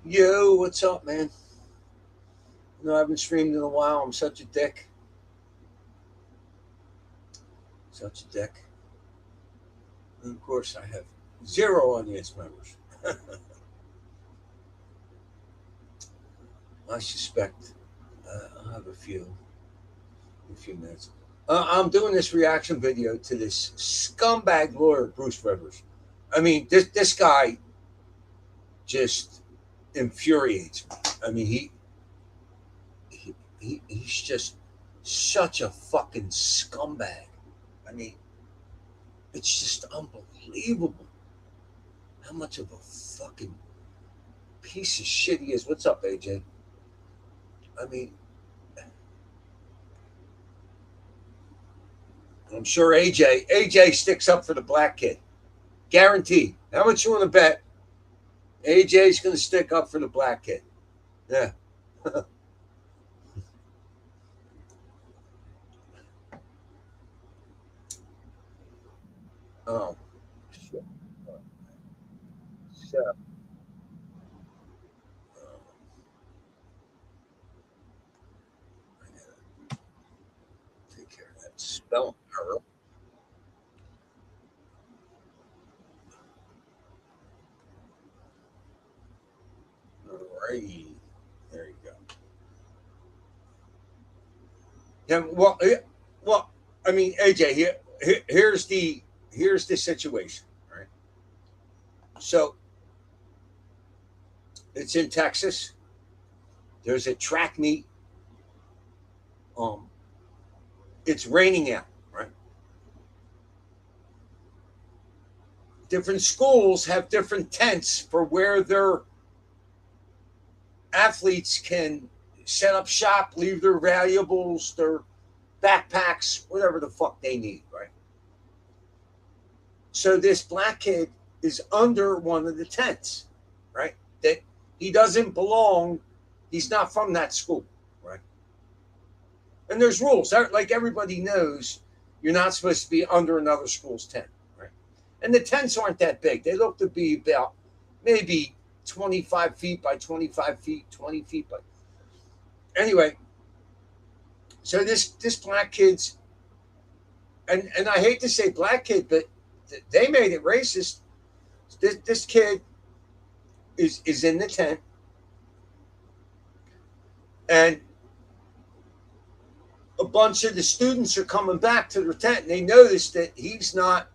Yo, what's up, man? I haven't streamed in a while. I'm such a dick. Such a dick. And of course, I have zero audience members. I suspect I'll have in a few minutes. I'm doing this reaction video to this scumbag lawyer, Buce Rivers. I mean, this guy just infuriates me. I mean, he's just such a fucking scumbag. I mean, it's just unbelievable how much of a fucking piece of shit he is. What's up, AJ? I mean, I'm sure AJ sticks up for the black kid. Guaranteed. How much you want to bet AJ's going to stick up for the black kid? Yeah. Oh, shit. So, I gotta take care of that spelling error. All right. There you go. Yeah. Well. I mean, AJ. Here's the situation. Right. So it's in Texas. There's a track meet. Um, it's raining out. Right. Different schools have different tents for where their athletes can set up shop, leave their valuables, their backpacks, whatever the fuck they need, right? So this black kid is under one of the tents, right? That he doesn't belong. He's not from that school, right? And there's rules. Like everybody knows, you're not supposed to be under another school's tent, right? And the tents aren't that big. They look to be about maybe 25 feet by 25 feet, 20 feet by. Anyway, so this black kid's, and I hate to say black kid, but they made it racist. This kid is in the tent, and a bunch of the students are coming back to their tent, and they notice that he's not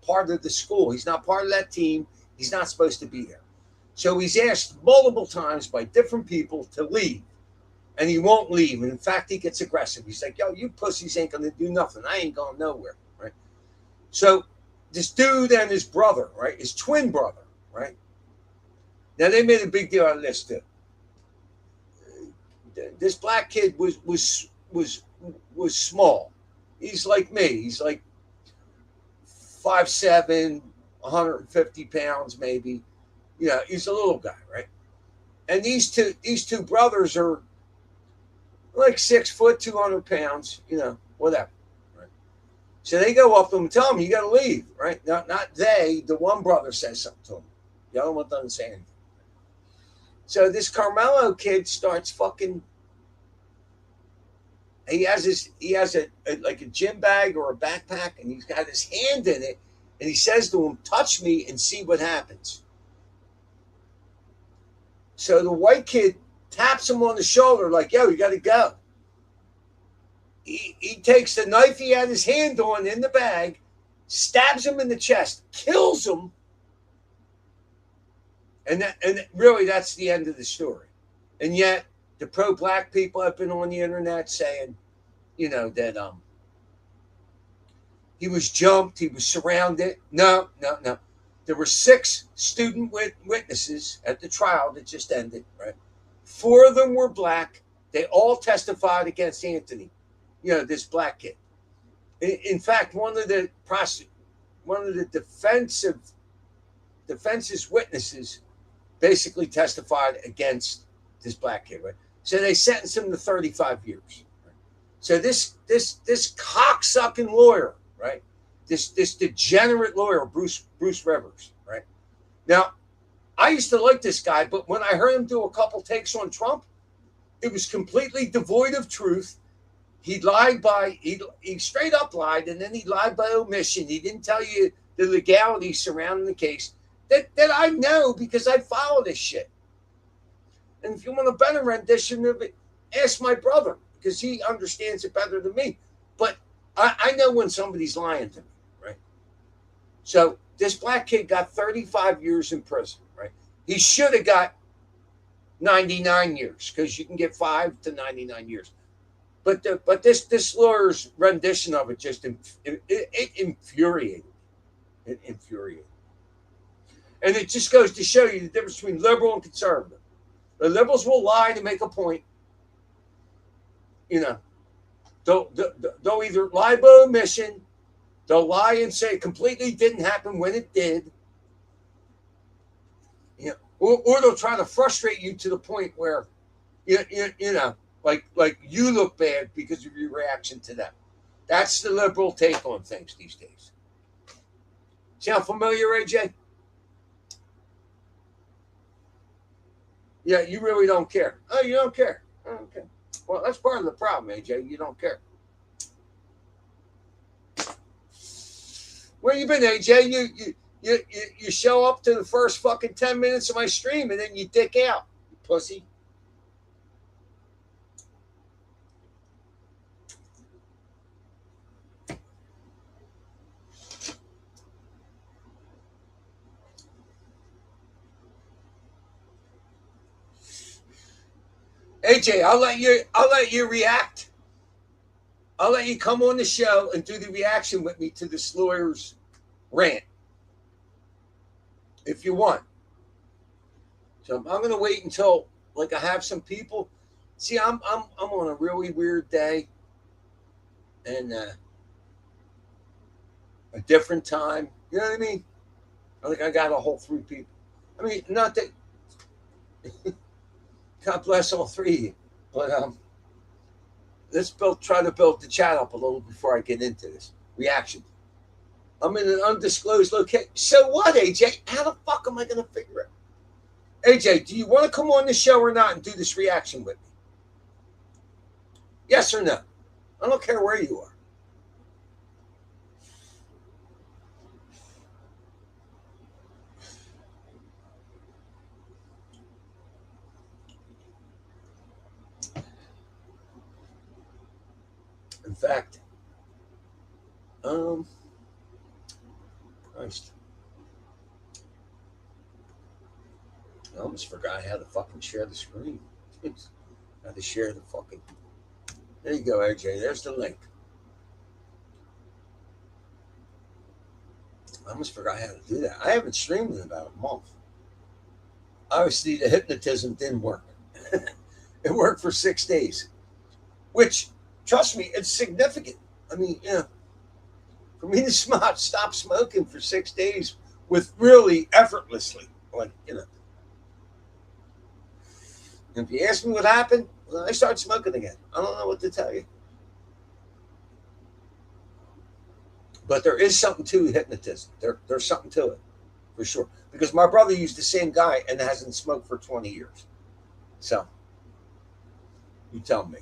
part of the school. He's not part of that team. He's not supposed to be there. So he's asked multiple times by different people to leave, and he won't leave. And in fact, he gets aggressive. He's like, "Yo, you pussies ain't gonna do nothing. I ain't going nowhere." Right. So this dude and his brother, right, his twin brother, right. Now they made a big deal out of this too. This black kid was small. He's like me. He's like 5'7", 150 pounds maybe. He's a little guy, right? And these two brothers are like 6 foot, 200 pounds. Whatever. Right? So they go up to him and tell him, "You got to leave." Right? Not they. The one brother says something to him. The other one doesn't say anything. So this Karmello kid starts fucking. He has like a gym bag or a backpack, and he's got his hand in it, and he says to him, "Touch me and see what happens." So the white kid taps him on the shoulder like, "Yo, you got to go." He takes the knife he had his hand on in the bag, stabs him in the chest, kills him, and really that's the end of the story. And yet the pro-black people have been on the internet saying, that he was jumped, he was surrounded. No, no, no. There were 6 student witnesses at the trial that just ended. Right, 4 of them were black. They all testified against Anthony. This black kid. In fact, one of the defense's witnesses basically testified against this black kid. Right, so they sentenced him to 35 years. Right? So this cocksucking lawyer, right? This degenerate lawyer, Buce Rivers, right? Now, I used to like this guy, but when I heard him do a couple takes on Trump, it was completely devoid of truth. He lied by he straight up lied, and then he lied by omission. He didn't tell you the legality surrounding the case that I know because I follow this shit. And if you want a better rendition of it, ask my brother because he understands it better than me. But I know when somebody's lying to me, right? So this black kid got 35 years in prison, right? He should have got 99 years because you can get 5 to 99 years. But this lawyer's rendition of it just it infuriated. It infuriated. And it just goes to show you the difference between liberal and conservative. The liberals will lie to make a point. You know, they'll either lie by omission, they'll lie and say it completely didn't happen when it did. You know, or they'll try to frustrate you to the point where you know, like you look bad because of your reaction to them. That's the liberal take on things these days. Sound familiar, AJ? Yeah, you really don't care. Oh, you don't care. Oh, okay. Well, that's part of the problem, AJ. You don't care. Where you been, AJ? You show up to the first fucking 10 minutes of my stream and then you dick out, you pussy. AJ, I'll let you react. I'll let you come on the show and do the reaction with me to this lawyer's rant if you want. So I'm gonna wait until like I have some people. See, I'm on a really weird day and a different time. You know what I mean? I think I got a whole three people. I mean, not that God bless all three of you, but let's try to build the chat up a little before I get into this reaction. I'm in an undisclosed location. So what, AJ? How the fuck am I going to figure it? AJ, do you want to come on the show or not and do this reaction with me? Yes or no? I don't care where you are. In fact, Christ. I almost forgot how to fucking share the screen. How to share the fucking. There you go, AJ. There's the link. I almost forgot how to do that. I haven't streamed in about a month. Obviously, the hypnotism didn't work. It worked for 6 days, which, trust me, it's significant. I mean, for me to stop smoking for 6 days with really effortlessly, like, if you ask me what happened, well, I started smoking again. I don't know what to tell you. But there is something to hypnotism. There's something to it, for sure. Because my brother used the same guy and hasn't smoked for 20 years. So, you tell me.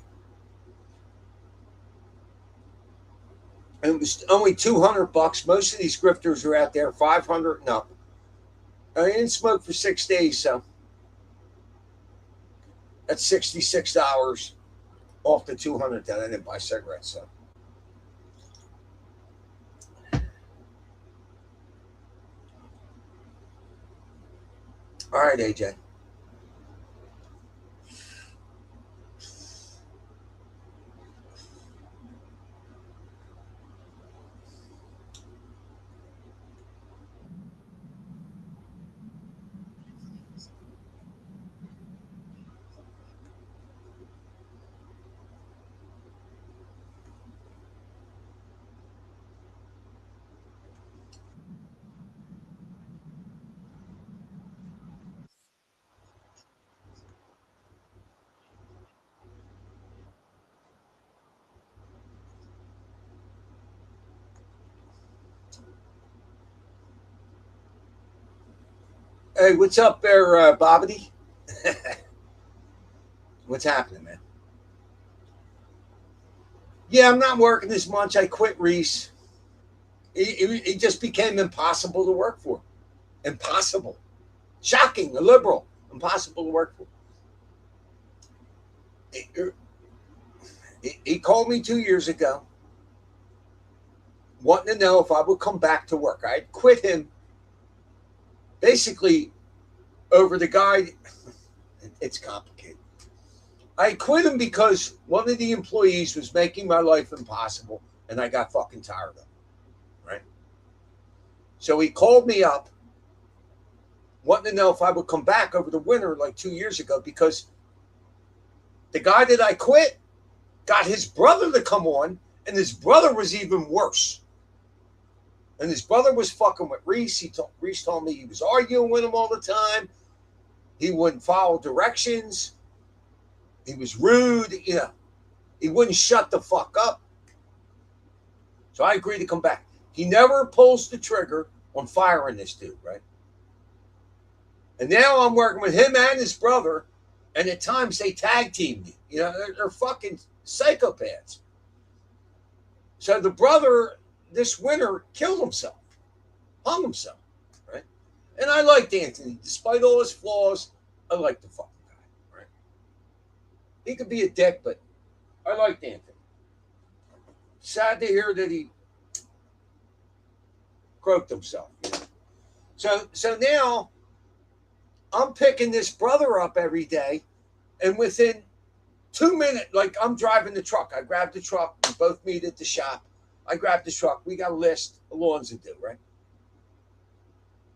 And it was only $200. Most of these grifters are out there 500 and up. I didn't smoke for 6 days, so that's $66 off the 200 that I didn't buy cigarettes. So, all right, AJ. Hey, what's up there, Bobbity? What's happening, man? Yeah, I'm not working as much. I quit Reese. He just became impossible to work for. Impossible. Shocking, a liberal. Impossible to work for. He called me 2 years ago, wanting to know if I would come back to work. I had quit him basically over the guy. It's complicated. I quit him because one of the employees was making my life impossible, and I got fucking tired of him. Right? So he called me up, wanting to know if I would come back over the winter like 2 years ago, because the guy that I quit got his brother to come on, and his brother was even worse. And his brother was fucking with Reese. Reese told me he was arguing with him all the time. He wouldn't follow directions. He was rude. You know, he wouldn't shut the fuck up. So I agreed to come back. He never pulls the trigger on firing this dude, right? And now I'm working with him and his brother, and at times they tag team me. You know, they're fucking psychopaths. So the brother this winter killed himself, hung himself, right? And I liked Anthony. Despite all his flaws, I liked the fucking guy, right? He could be a dick, but I liked Anthony. Sad to hear that he croaked himself, you know? So now I'm picking this brother up every day, and within 2 minutes, like I'm driving the truck. I grabbed the truck. We both meet at the shop. I grabbed the truck. We got a list of lawns to do, right?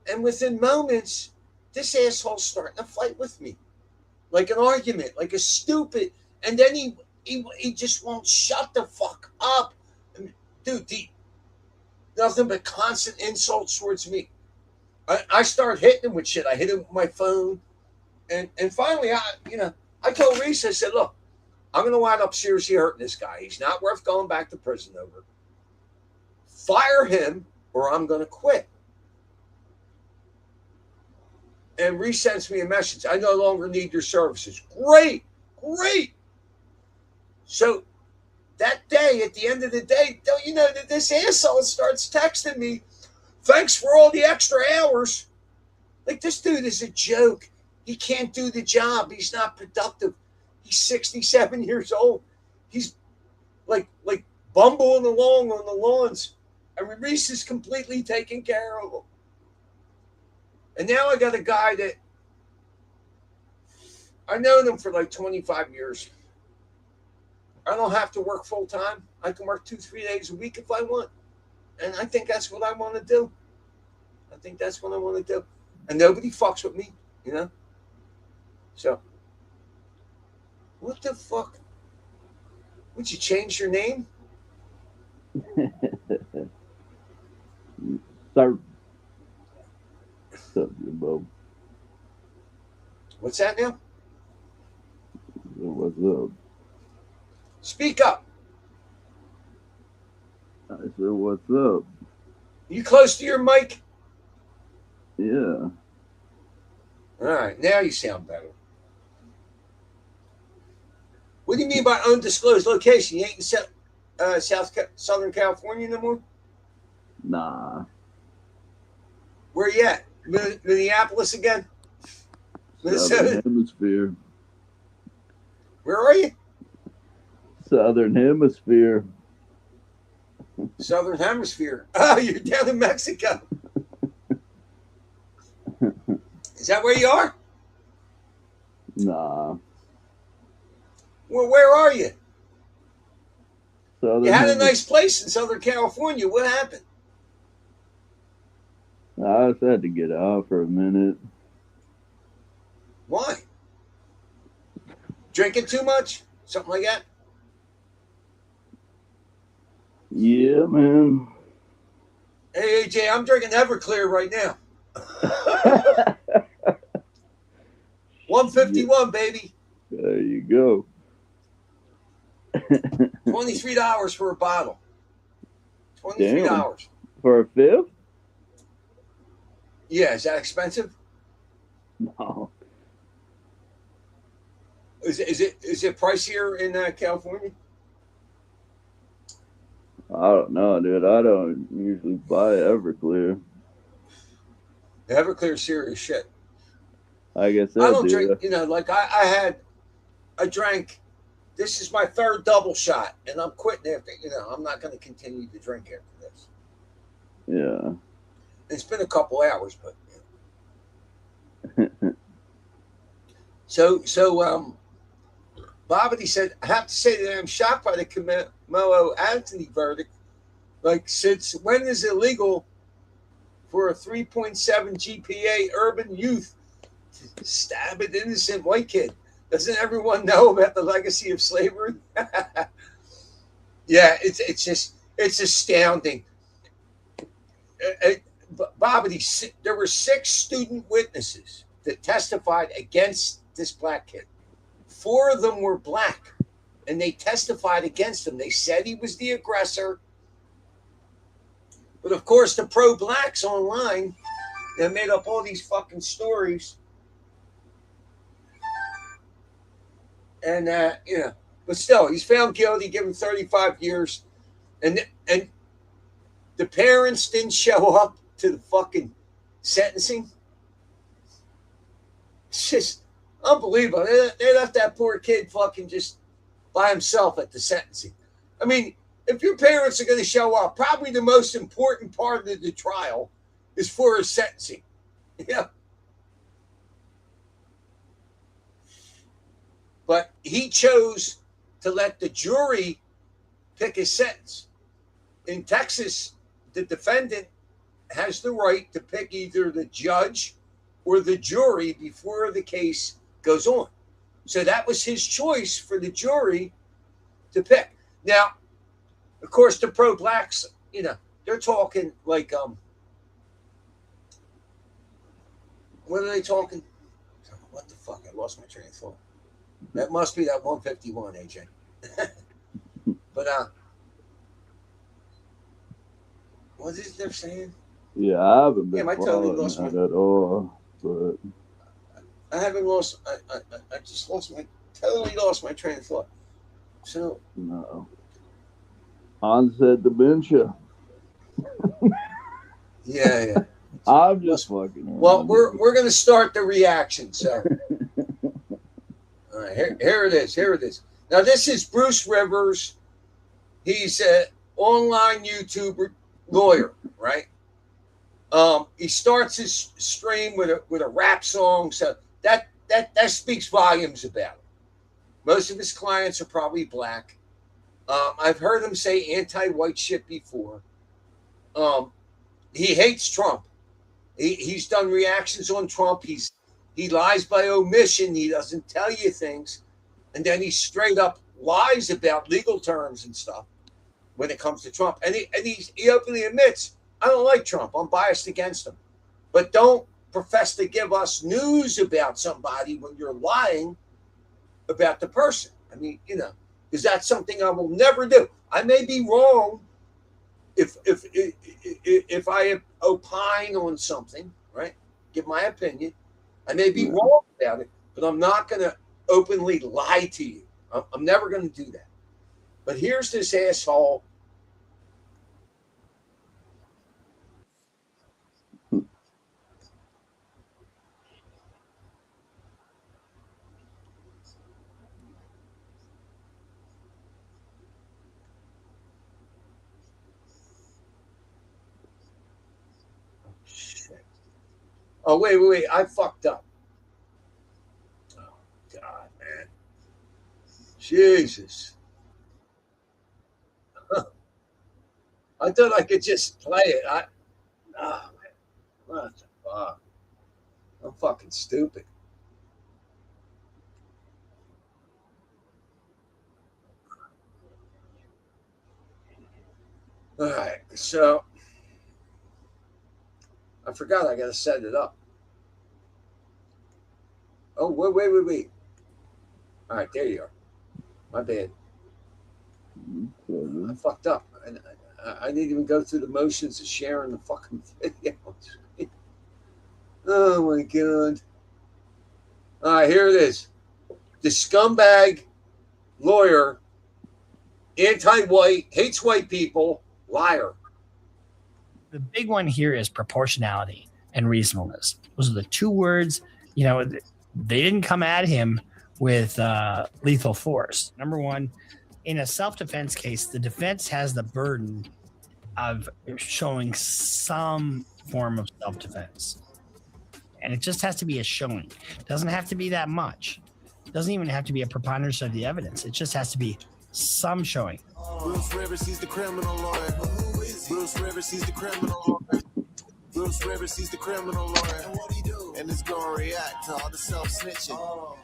And within moments, this asshole's starting to fight with me. Like an argument, like a stupid. And then he just won't shut the fuck up. Dude, nothing but constant insults towards me. I start hitting him with shit. I hit him with my phone. And finally, I told Reese, I said, look, I'm going to wind up seriously hurting this guy. He's not worth going back to prison over. Fire him or I'm going to quit. And Reese sends me a message. I no longer need your services. Great. So that day, at the end of the day, don't you know that this asshole starts texting me, thanks for all the extra hours. Like, this dude is a joke. He can't do the job. He's not productive. He's 67 years old. He's like bumbling along on the lawns. I mean, Reese is completely taking care of him. And now I got a guy that I've known him for like 25 years. I don't have to work full time. I can work 2-3 days a week if I want. And I think that's what I want to do. And nobody fucks with me, you know? So, what the fuck? Would you change your name? Sir. What's up, Jimbo? What's that now? What's up? Speak up. I said, what's up? You close to your mic? Yeah. All right, now you sound better. What do you mean by undisclosed location? You ain't in Southern California no more? Nah. Where you at? Minneapolis again? Minnesota? Southern Hemisphere. Where are you? Southern Hemisphere. Southern Hemisphere. Oh, you're down in Mexico. Is that where you are? Nah. Well, where are you? Southern You had a nice place in Southern California. What happened? I just had to get out for a minute. Why? Drinking too much? Something like that? Yeah, man. Hey, AJ, I'm drinking Everclear right now. 151, baby. There you go. $23 for a bottle. $23. Damn. For a fifth? Yeah, is that expensive? No, Is it pricier in California? I don't know, dude. I don't usually buy Everclear. Everclear serious shit. Like I I said, don't drink. dude. Like I drank. This is my third double shot, and I'm quitting after. I'm not going to continue to drink after this. Yeah. It's been a couple hours, but so Bobbity said, I have to say that I'm shocked by the Karmello Anthony verdict. Like, since when is it illegal for a 3.7 GPA urban youth to stab an innocent white kid? Doesn't everyone know about the legacy of slavery? Yeah, it's astounding. Bobbity, there were 6 student witnesses that testified against this black kid. 4 of them were black, and they testified against him. They said he was the aggressor. But of course, the pro-blacks online, they made up all these fucking stories. And, but still, he's found guilty, given 35 years. And the parents didn't show up to the fucking sentencing. It's just unbelievable. They left that poor kid fucking just by himself at the sentencing. I mean, if your parents are going to show up, probably the most important part of the trial is for his sentencing. Yeah. But he chose to let the jury pick his sentence. In Texas, the defendant has the right to pick either the judge or the jury before the case goes on. So that was his choice for the jury to pick. Now, of course, the pro-blacks, they're talking like, what are they talking? What the fuck? I lost my train of thought. That must be that 151, AJ. But what is it they're saying? Yeah, I haven't been I totally lost following that at all. But I haven't lost. I just totally lost my train of thought. So no. Onset dementia. yeah. I'm just fucking. Well, we're gonna start the reaction. So, all right, here it is. Here it is. Now this is Buce Rivers. He's an online YouTuber lawyer, right? He starts his stream with a rap song, so that speaks volumes about him. Most of his clients are probably black. I've heard him say anti-white shit before. He hates Trump. He's done reactions on Trump. He lies by omission. He doesn't tell you things, and then he straight up lies about legal terms and stuff when it comes to Trump. And he openly admits, I don't like Trump. I'm biased against him. But don't profess to give us news about somebody when you're lying about the person. I mean, because that's something I will never do. I may be wrong if I opine on something, right? Give my opinion. I may be wrong about it, but I'm not going to openly lie to you. I'm never going to do that. But here's this asshole. Oh, wait. I fucked up. Oh, God, man. Jesus. I thought I could just play it. Oh, man. What the fuck? I'm fucking stupid. All right. So I forgot I got to set it up. Oh, wait. All right. There you are. My bad. I fucked up. I didn't even go through the motions of sharing the fucking video. Oh my God. Here it is. The scumbag lawyer, anti-white, hates white people, liar. The big one here is proportionality and reasonableness. Those are the two words. They didn't come at him with lethal force. Number one, in a self-defense case, the defense has the burden of showing some form of self-defense. And it just has to be a showing. It doesn't have to be that much. It doesn't even have to be a preponderance of the evidence. It just has to be some showing. Buce Rivers, he's the criminal lawyer. Buce Rivers, he's the criminal lawyer. Buce Rivers, he's the criminal lawyer. And what he do? And it's gonna react to all the self-snitching.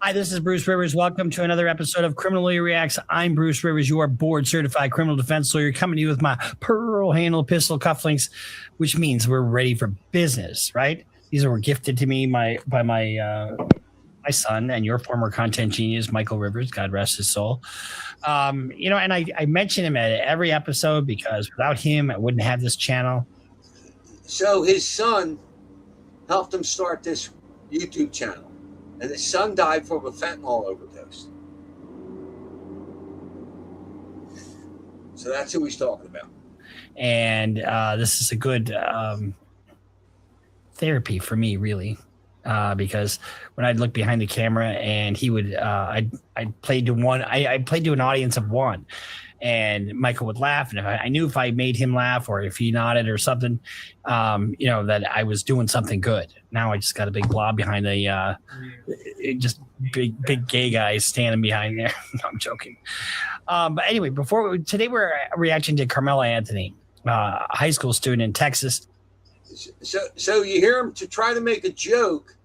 Hi, this is Buce Rivers. Welcome to another episode of Criminal Lawyer Reacts. I'm Buce Rivers, your board-certified criminal defense lawyer, coming to you with my pearl handle pistol cufflinks, which means we're ready for business, right? These were gifted to me by my son and your former content genius, Michael Rivers, God rest his soul. And I mention him at every episode because without him, I wouldn't have this channel. So his son helped him start this YouTube channel. And his son died from a fentanyl overdose. So that's who he's talking about. And this is a good therapy for me, really, because when I'd look behind the camera and he would, I played to an audience of one. And Michael would laugh, and I knew if I made him laugh or if he nodded or something, that I was doing something good. Now I just got a big blob behind just big gay guys standing behind there. No, I'm joking. But anyway, today we're reacting to Karmello Anthony, a high school student in Texas. So you hear him to try to make a joke.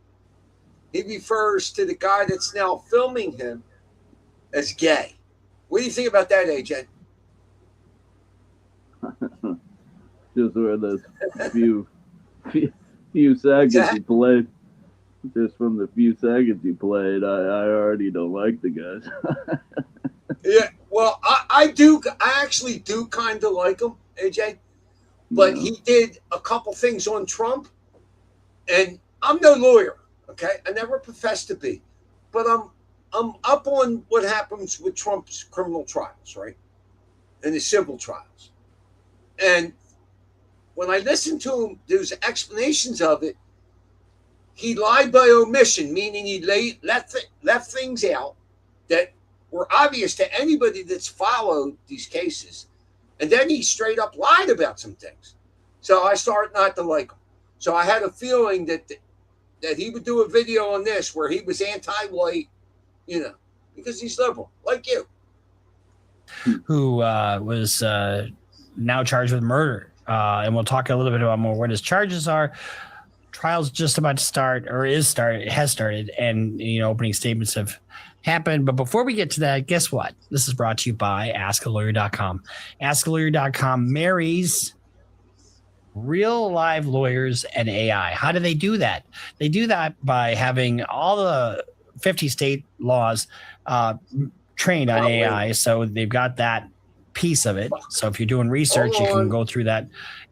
He refers to the guy that's now filming him as gay. What do you think about that, AJ? Just where those few seconds you played, just from the few seconds you played, I already don't like the guys. Yeah, well, I actually do kind of like him, AJ. But he did a couple things on Trump, and I'm no lawyer, okay? I never professed to be, but I'm up on what happens with Trump's criminal trials, right? And his civil trials. And when I listened to him, there's explanations of it. He lied by omission, meaning he left things out that were obvious to anybody that's followed these cases. And then he straight up lied about some things. So I started not to like him. So I had a feeling that he would do a video on this where he was anti-white, because he's liberal, like you. Who was now charged with murder. And we'll talk a little bit about more what his charges are. Trial's just about to start, or has started, and opening statements have happened. But before we get to that, guess what? This is brought to you by AskALawyer.com. AskALawyer.com marries real live lawyers and AI. How do they do that? They do that by having all the 50 state laws trained on AI. So they've got that piece of it. So if you're doing research, you can go through that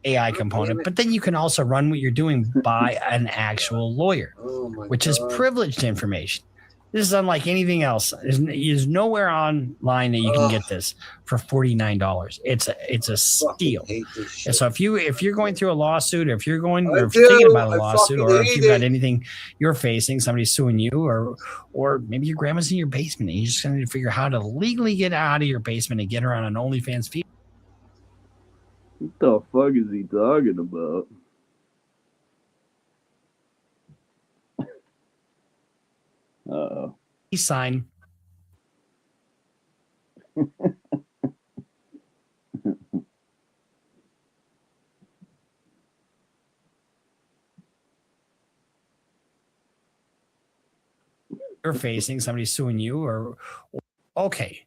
AI component, but then you can also run what you're doing by an actual lawyer, which is privileged information. This is unlike anything else. There's nowhere online that you can get this for $49. It's a steal. And so if you're going through a lawsuit, or if you're thinking about a lawsuit, or if you've got anything you're facing, somebody's suing you, or maybe your grandma's in your basement and you just need to figure out how to legally get out of your basement and get her on an OnlyFans feed. What the fuck is he talking about? Uh-oh. Sign. You're facing somebody suing you, or okay.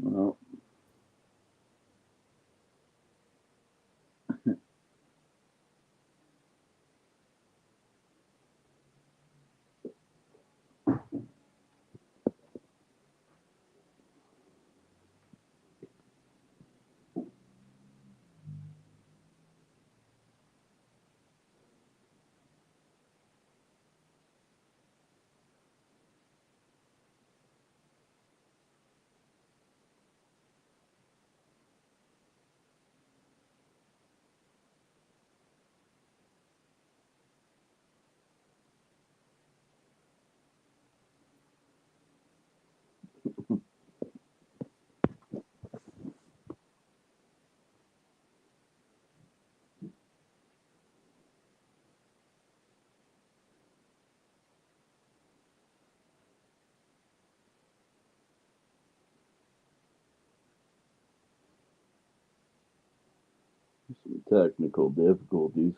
Well, some technical difficulties.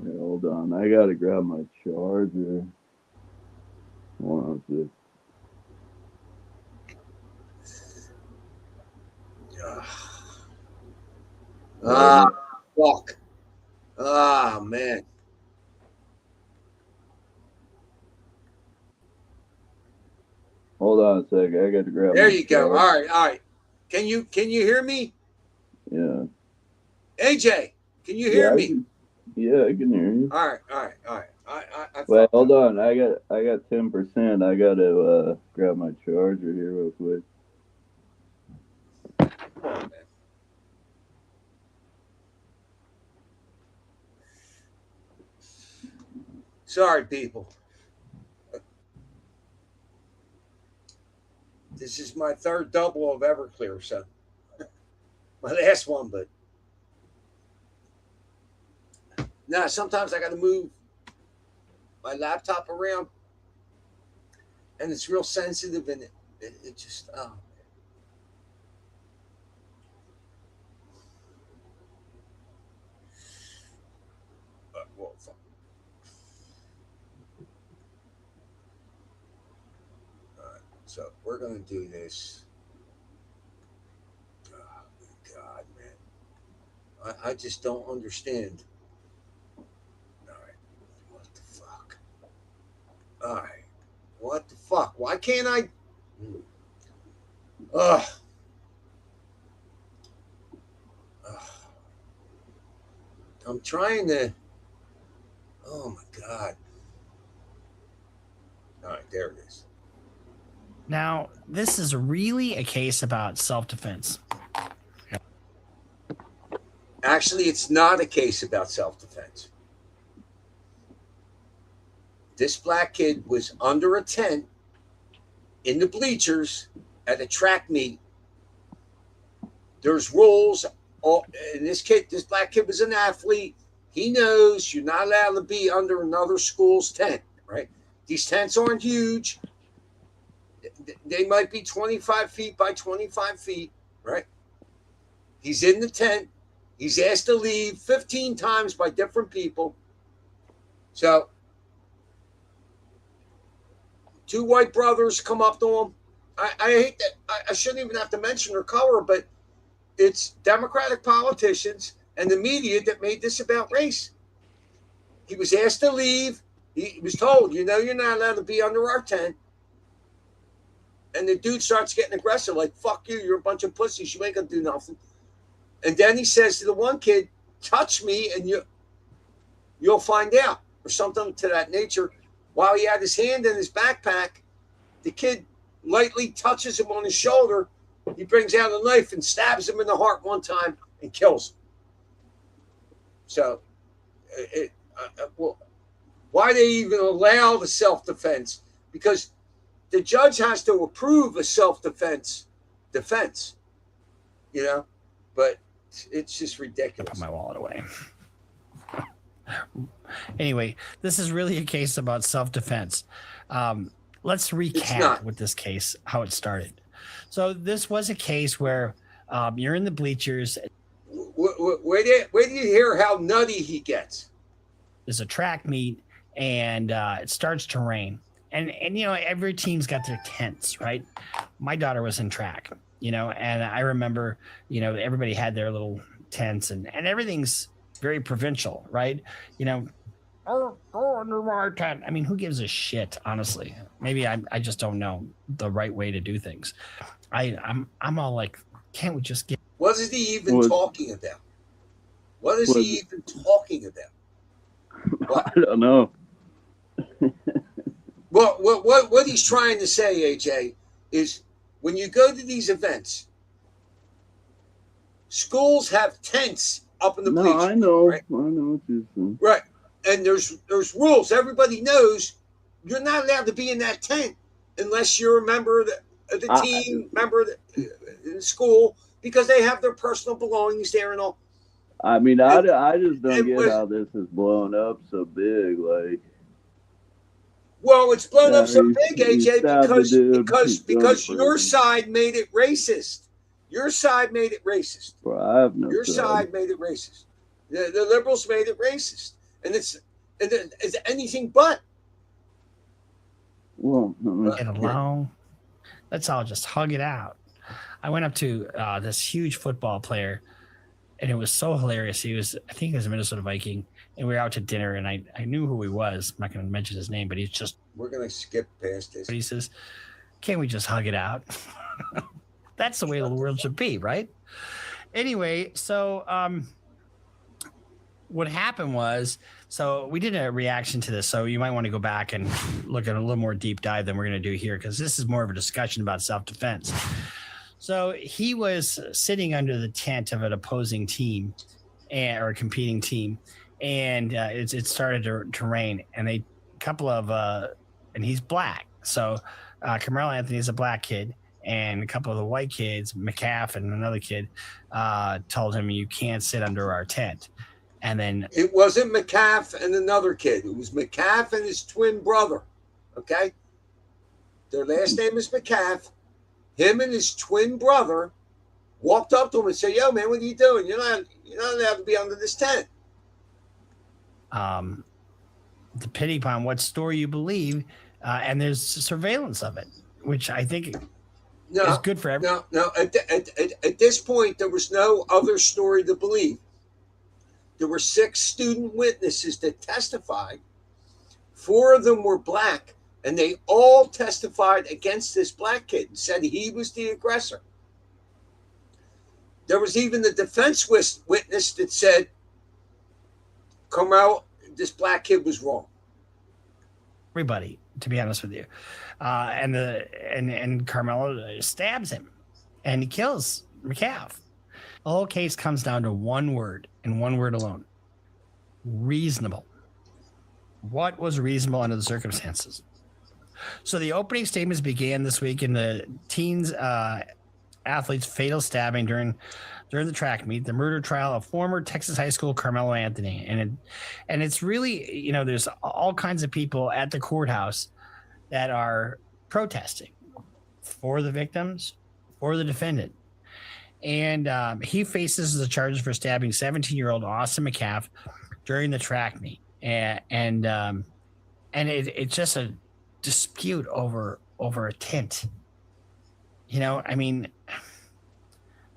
Here, hold on. I gotta grab my charger. Hold on a sec. Fuck. Ah, man. Hold on a sec. I gotta grab There my you go. charger. All right. Can you hear me? Yeah. AJ, can you hear me? I can hear you. All right. I Wait, fucked hold up. on. I got 10%. I gotta grab my charger here real quick. Come on, man. Sorry, people. This is my third double of Everclear, so my last one, but nah, sometimes I got to move my laptop around, and it's real sensitive, and it just well, fuck. All right, so we're gonna do this. Oh my God, man, I just don't understand. All right, what the fuck? All right, what the fuck? Why can't I? Ugh. Ugh. I'm trying to. Oh my God. All right, there it is. Now, this is really a case about self-defense. Actually, it's not a case about self-defense. This black kid was under a tent in the bleachers at a track meet. There's rules. And this black kid was an athlete. He knows you're not allowed to be under another school's tent, right? These tents aren't huge. They might be 25 feet by 25 feet, right? He's in the tent. He's asked to leave 15 times by different people. So, two white brothers come up to him. I hate that. I shouldn't even have to mention their color, but it's Democratic politicians and the media that made this about race. He was asked to leave. He was told, you're not allowed to be under our tent. And the dude starts getting aggressive, like, fuck you, you're a bunch of pussies, you ain't gonna do nothing. And then he says to the one kid, touch me and you'll find out, or something to that nature. While he had his hand in his backpack, the kid lightly touches him on his shoulder. He brings out a knife and stabs him in the heart one time and kills him. So Well, why they even allow the self-defense? Because the judge has to approve a self-defense defense, but it's just ridiculous. Put my wallet away. Anyway, this is really a case about self-defense. Let's recap with this case, how it started. So this was a case where you're in the bleachers. Where do you hear how nutty he gets? There's a track meet, and it starts to rain. And every team's got their tents, right? My daughter was in track, and I remember, everybody had their little tents, and everything's very provincial, right? Go under my tent. I mean, who gives a shit, honestly? Maybe I just don't know the right way to do things. I'm all like, can't we just get... What is he even talking about? What is he even talking about? I don't know. Well, what he's trying to say, AJ, is when you go to these events, schools have tents up in the bleachers. No, I know. Right? I know what you're saying. Right. And there's rules. Everybody knows you're not allowed to be in that tent unless you're a member of the team, member of the school, because they have their personal belongings there and all. I mean, I just don't get how this is blown up so big. Like, well, it's blown up so big, AJ, because your side made it racist. Your side made it racist. Well, I have no Your side made it racist. The liberals made it racist, and it's anything but. Well, get along. Let's all just hug it out. I went up to this huge football player, and it was so hilarious. I think he was a Minnesota Viking, and we were out to dinner, and I knew who he was. I'm not going to mention his name, but he's just... We're going to skip past this. But he says, can't we just hug it out? That's the way the world should be, right? Anyway, so what happened was, so we did a reaction to this, so you might want to go back and look at a little more deep dive than we're going to do here, because this is more of a discussion about self-defense. So he was sitting under the tent of an opposing team or a competing team, and it started to rain, and and he's black. So Karmello Anthony is a black kid, and a couple of the white kids, McCaff and another kid, told him, you can't sit under our tent. And then it wasn't McCaff and another kid. It was McCaff and his twin brother. Okay. Their last name is McCaff. Him and his twin brother walked up to him and said, yo, man, what are you doing? You're not allowed to be under this tent. Depending upon what story you believe, and there's surveillance of it, which I think is good for everyone. No. At this point, there was no other story to believe. There were 6 student witnesses that testified. 4 of them were black, and they all testified against this black kid and said he was the aggressor. There was even the defense witness that said, Karmello, this black kid was wrong. Everybody, to be honest with you. And Karmello stabs him, and he kills McCaff. The whole case comes down to one word, and one word alone: reasonable. What was reasonable under the circumstances? So the opening statements began this week in the teens athlete's fatal stabbing during the track meet, the murder trial of former Texas high school Karmello Anthony. And it's really, there's all kinds of people at the courthouse that are protesting for the victims, for the defendant. And he faces the charges for stabbing 17-year-old Austin McCaff during the track meet. And it's just a dispute over a tent. The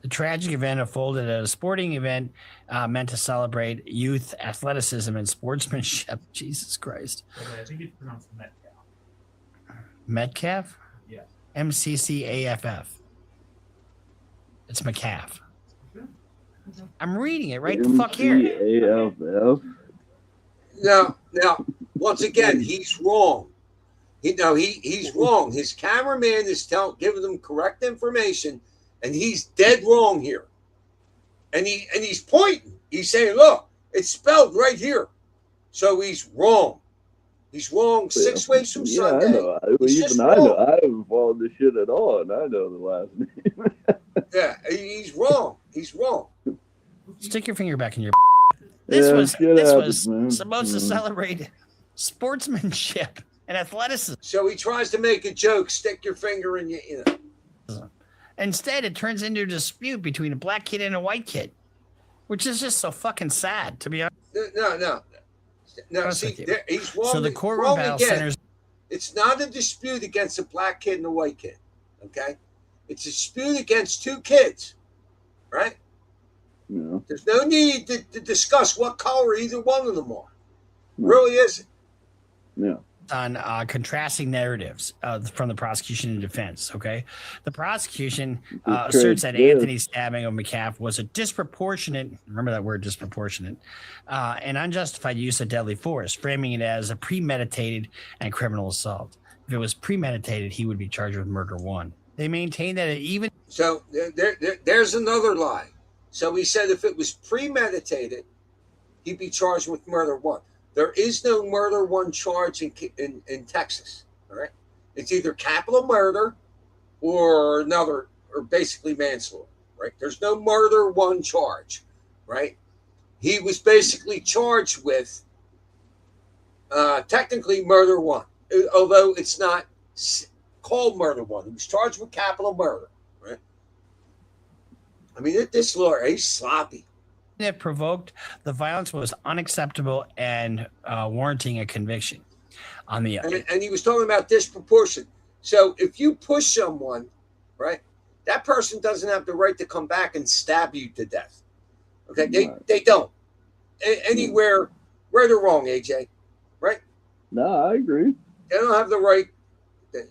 tragic event unfolded at a sporting event meant to celebrate youth athleticism and sportsmanship. Jesus Christ. Okay, I think it's pronounced Metcalf. Metcalf? Yeah. MCCAFF. It's McCaff. I'm reading it right the fuck here. MCAFF. Now, once again, he's wrong. He's wrong. His cameraman is giving them correct information, and he's dead wrong here. And he's pointing. He's saying, "Look, it's spelled right here. So he's wrong. He's wrong 6 ways from Sunday. I know. He's I know. I haven't followed this shit at all, and I know the last name. Yeah, he's wrong. He's wrong. Stick your finger back in your. This was supposed to celebrate sportsmanship and athleticism. So he tries to make a joke. Stick your finger in your. You know. Instead, it turns into a dispute between a black kid and a white kid, which is just so fucking sad, to be honest. No. See, he's wrong. So the courtroom battle centers. It's not a dispute against a black kid and a white kid. Okay, it's a dispute against two kids, right? Yeah. There's no need to discuss what color either one of them are. Really isn't. Yeah. On contrasting narratives from the prosecution and defense. Okay, the prosecution asserts that Anthony's stabbing of McCaff was a disproportionate. Remember that word, disproportionate, and unjustified use of deadly force, framing it as a premeditated and criminal assault. If it was premeditated, he would be charged with murder 1. They maintain that So there's another lie. So he said if it was premeditated, he'd be charged with murder 1. There is no murder 1 charge in Texas. All right, it's either capital murder or basically manslaughter. Right? There's no murder 1 charge. Right? He was basically charged with technically murder 1, although it's not called murder 1. He was charged with capital murder. Right? I mean, this lawyer, he's sloppy. That provoked the violence was unacceptable and warranting a conviction. And he was talking about disproportion. So if you push someone, right, that person doesn't have the right to come back and stab you to death. Okay, they don't. Anywhere, right or wrong, AJ, right? No, I agree. They don't have the right.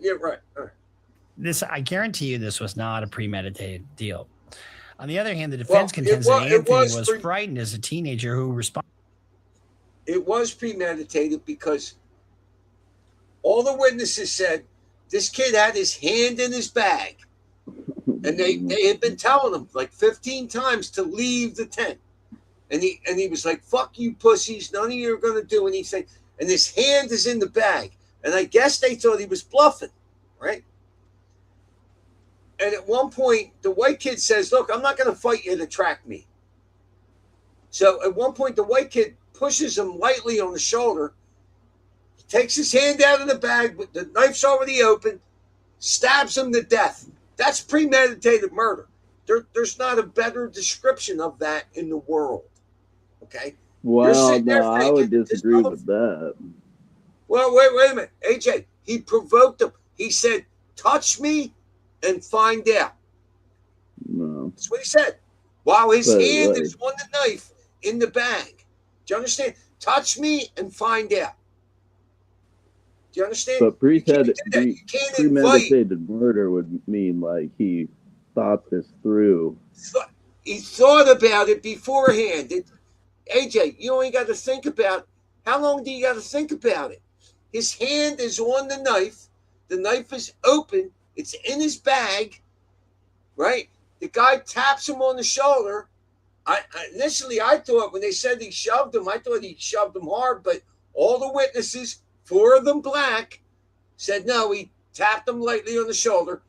Yeah, right. All right. I guarantee you, this was not a premeditated deal. On the other hand, the defense contends that Anthony was frightened as a teenager who responded. It was premeditated because all the witnesses said this kid had his hand in his bag. And they had been telling him like 15 times to leave the tent. And he was like, fuck you pussies, none of you are going to do anything. And his hand is in the bag. And I guess they thought he was bluffing, right? And at one point, the white kid says, look, I'm not going to fight you to track me. So at one point, the white kid pushes him lightly on the shoulder, takes his hand out of the bag, but the knife's already open, stabs him to death. That's premeditated murder. There's not a better description of that in the world. Okay? Well, no, I would disagree with that. Well, wait a minute. AJ, he provoked him. He said, touch me and find out. No. That's what he said. While his hand is on the knife in the bag. Do you understand? Touch me and find out. Do you understand? But premeditated murder would mean like he thought this through. He thought about it beforehand. AJ, you only got to think about, how long do you got to think about it? His hand is on the knife. The knife is open. It's in his bag, right? The guy taps him on the shoulder. Initially, I thought when they said he shoved him, I thought he shoved him hard, but all the witnesses, 4 of them black, said no, he tapped him lightly on the shoulder,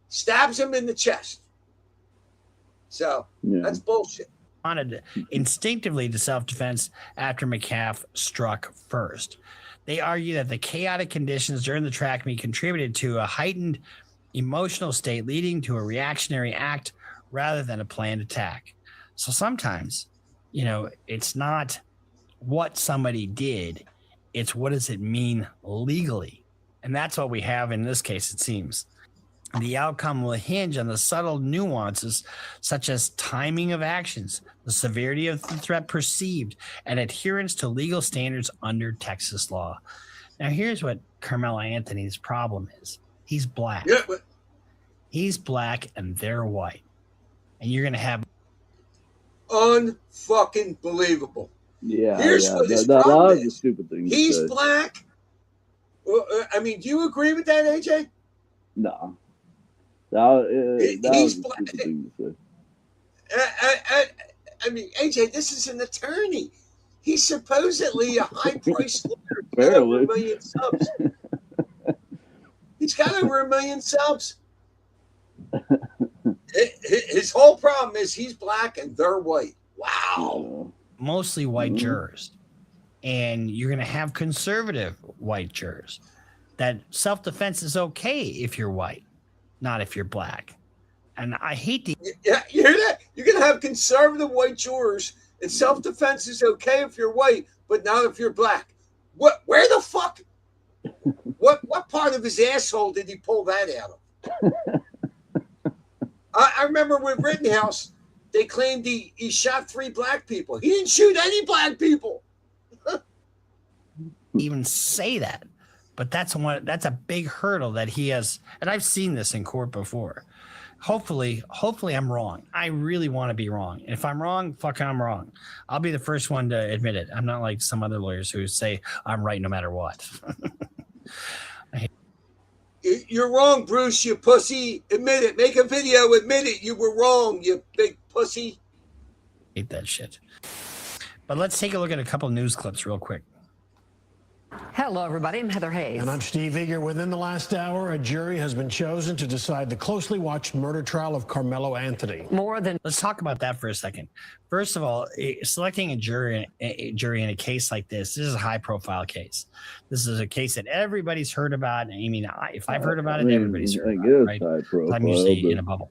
stabs him in the chest. So that's bullshit. Responded instinctively to self-defense after McCaff struck first. They argue that the chaotic conditions during the track meet contributed to a heightened emotional state, leading to a reactionary act rather than a planned attack. So sometimes, it's not what somebody did, it's what does it mean legally. And that's what we have in this case, it seems. The outcome will hinge on the subtle nuances, such as timing of actions, the severity of the threat perceived, and adherence to legal standards under Texas law. Now, here's what Karmello Anthony's problem is. He's black. Yeah, He's black and they're white. And you're going to have... unfucking believable. Yeah. Here's what his that problem was is. a stupid thing to He's say. black. Well, I mean, do you agree with that, AJ? No. That He's was a black. stupid thing to say. I mean, AJ, this is an attorney. He's supposedly a high-priced lawyer. He's got Apparently. over 1 million subs. He's got over 1 million subs. His whole problem is he's black and they're white. Wow. Mostly white jurors. And you're going to have conservative white jurors. That self-defense is okay if you're white, not if you're black. And I hate the... Yeah, you hear that? You're going to have conservative white jurors, and self-defense is okay if you're white, but not if you're black. Where the fuck? What part of his asshole did he pull that out of? I remember with Rittenhouse, they claimed he shot 3 black people. He didn't shoot any black people. even say that, but that's a big hurdle that he has. And I've seen this in court before. Hopefully I'm wrong. I really want to be wrong. And if I'm wrong, I'm wrong. I'll be the first one to admit it. I'm not like some other lawyers who say I'm right no matter what. You're wrong, Bruce, you pussy. Admit it. Make a video. Admit it. You were wrong, you big pussy. Hate that shit. But let's take a look at a couple news clips real quick. Hello, everybody. I'm Heather Hayes. And I'm Steve Eager. Within the last hour, a jury has been chosen to decide the closely watched murder trial of Karmello Anthony. Let's talk about that for a second. First of all, selecting a jury in a case like this is a high-profile case. This is a case that everybody's heard about. I mean, if I've heard about it, everybody's heard about it, right? High profile, I'm usually in a bubble.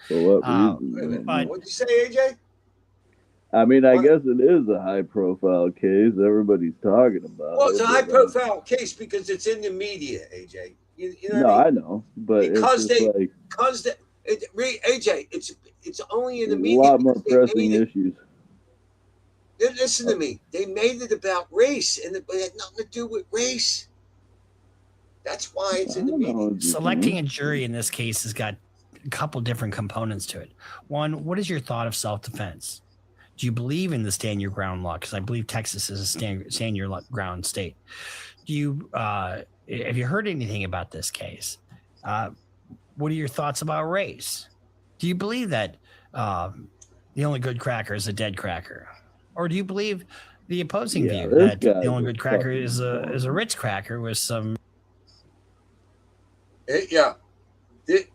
For what reason? But What'd you say, AJ? I mean, I guess it is a high-profile case. Everybody's talking about it. Well, it's a high-profile case because it's in the media, AJ. You know No, what I know, but because it's just like AJ, it's only in the a media. lot more because pressing issues. Listen to me. They made it about race, and it had nothing to do with race. That's why it's in the media. selecting a jury in this case has got a couple different components to it. One, what is your thought of self-defense? Do you believe in the stand your ground law? Because I believe Texas is a stand your ground state. Do you have you heard anything about this case? What are your thoughts about race? Do you believe that the only good cracker is a dead cracker, or do you believe the opposing view that the only good cracker is a rich cracker with some? Yeah,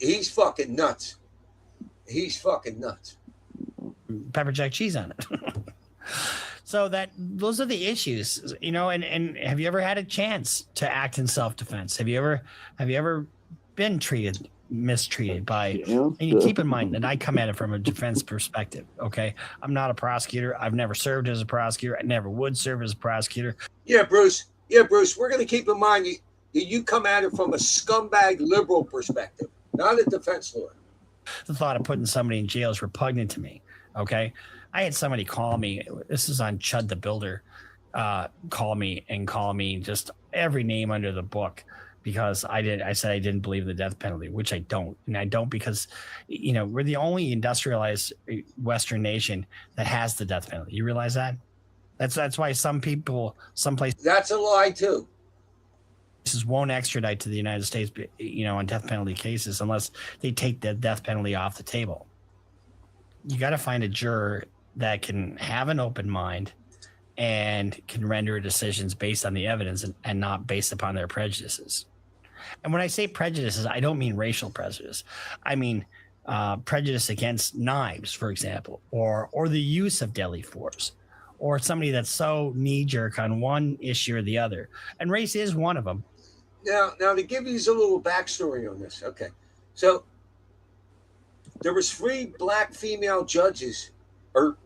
he's fucking nuts. He's fucking nuts. Pepper jack cheese on it. So those are the issues, and have you ever had a chance to act in self-defense? Have you ever been mistreated by, and you keep in mind that I come at it from a defense perspective. Okay. I'm not a prosecutor. I've never served as a prosecutor. I never would serve as a prosecutor. Yeah, Bruce, we're going to keep in mind you come at it from a scumbag liberal perspective, not a defense lawyer. The thought of putting somebody in jail is repugnant to me. Okay. I had somebody call me. This is on Chud the Builder. Call me just every name under the book because I said I didn't believe in the death penalty, which I don't. And I don't because, we're the only industrialized Western nation that has the death penalty. You realize that? That's why someplace. That's a lie too. This won't extradite to the United States, on death penalty cases unless they take the death penalty off the table. You got to find a juror that can have an open mind and can render decisions based on the evidence and not based upon their prejudices. And when I say prejudices, I don't mean racial prejudice. I mean prejudice against knives, for example, or the use of deadly force, or somebody that's so knee-jerk on one issue or the other. And race is one of them. Now to give you a little backstory on this. Okay. So there was 3 black female judges or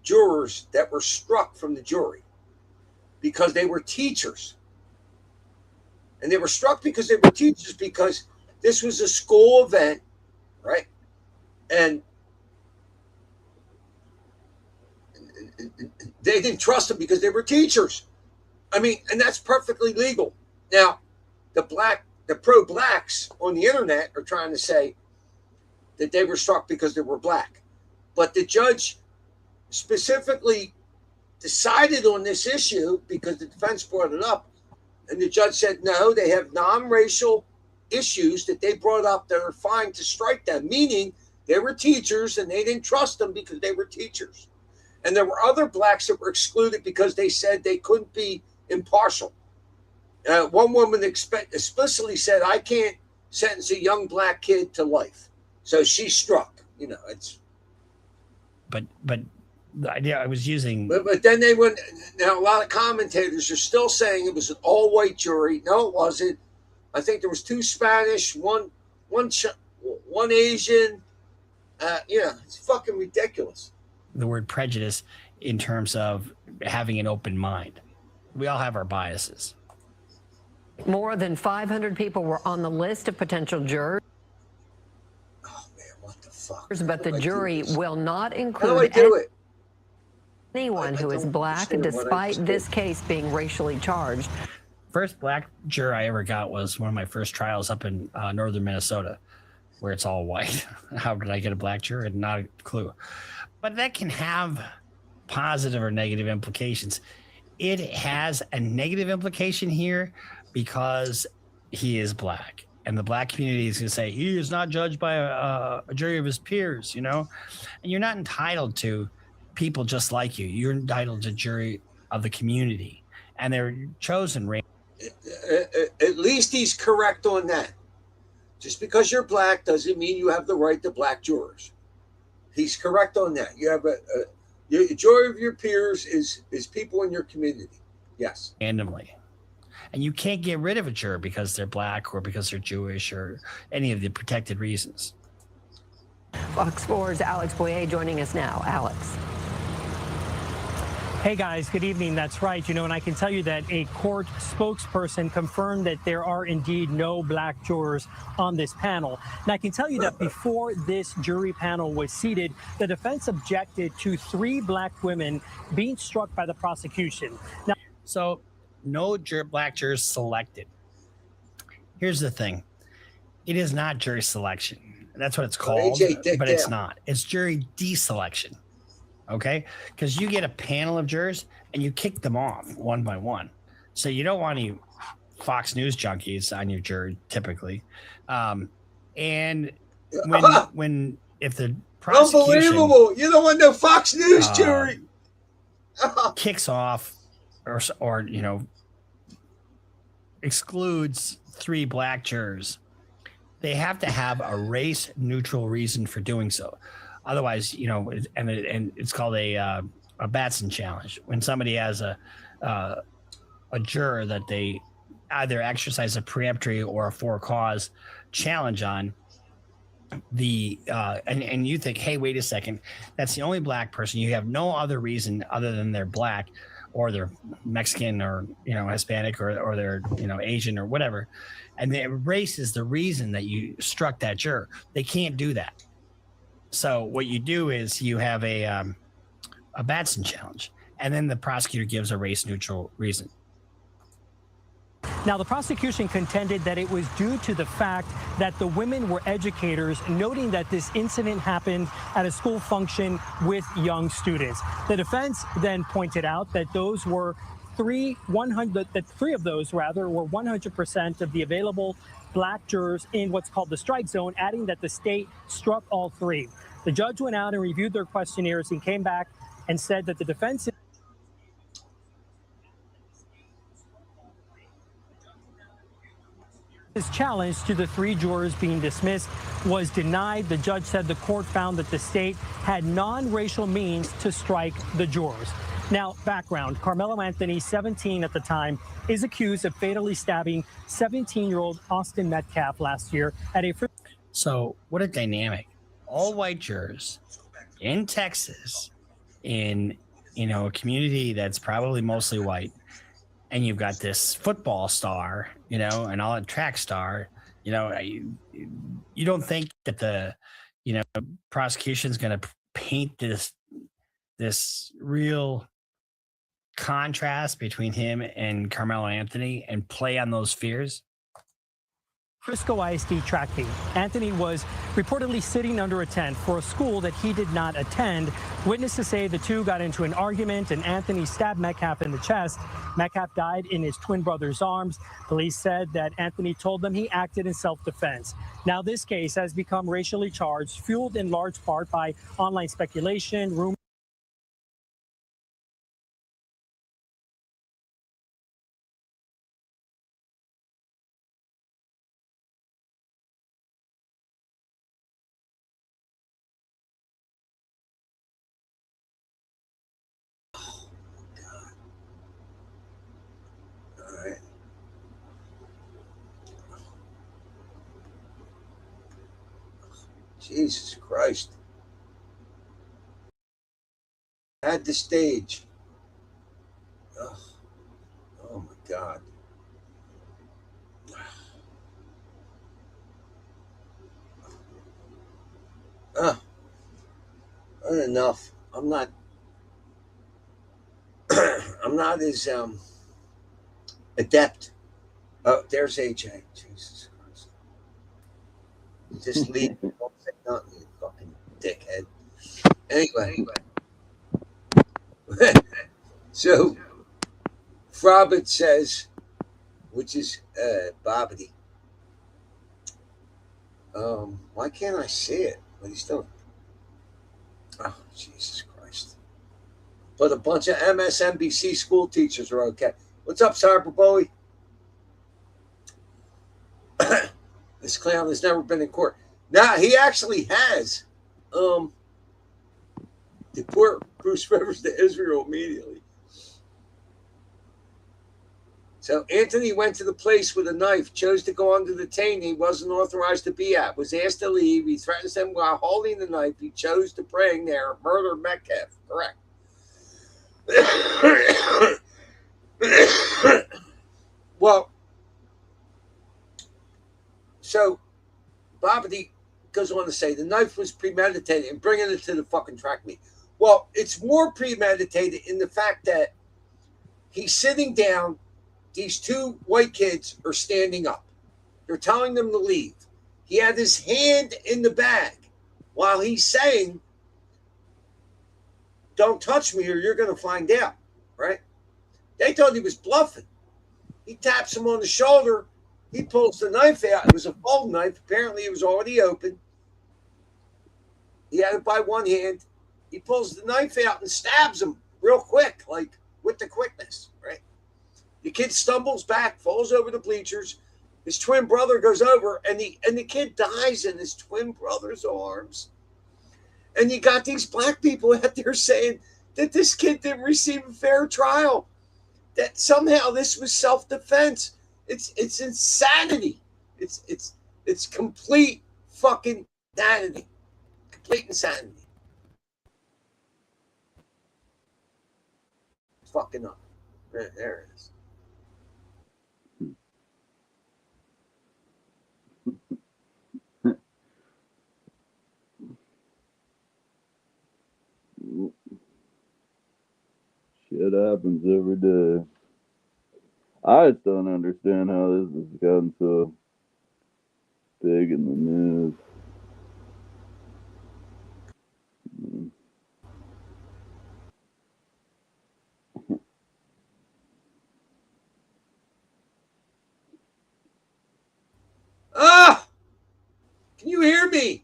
jurors that were struck from the jury because they were teachers. And they were struck because they were teachers because this was a school event, right? And they didn't trust them because they were teachers. I mean, and that's perfectly legal. Now, the pro-blacks on the internet are trying to say that they were struck because they were black. But the judge specifically decided on this issue because the defense brought it up. And the judge said, no, they have non-racial issues that they brought up that are fine to strike them, meaning they were teachers and they didn't trust them because they were teachers. And there were other blacks that were excluded because they said they couldn't be impartial. One woman explicitly said, I can't sentence a young black kid to life. So she struck. You know, it's. But the idea I was using. But then they went. Now, a lot of commentators are still saying it was an all-white jury. No, it wasn't. I think there was 2 Spanish, one Asian. It's fucking ridiculous. The word prejudice in terms of having an open mind. We all have our biases. More than 500 people were on the list of potential jurors. Oh, man, what the fuck? But the jury will not How do I include do it? anyone who is black, despite this case being racially charged. First black juror I ever got was one of my first trials up in northern Minnesota, where it's all white. How did I get a black juror? Not a clue. But that can have positive or negative implications. It has a negative implication here because he is black. And the black community is going to say, he is not judged by a jury of his peers, you know? And you're not entitled to people just like you. You're entitled to jury of the community. And they're chosen. At least he's correct on that. Just because you're black doesn't mean you have the right to black jurors. He's correct on that. You have a jury of your peers is people in your community. Yes. Randomly. And you can't get rid of a juror because they're black or because they're Jewish or any of the protected reasons. Fox 4's Alex Boyer joining us now. Alex. Hey guys, good evening. That's right. You know, and I can tell you that a court spokesperson confirmed that there are indeed no black jurors on this panel. And I can tell you that before this jury panel was seated, the defense objected to 3 black women being struck by the prosecution. Now, so no black jurors selected. Here's the thing. It is not jury selection. That's what it's called, but it's not. It's jury deselection. Okay, because you get a panel of jurors and you kick them off one by one. So you don't want any Fox News junkies on your jury typically. And when if the prosecution unbelievable, you don't want no Fox News jury kicks off or you know excludes 3 black jurors, they have to have a race neutral reason for doing so. Otherwise, you know, and it's called a Batson challenge. When somebody has a juror that they either exercise a preemptory or a for cause challenge on, and you think, hey, wait a second, that's the only black person. You have no other reason other than they're black or they're Mexican or, you know, Hispanic or they're, you know, Asian or whatever. And the race is the reason that you struck that juror. They can't do that. So what you do is you have a Batson challenge, and then the prosecutor gives a race neutral reason. now, the prosecution contended that it was due to the fact that the women were educators, noting that this incident happened at a school function with young students. The defense then pointed out that those were 3 of those were 100% of the available black jurors in what's called the strike zone, adding that the state struck all 3. The judge went out and reviewed their questionnaires and came back and said that the defense his challenge to the 3 jurors being dismissed was denied. The judge said the court found that the state had non-racial means to strike the jurors. Now, background, Karmello Anthony, 17 at the time, is accused of fatally stabbing 17-year-old Austin Metcalf last year at a... So what a dynamic. All white jurors in Texas, in, you know, a community that's probably mostly white, and you've got this football star, you know, and all a track star, you know, you don't think that the, you know, prosecution's going to paint this real contrast between him and Karmello Anthony and play on those fears? Frisco ISD track meet. Anthony was reportedly sitting under a tent for a school that he did not attend. Witnesses say the two got into an argument and Anthony stabbed Metcalf in the chest. Metcalf died in his twin brother's arms. Police said that Anthony told them he acted in self-defense. Now this case has become racially charged, fueled in large part by online speculation, rumors. Jesus Christ. At the stage. Ugh. Oh my God. Enough. I'm not I'm not as adept. Oh, there's AJ. Jesus Christ. Just leave. Don't say nothing, you fucking dickhead. Anyway. So Frobert says, which is Bobbity. Why can't I see it? What he's doing? Oh, Jesus Christ. But a bunch of MSNBC school teachers are okay. What's up, Cyber Bowie? This clown has never been in court. Now, he actually has. Deport Buce Rivers to Israel immediately. So Anthony went to the place with a knife, chose to go under the tent he wasn't authorized to be at, was asked to leave. He threatens them while holding the knife. He chose to praying there, murder Metcalf. Correct. Well, so Bobbity goes on to say the knife was premeditated and bringing it to the fucking track meet. Well, it's more premeditated in the fact that he's sitting down. These two white kids are standing up. They're telling them to leave. He had his hand in the bag while he's saying, don't touch me or you're going to find out, right? They thought he was bluffing. He taps him on the shoulder. He pulls the knife out. It was a fold knife. Apparently, it was already open. He had it by one hand. He pulls the knife out and stabs him real quick, like with the quickness, right? The kid stumbles back, falls over the bleachers. His twin brother goes over, and the kid dies in his twin brother's arms. And you got these black people out there saying that this kid didn't receive a fair trial, that somehow this was self-defense. It's insanity. It's complete fucking insanity. Complete insanity. Fucking up. There it is. Shit happens every day. I just don't understand how this has gotten so big in the news. Ah! Can you hear me?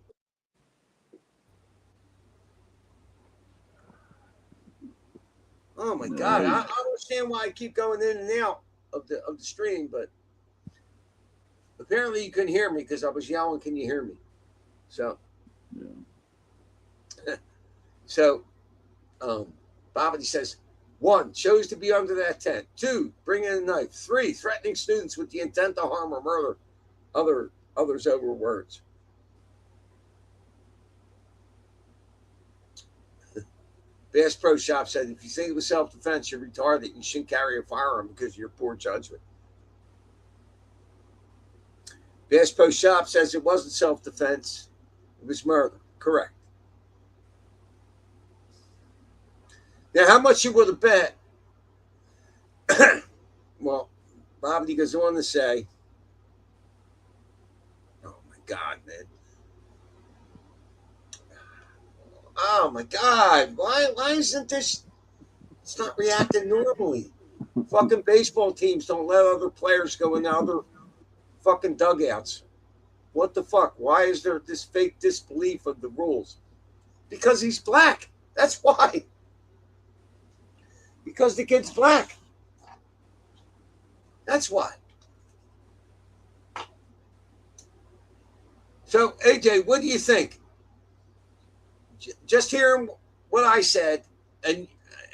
Oh my God! I don't understand why I keep going in and out of the stream, but apparently you couldn't hear me because I was yelling. Can you hear me? So, Yeah. so, Bobbity says, 1, chose to be under that tent. 2, bring in a knife. 3, threatening students with the intent to harm or murder others over words. Bass Pro Shop said, if you think it was self-defense, you're retarded. You shouldn't carry a firearm because of your poor judgment. Bass Pro Shop says it wasn't self-defense. It was murder. Correct. Now, how much you would have bet? Well, Bobbity goes on to say, oh my God, man. Oh my God. Why isn't this? It's not reacting normally. Fucking baseball teams don't let other players go in other fucking dugouts. What the fuck? Why is there this fake disbelief of the rules? Because he's black. That's why. Because the kid's black. That's why. So, AJ, what do you think? Just hearing what I said, and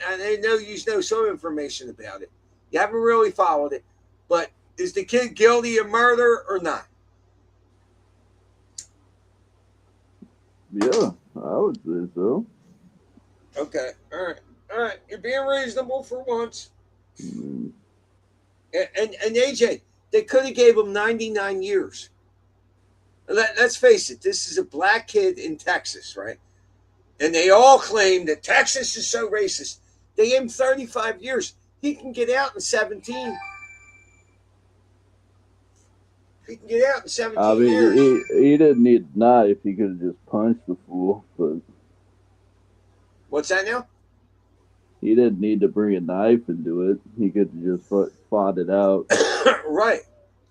I know you know some information about it. You haven't really followed it, but is the kid guilty of murder or not? Yeah, I would say so. Okay, all right. You're being reasonable for once. Mm. And AJ, they could have gave him 99 years. Let's face it, this is a black kid in Texas, right? And they all claim that Texas is so racist. They gave him 35 years. He can get out in 17. He can get out in 17 I mean, years. he didn't need a knife. He could have just punched the fool, but What's that now? he didn't need to bring a knife into it. He could have just fought it out. Right.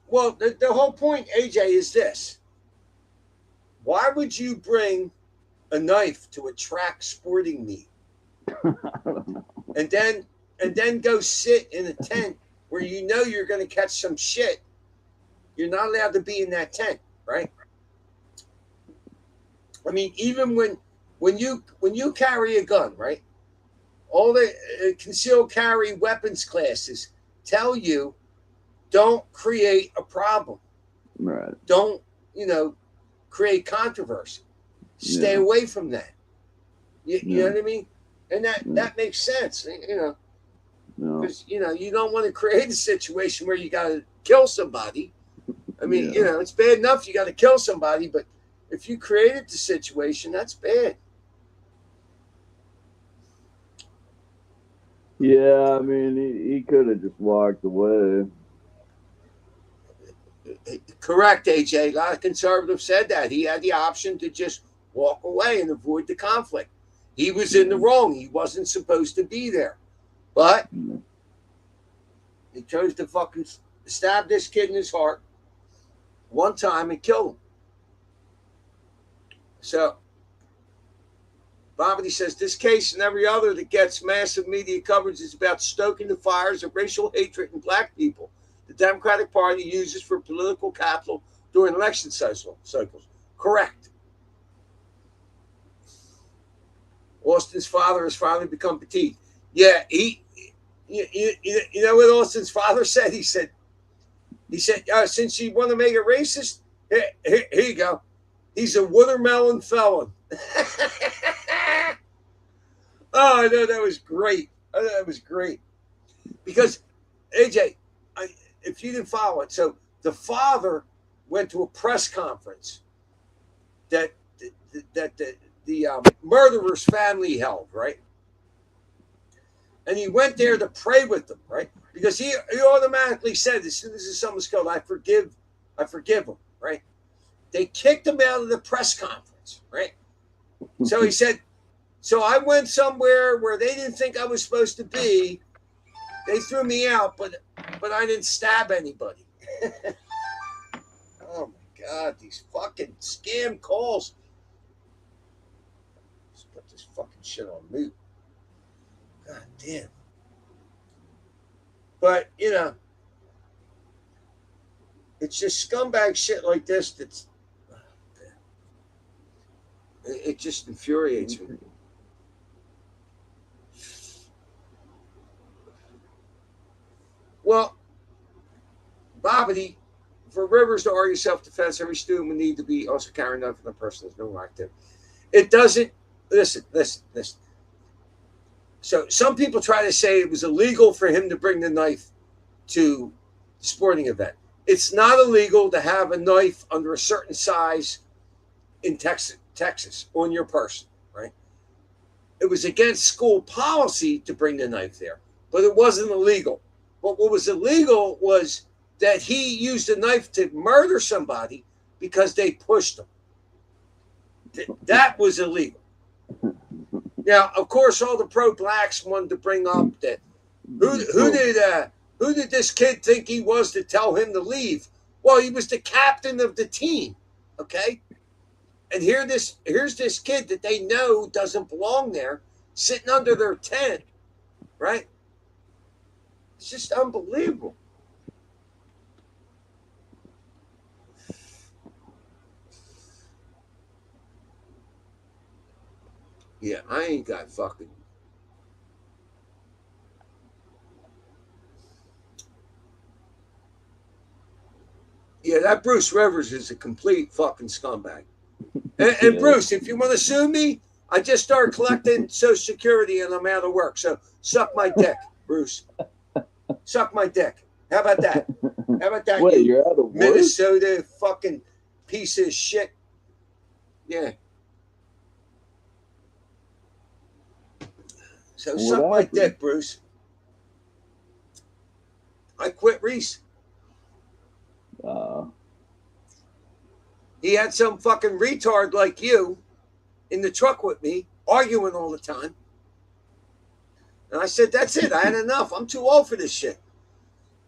Well, the whole point, AJ, is this. Why would you bring a knife to a track sporting meet I don't know. and then go sit in a tent where you know you're going to catch some shit? You're not allowed to be in that tent, right? I mean, even when you carry a gun, right? All the concealed carry weapons classes tell you don't create a problem. Right. Don't, create controversy. Stay away from that. You know what I mean? And that makes sense, because you don't want to create a situation where you got to kill somebody. I mean, it's bad enough you got to kill somebody, but if you created the situation, that's bad. Yeah, I mean, he could have just walked away. Correct, AJ. A lot of conservatives said that. He had the option to just walk away and avoid the conflict. He was in the wrong. He wasn't supposed to be there. But he chose to fucking stab this kid in his heart one time and kill him. So, Bobbity says, this case and every other that gets massive media coverage is about stoking the fires of racial hatred in black people the Democratic Party uses for political capital during election cycles. Correct. Austin's father has finally become petite. Yeah, you know what Austin's father said? He said, since you want to make it racist, here you go. He's a watermelon felon. Oh, I know that was great. Because, AJ, if you didn't follow it, so the father went to a press conference that the murderer's family held, right? And he went there to pray with them, right? Because he automatically said, as soon as someone's killed, I forgive him, right? They kicked him out of the press conference, right? So he said, so I went somewhere where they didn't think I was supposed to be. They threw me out, but I didn't stab anybody. Oh my God, these fucking scam calls. Let's put this fucking shit on mute. God damn. But, it's just scumbag shit like this that's, it just infuriates me. Well, Bobbity, for Rivers to argue self-defense, every student would need to be also carrying a knife for the person. There's no active. It doesn't. Listen. So some people try to say it was illegal for him to bring the knife to the sporting event. It's not illegal to have a knife under a certain size in Texas on your person, right? It was against school policy to bring the knife there, but it wasn't illegal. But what was illegal was that he used a knife to murder somebody because they pushed him. That was illegal. Now, of course, all the pro-blacks wanted to bring up that who did this kid think he was to tell him to leave? Well, he was the captain of the team, okay? And here's this kid that they know doesn't belong there, sitting under their tent, right? It's just unbelievable. Yeah, I ain't got fucking. Yeah, that Buce Rivers is a complete fucking scumbag. And Bruce, if you want to sue me, I just started collecting Social Security and I'm out of work. So suck my dick, Bruce. Suck my dick. How about that? How about that? Wait, you're out of work? Minnesota fucking piece of shit. Yeah. So What suck my happened? dick, Bruce. I quit Reese. He had some fucking retard like you in the truck with me, arguing all the time. And I said, that's it. I had enough. I'm too old for this shit.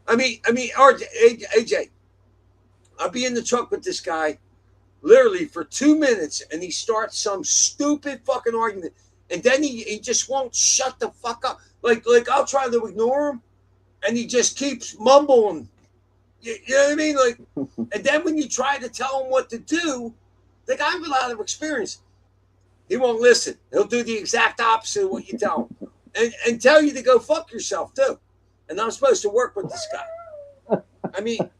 I mean, AJ, I'll be in the truck with this guy literally for 2 minutes and he starts some stupid fucking argument. And then he just won't shut the fuck up. Like I'll try to ignore him and he just keeps mumbling. You know what I mean? Like, and then when you try to tell him what to do, the guy with a lot of experience, he won't listen. He'll do the exact opposite of what you tell him. And tell you to go fuck yourself too. And I'm supposed to work with this guy. I mean,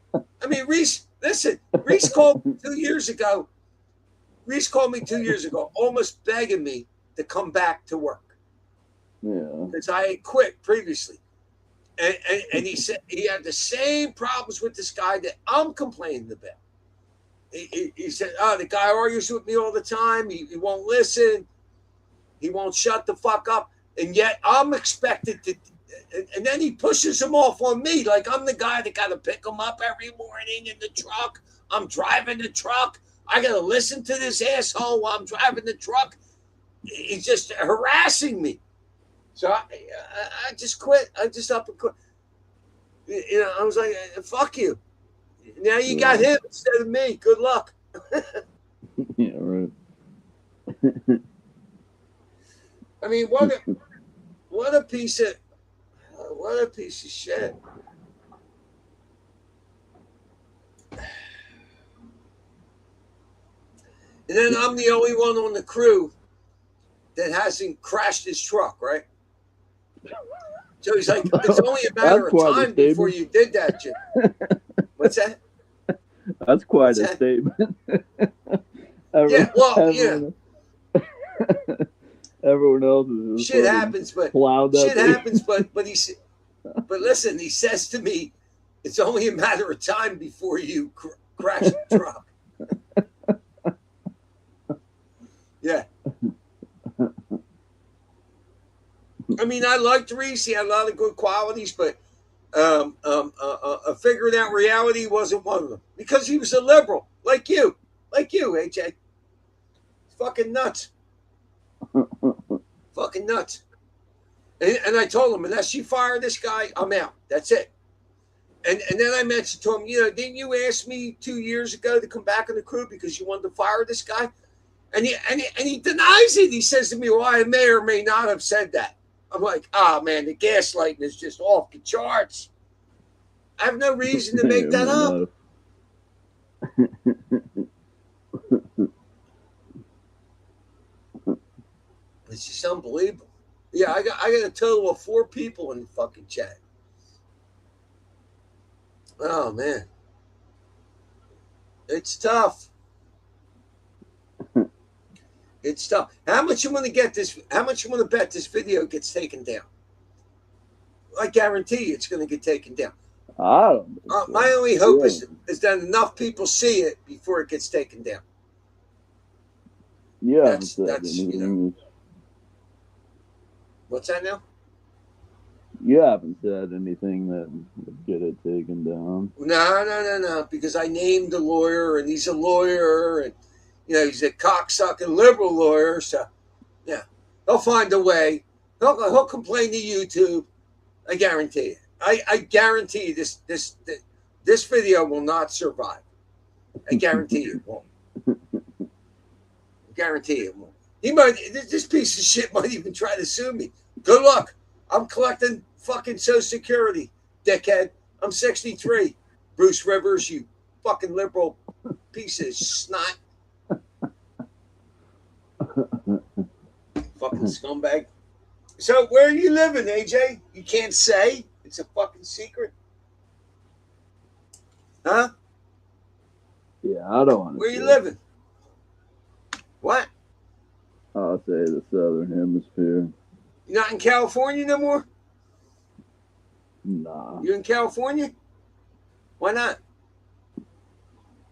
Reese, listen, Reese called me 2 years ago. Reese called me 2 years ago, almost begging me to come back to work. Yeah. Because I had quit previously. And he said he had the same problems with this guy that I'm complaining about. He said, the guy argues with me all the time. He won't listen. He won't shut the fuck up. And yet I'm expected to. And then he pushes him off on me like I'm the guy that got to pick him up every morning in the truck. I'm driving the truck. I got to listen to this asshole while I'm driving the truck. He's just harassing me. So I just quit. I just up and quit. You know, I was like, fuck you. Now you got him instead of me. Good luck. Yeah, right. I mean, what a piece of shit. And then I'm the only one on the crew that hasn't crashed his truck, right? So he's like, it's only a matter of time before you did that, Jim. What's that? That's quite a statement. Everyone else is shit happens, but listen, he says to me, it's only a matter of time before you crash the truck. Yeah. I mean, I liked Reese. He had a lot of good qualities, but figuring out reality wasn't one of them because he was a liberal, like you, AJ. Fucking nuts. Fucking nuts. And I told him, unless you fire this guy, I'm out. That's it. And then I mentioned to him, didn't you ask me 2 years ago to come back on the crew because you wanted to fire this guy? And he denies it. He says to me, well, I may or may not have said that. I'm like, man, the gaslighting is just off the charts. I have no reason to make that up. It's just unbelievable. Yeah, I got a total of 4 people in the fucking chat. Oh man, it's tough. It's tough. How much you want to get this? How much you want to bet this video gets taken down? I guarantee you it's going to get taken down. I don't know. My only hope is that enough people see it before it gets taken down. Yeah, that's what's that now? You haven't said anything that would get it taken down. No, because I named the lawyer, and he's a lawyer, and he's a cocksucking liberal lawyer. So, yeah, he'll find a way. He'll complain to YouTube. I guarantee it. I guarantee you this video will not survive. I guarantee it won't. I guarantee it won't. This piece of shit might even try to sue me. Good luck. I'm collecting fucking Social Security, dickhead. I'm 63. Buce Rivers, you fucking liberal piece of snot. Fucking scumbag. So where are you living, AJ? You can't say? It's a fucking secret. Huh? Yeah, I don't want to. Where are you living? What? I'll say the Southern Hemisphere. You're not in California no more? Nah. You in California? Why not?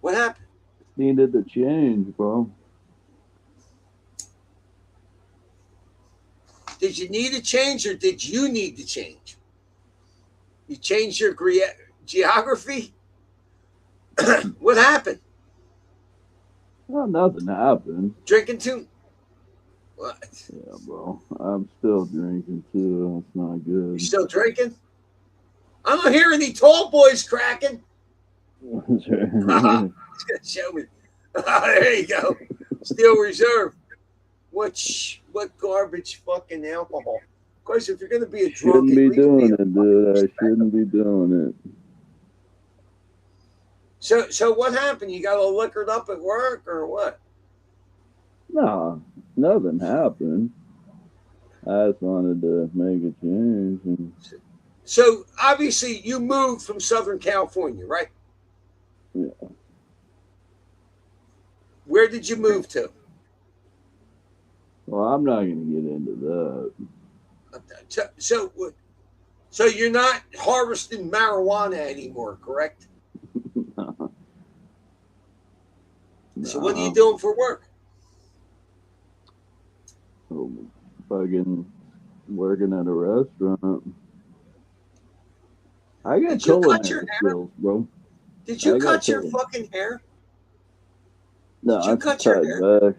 What happened? Needed to change, bro. Did you need a change or did you need to change? You changed your geography? What happened? Well, nothing happened. Drinking too? What? Yeah, bro. I'm still drinking too. That's not good. You still drinking? I don't hear any tall boys cracking. Show me. There you go. Steel Reserve. What garbage fucking alcohol? Of course, if you're going to be a drunk, shouldn't be doing it, dude. I shouldn't be doing it. So what happened? You got all liquored up at work or what? No, nothing happened. I just wanted to make a change. And... So obviously you moved from Southern California, right? Yeah. Where did you move to? Well, I'm not going to get into that. So you're not harvesting marijuana anymore, correct? No. So what are you doing for work? Oh, fucking working at a restaurant. I got culinary skills, bro. Did you cut your fucking hair? No, I cut your hair back.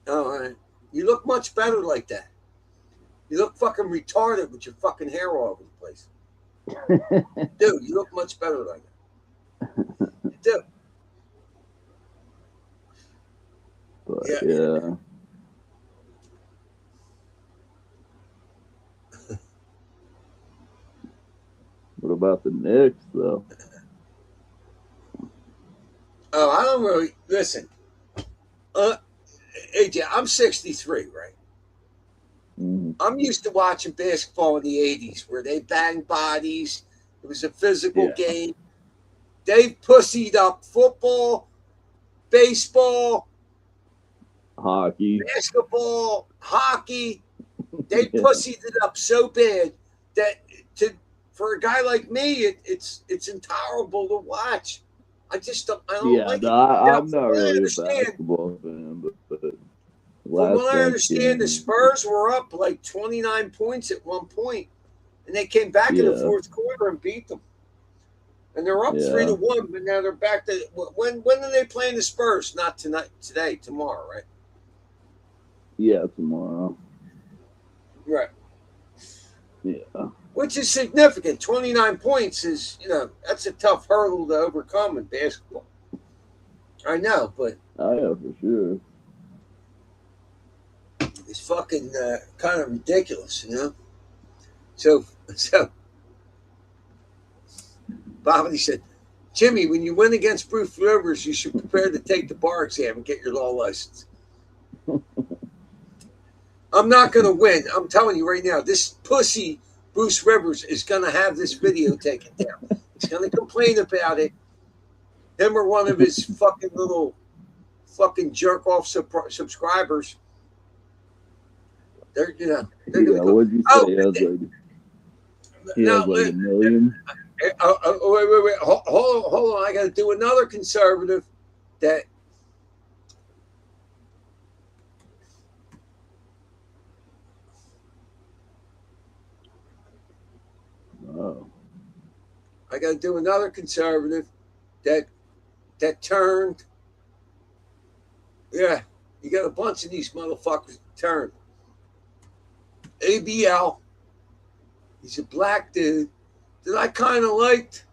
Oh, all right. You look much better like that. You look fucking retarded with your fucking hair all over the place. Dude, you look much better like that. You do. But, yeah. What about the Knicks, though? Oh, I don't really listen. AJ, I'm 63, right? Mm-hmm. I'm used to watching basketball in the 80s where they banged bodies. It was a physical game. They pussied up football, baseball, hockey, basketball, hockey. They pussied it up so bad that for a guy like me, it's intolerable to watch. I just don't. I don't like it. I'm not really a basketball fan, but from what I understand, the Spurs were up like 29 points at one point, and they came back in the fourth quarter and beat them. And they're up 3-1, but now they're back to when are they playing the Spurs? Not tonight, today, tomorrow, right? Yeah, tomorrow. Right. Yeah. Which is significant. 29 points is, that's a tough hurdle to overcome in basketball. I know, but oh yeah, for sure. It's fucking kind of ridiculous, So Bobby said, Jimmy, when you win against Buce Rivers, you should prepare to take the bar exam and get your law license. I'm not going to win. I'm telling you right now, this pussy Buce Rivers is going to have this video taken down. He's going to complain about it. Him or one of his fucking little fucking jerk off subscribers. They're going to go. What'd you say? He has like a million. Wait. Hold on. I got to do another conservative that. Oh. I got to do another conservative that turned. Yeah, you got a bunch of these motherfuckers that turned. ABL. He's a black dude that I kind of liked.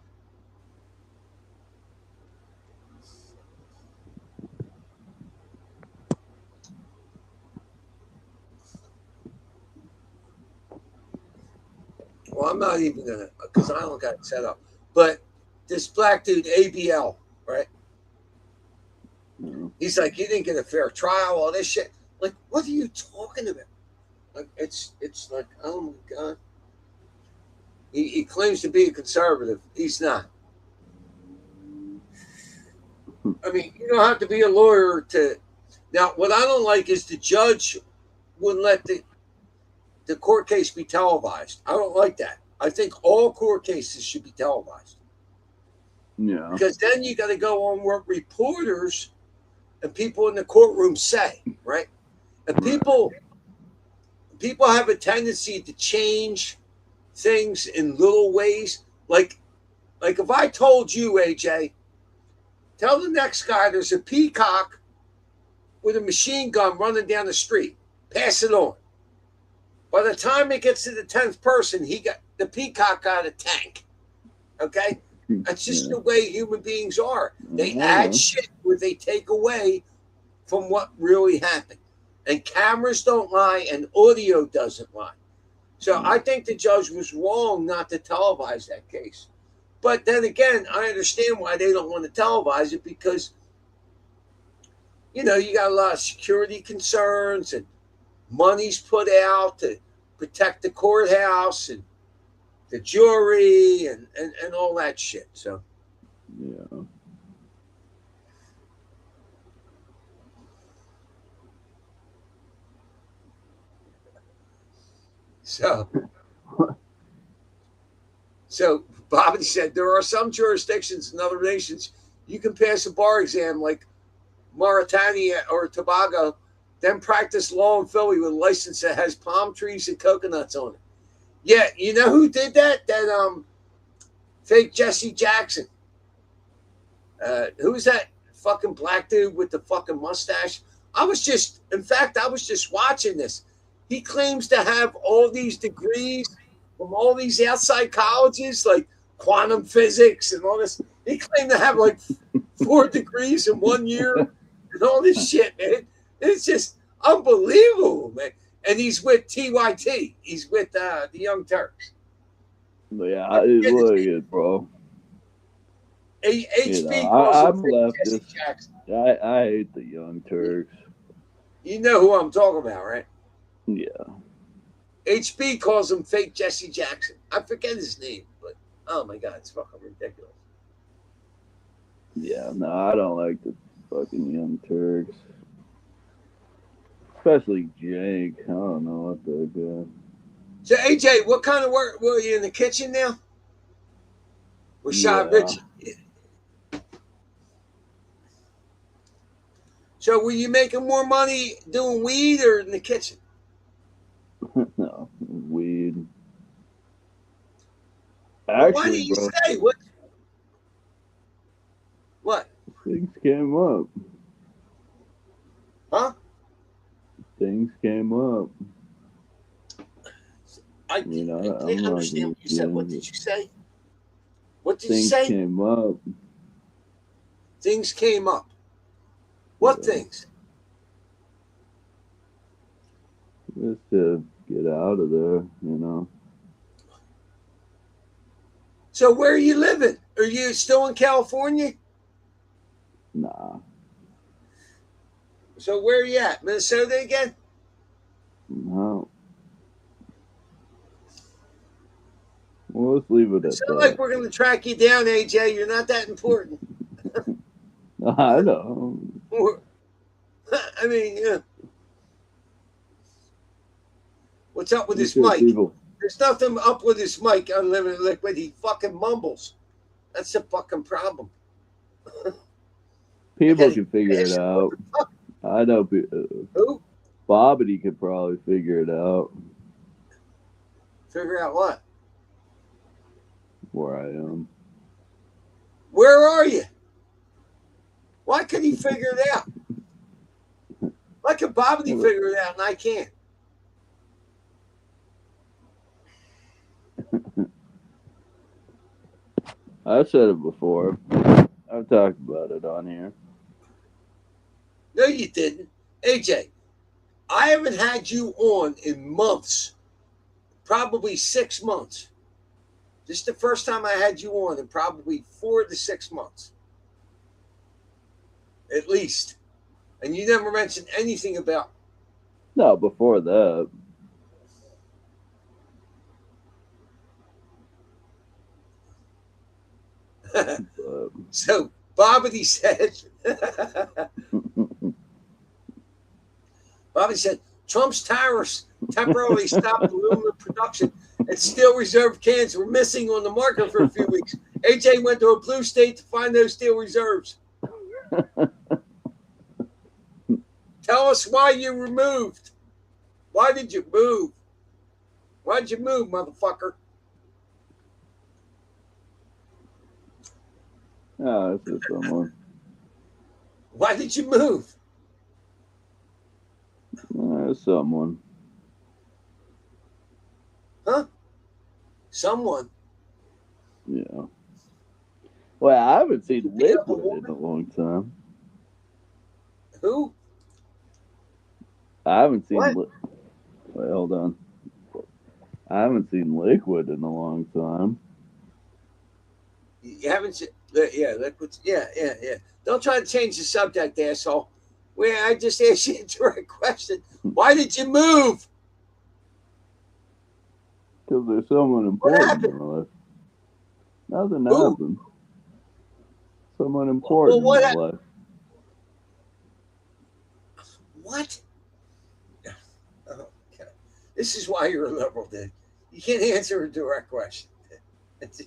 Well, I'm not even going to, because I don't got it set up. But this black dude, ABL, right? Mm-hmm. He's like, you didn't get a fair trial, all this shit. Like, what are you talking about? Like, it's like, oh my God. He claims to be a conservative. He's not. I mean, you don't have to be a lawyer to Now, what I don't like is the judge wouldn't let the court case be televised. I don't like that. I think all court cases should be televised. Yeah. Because then you got to go on what reporters and people in the courtroom say, right? And people have a tendency to change things in little ways. Like if I told you, AJ, tell the next guy there's a peacock with a machine gun running down the street. Pass it on. By the time it gets to the 10th person, the peacock got a tank. Okay? That's just the way human beings are. They add shit where they take away from what really happened. And cameras don't lie and audio doesn't lie. So I think the judge was wrong not to televise that case. But then again, I understand why they don't want to televise it because, you got a lot of security concerns and money's put out to protect the courthouse and the jury and all that shit. So, yeah. So Bobby said there are some jurisdictions in other nations you can pass a bar exam like Mauritania or Tobago, then practice law in Philly with a license that has palm trees and coconuts on it. Yeah, you know who did that? That fake Jesse Jackson. Who's that fucking black dude with the fucking mustache? I was just watching this. He claims to have all these degrees from all these outside colleges, like quantum physics and all this. He claimed to have like 4 degrees in 1 year and all this shit, man. It's just unbelievable, man. And he's with TYT. He's with the Young Turks. Yeah, look at it, bro. HB I'm leftist. I hate the Young Turks. You know who I'm talking about, right? Yeah. HB calls him fake Jesse Jackson. I forget his name, but oh my god, it's fucking ridiculous. Yeah, no, I don't like the fucking Young Turks. Especially Jake. I don't know what the guy. So AJ, what kind of work were you in the kitchen now? With Shot Richie. So were you making more money doing weed or in the kitchen? No, weed. Well, why did you say what? What? Things came up. Huh? Things came up. I can't understand what you said. What did you say? What did you say? Things came up. Things came up. What things? Just to get out of there, So where are you living? Are you still in California? Nah. So where are you at? Minnesota again? No. Well, let's leave it at It's that. not like we're going to track you down, AJ. You're not that important. I know. I mean, yeah. What's up with this mic? There's nothing up with this mic, Unlimited Liquid. He fucking mumbles. That's the fucking problem. People can figure it out. I know. Who? Bobbity could probably figure it out. Figure out what? Where I am. Where are you? Why could he figure it out? Why could Bobbity figure it out and I can't? I've said it before. I've talked about it on here. No, you didn't. AJ, I haven't had you on in months. Probably 6 months. This is the first time I had you on in probably 4 to 6 months. At least. And you never mentioned anything about... No, before that. So Bobbity said Bobby said, Trump's tariffs temporarily stopped aluminum production and steel reserve cans were missing on the market for a few weeks. AJ went to a blue state to find those steel reserves. Tell us why you removed. Why did you move? Why'd you move, motherfucker? Oh, that's just someone. Why did you move? Someone. Huh? Someone. Yeah. Well, I haven't seen Liquid in a long time. Who? I haven't seen. What? Wait, hold on. I haven't seen Liquid in a long time. You haven't seen. Yeah, Liquid. Yeah. Don't try to change the subject, asshole. Where I just asked you a direct question. Why did you move? Because there's someone important in my life. Nothing happened. Someone important in my life. What? Okay. This is why you're a liberal, dude. You can't answer a direct question. It's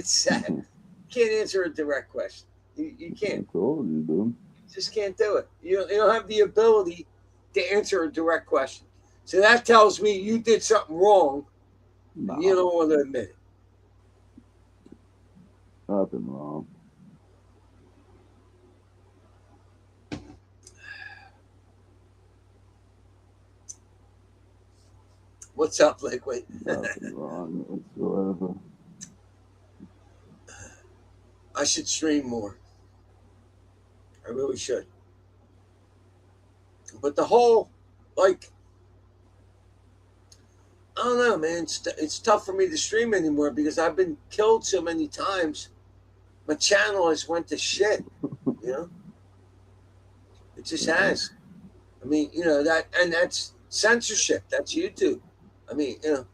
sad. You can't answer a direct question. You can't. I told you, dude. Just can't do it. You don't have the ability to answer a direct question. So that tells me you did something wrong. No. You don't want to admit it. Nothing wrong. What's up, Liquid? Nothing wrong whatsoever. I should stream more. I really should. But the whole, like, I don't know, man. It's tough for me to stream anymore because I've been killed so many times. My channel has went to shit, you know? It just has. I mean, you know, that's censorship. That's YouTube. I mean, you know.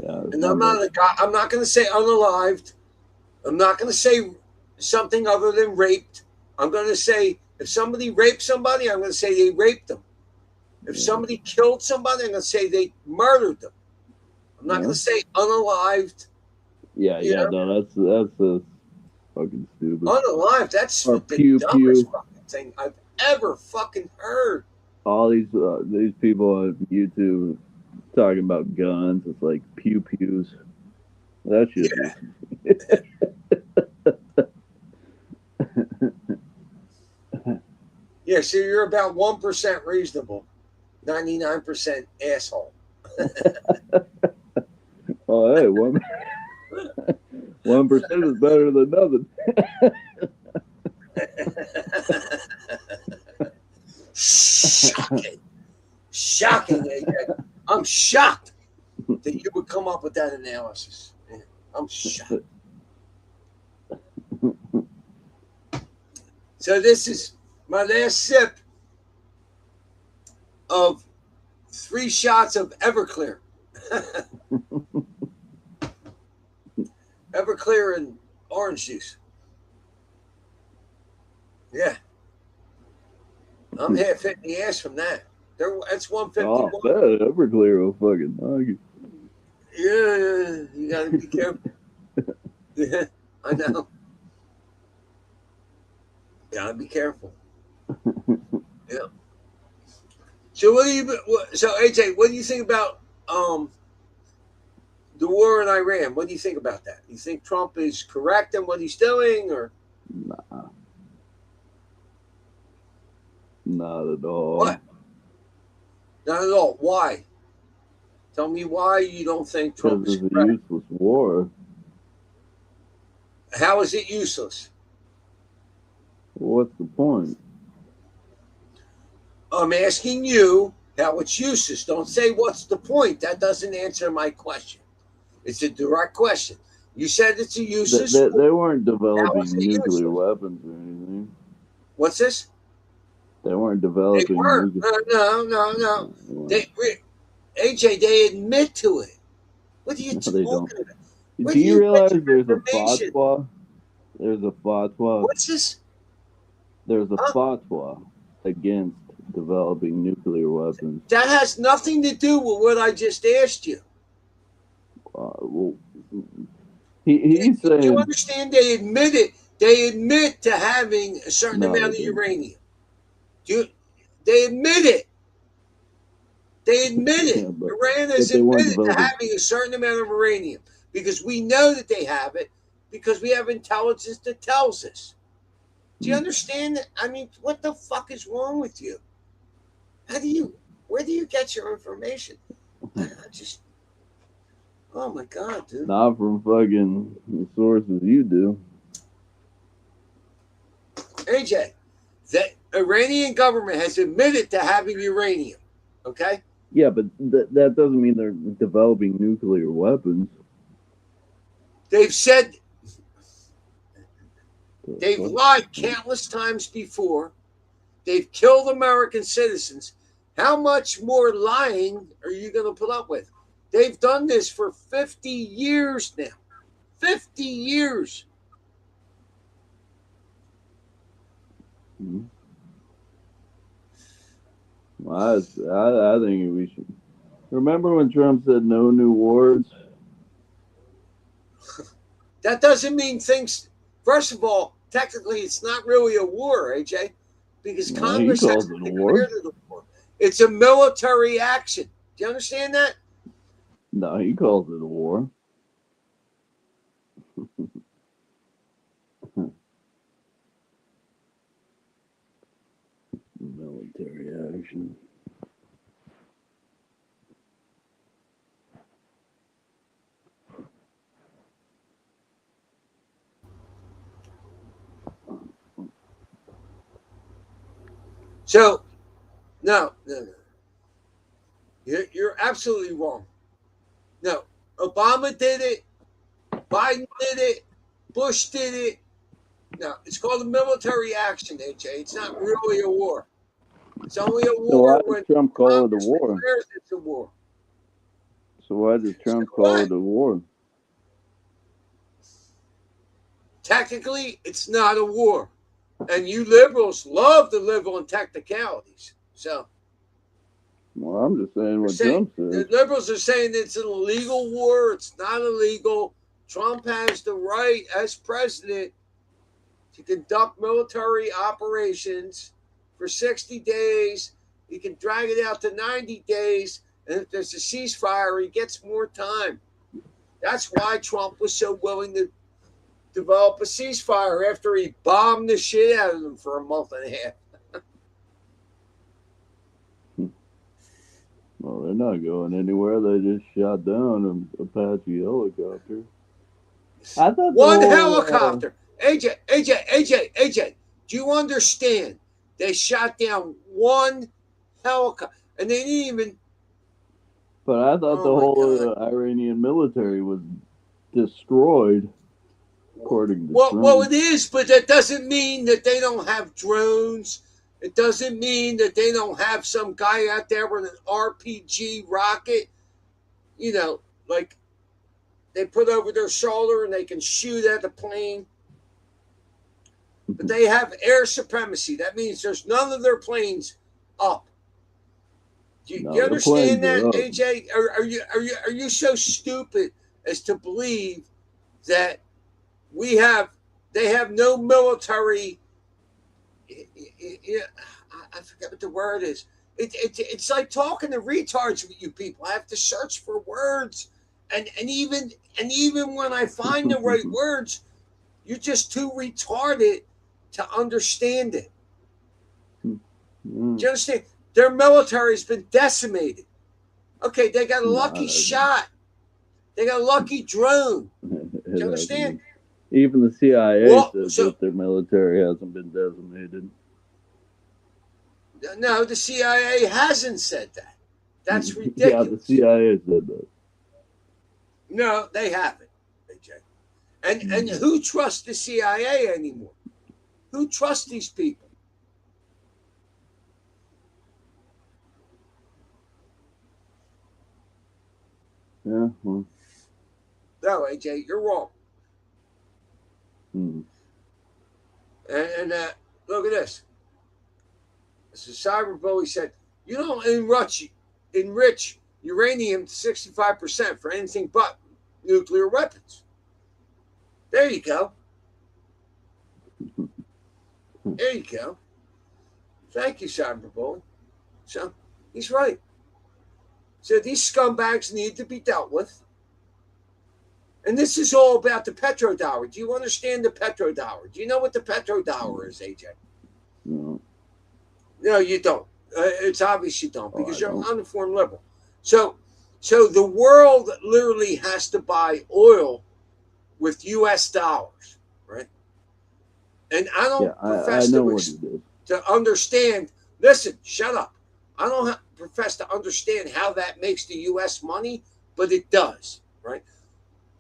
Yeah. And I'm not a guy, I'm not going to say unalived. I'm not going to say something other than raped. I'm going to say if somebody raped somebody, I'm going to say they raped them. If somebody killed somebody, I'm going to say they murdered them. I'm not going to say unalived. Yeah, no, that's fucking stupid. Unalived, that's or the dumbest fucking thing I've ever fucking heard. All these people on YouTube talking about guns, it's like pew pews. That shit. Yeah, so you're about 1% reasonable, 99% asshole. Oh, hey, 1% is better than nothing. Shocking. I'm shocked that you would come up with that analysis. Man, I'm shocked. So this is my last sip of 3 shots of Everclear. Everclear and orange juice. Yeah. I'm half hitting the ass from that. That's 151. Oh, that Everclear will fucking knock you. Yeah, you gotta be careful. Yeah, I know. Gotta be careful. Yeah. So AJ, what do you think about the war in Iran? What do you think about that? You think Trump is correct in what he's doing, or nah? Not at all. What? Not at all. Why? Tell me why you don't think Trump is correct. Because it's a useless war. How is it useless? What's the point? I'm asking you how it's useless. Don't say what's the point. That doesn't answer my question. It's a direct question. You said it's a useless. They weren't developing nuclear weapons or anything. What's this? They weren't developing. They weren't. No. AJ, they admit to it. What are you talking about? Do you realize there's a fatwa? There's a fatwa. What's this? There's a fatwa against developing nuclear weapons. That has nothing to do with what I just asked you. Well, he's Do saying. you understand? They admit it. They admit to having a certain No, amount of they didn't. uranium. They admit it. They admit it. Yeah, but- Iran has but they weren't admitted to developing- having a certain amount of uranium because we know that they have it because we have intelligence that tells us. Do you understand that? I mean, what the fuck is wrong with you? Where do you get your information? I just, oh my God, dude. Not from fucking the sources you do. AJ, the Iranian government has admitted to having uranium. Okay? Yeah, but that doesn't mean they're developing nuclear weapons. They've said, they've lied countless times before. They've killed American citizens. How much more lying are you going to put up with? They've done this for 50 years now. 50 years. Mm-hmm. Well, I think we should. Remember when Trump said no new wars? That doesn't mean things. First of all, technically, it's not really a war, AJ, because No, Congress he has calls it a declared it a war. It's a military action. Do you understand that? No, he calls it a war. Military action. So, no. You're absolutely wrong. No, Obama did it. Biden did it. Bush did it. No, it's called a military action, AJ. It's not really a war. It's only a So war why when does Trump call it a Congress war? declares it's a war. So why does Trump So call what? it a war? Technically, it's not a war. And you liberals love to live on technicalities. So Well, I'm just saying what saying, Trump says. the liberals are saying it's an illegal war. It's not illegal. Trump has the right as president to conduct military operations for 60 days. He can drag it out to 90 days. And if there's a ceasefire, he gets more time. That's why Trump was so willing to develop a ceasefire after he bombed the shit out of them for a month and a half. Well, they're not going anywhere. They just shot down an Apache helicopter. I thought One helicopter. AJ, do you understand? They shot down one helicopter. And they didn't even. But I thought the whole Iranian military was destroyed, according to Trump. Well, it is, but that doesn't mean that they don't have drones. It doesn't mean that they don't have some guy out there with an RPG rocket, you know, like they put over their shoulder and they can shoot at the plane. But they have air supremacy. That means there's none of their planes up. Do you understand that, AJ? Are you so stupid as to believe that they have no military? I forget what the word is. It's like talking to retards with you people. I have to search for words, and even when I find the right words, you're just too retarded to understand it. Do you understand? Their military's been decimated. Okay, they got a lucky shot. They got a lucky drone. Do you understand? Even the CIA says that their military hasn't been decimated. No, the CIA hasn't said that. That's ridiculous. Yeah, the CIA said that. No, they haven't, AJ. And who trusts the CIA anymore? Who trusts these people? Yeah. Well. No, AJ, you're wrong. Hmm. And look at this. So Cyberbully said, you don't enrich uranium to 65% for anything but nuclear weapons. There you go. There you go. Thank you, Cyberbully. So he's right. So these scumbags need to be dealt with. And this is all about the petrodollar. Do you understand the petrodollar? Do you know what the petrodollar is, AJ? No. No, you don't. It's obvious you don't because you're an uninformed liberal. So the world literally has to buy oil with U.S. dollars, right? And I don't profess to understand. Listen, shut up. I don't profess to understand how that makes the U.S. money, but it does, right?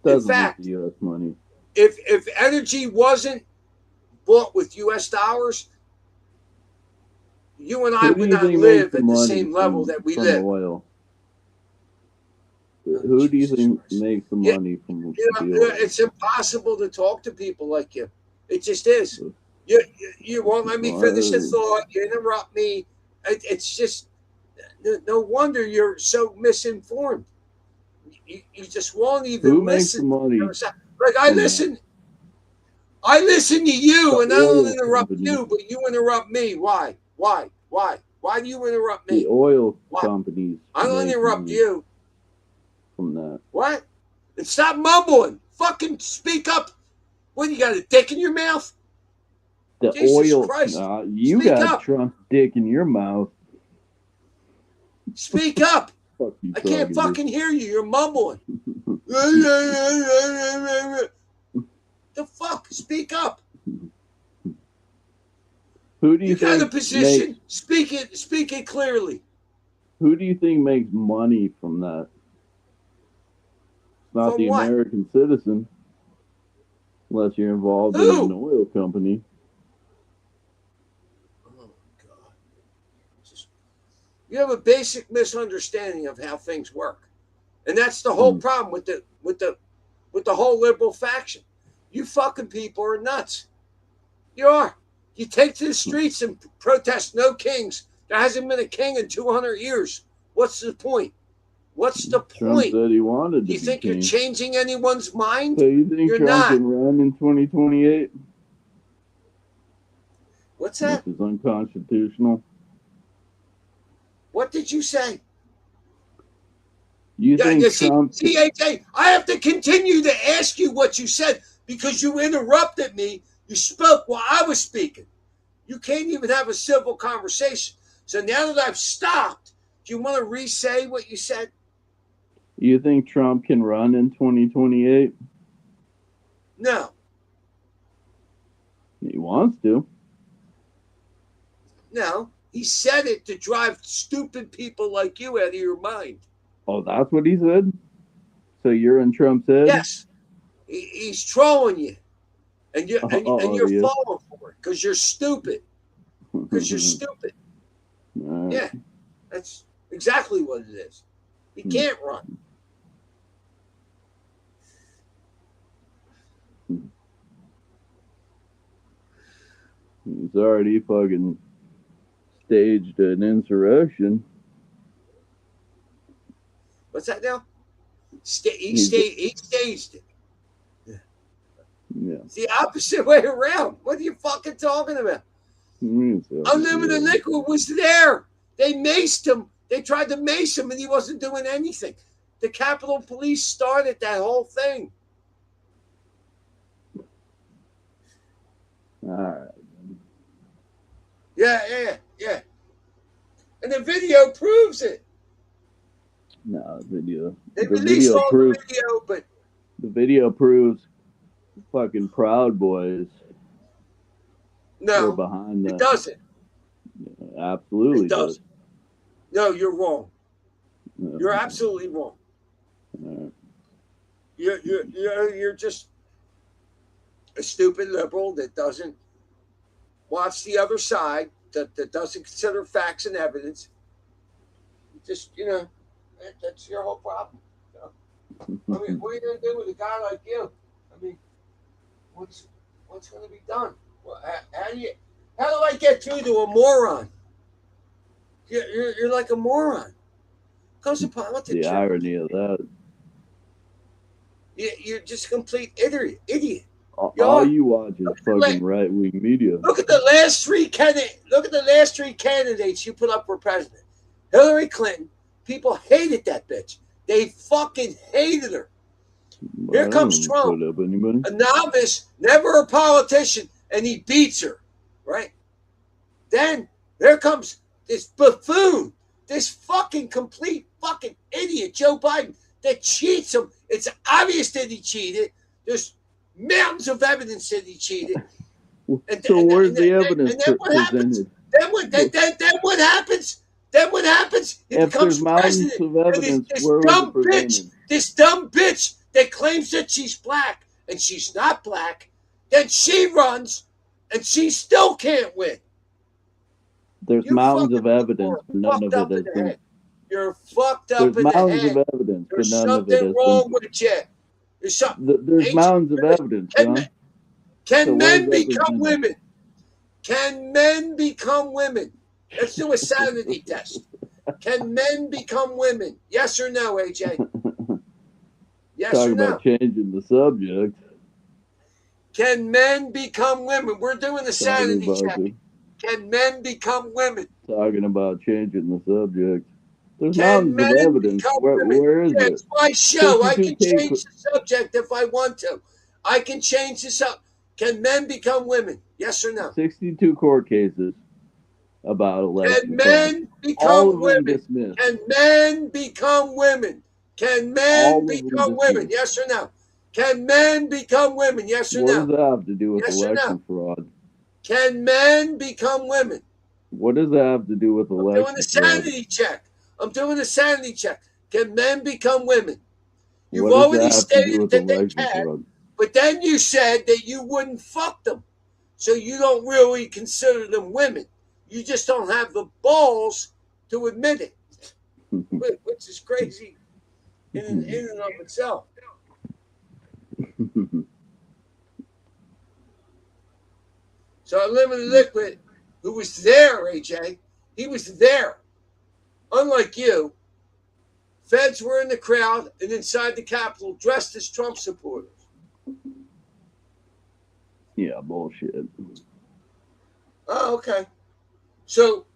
In fact, U.S. money. If energy wasn't bought with U.S. dollars, you and I would not live at the same level that we live. Oil? Who do you think makes the money from the oil? It's impossible to talk to people like you. It just is. You won't let me finish the thought. You interrupt me. It's just no wonder you're so misinformed. You just won't even Who listen. Makes the money? Like I listen to you, and I don't interrupt you, but you interrupt me. Why? Why do you interrupt me? The oil companies. I don't interrupt you. From that. What? And stop mumbling. Fucking speak up. What, you got a dick in your mouth? The Jesus oil. Christ. You Speak got up. Trump's dick in your mouth. Speak up. Fuck you, I can't fucking hear you. You're mumbling. The fuck? Speak up. Who do you think got a position? Speak it clearly. Who do you think makes money from that? Not From the what? American citizen, unless you're involved in an oil company. Oh God! You have a basic misunderstanding of how things work, and that's the whole problem with the whole liberal faction. You fucking people are nuts. You are. You take to the streets and protest no kings. There hasn't been a king in 200 years. What's the point? What's the Trump point? said he wanted to Do you be think king. you're changing anyone's mind? So you think You're Trump not. can run in 2028? What's that? Which is unconstitutional. What did you say? You think Trump... See, AJ, I have to continue to ask you what you said because you interrupted me. You spoke while I was speaking. You can't even have a civil conversation. So now that I've stopped, do you want to re-say what you said? You think Trump can run in 2028? No. He wants to. No. He said it to drive stupid people like you out of your mind. Oh, that's what he said? So you're in Trump's head? Yes. He's trolling you. And you're falling for it because you're stupid. Because you're stupid. Right. Yeah. That's exactly what it is. He can't run. He's already fucking staged an insurrection. What's that now? He staged it. Yeah. It's the opposite way around. What are you fucking talking about? Unlimited Liquid was there. They maced him. They tried to mace him and he wasn't doing anything. The Capitol Police started that whole thing. All right. Yeah. And the video proves it. No, the video. They released all the video, but the video proves fucking Proud Boys. No, behind that. It doesn't. Yeah, absolutely, it doesn't. No, you're wrong. No. You're absolutely wrong. Right. You're just a stupid liberal that doesn't watch the other side, that doesn't consider facts and evidence. Just that's your whole problem. I mean, what are you going to do with a guy like you? I mean, what's going to be done? Well, how do I get through to a moron? You're like a moron. Comes to politics. The irony of that. You're just a complete idiot. All you watch is fucking right-wing media. Look at the last three candidates you put up for president. Hillary Clinton. People hated that bitch. They fucking hated her. Here comes Trump, a novice, never a politician, and he beats her, right? Then there comes this buffoon, this fucking complete fucking idiot, Joe Biden, that cheats him. It's obvious that he cheated. There's mountains of evidence that he cheated. So where's the evidence presented? Then what happens? Then what happens? He becomes president. Of evidence, This dumb bitch that claims that she's black and she's not black, then she runs and she still can't win. There's mountains of evidence, but none of it has been. You're fucked up in the head. There's mountains of evidence, but none of it has been. There's something wrong with you. There's mountains of evidence, John. Can men become women? Can men become women? Let's do a sanity test. Can men become women? Yes or no, AJ? Yes Talking or no? about changing the subject. Can men become women? We're doing a sanity check. Can men become women? Talking about changing the subject. There's mountains of evidence. Where is it? It's my show. I can change the subject if I want to. I can change the subject. Can men become women? Yes or no? 62 court cases about election. Can men become women? Can men become women? Can men become women? Yes or no? Can men become women? Yes or no? What does that have to do with election fraud? Can men become women? What does that have to do with election fraud? I'm doing a sanity check. I'm doing a sanity check. Can men become women? You've already stated that they can, but then you said that you wouldn't fuck them. So you don't really consider them women. You just don't have the balls to admit it, which is crazy in and of itself. So Unlimited Liquid, who was there, AJ, he was there. Unlike you, feds were in the crowd and inside the Capitol dressed as Trump supporters. Yeah, bullshit. Oh, okay. So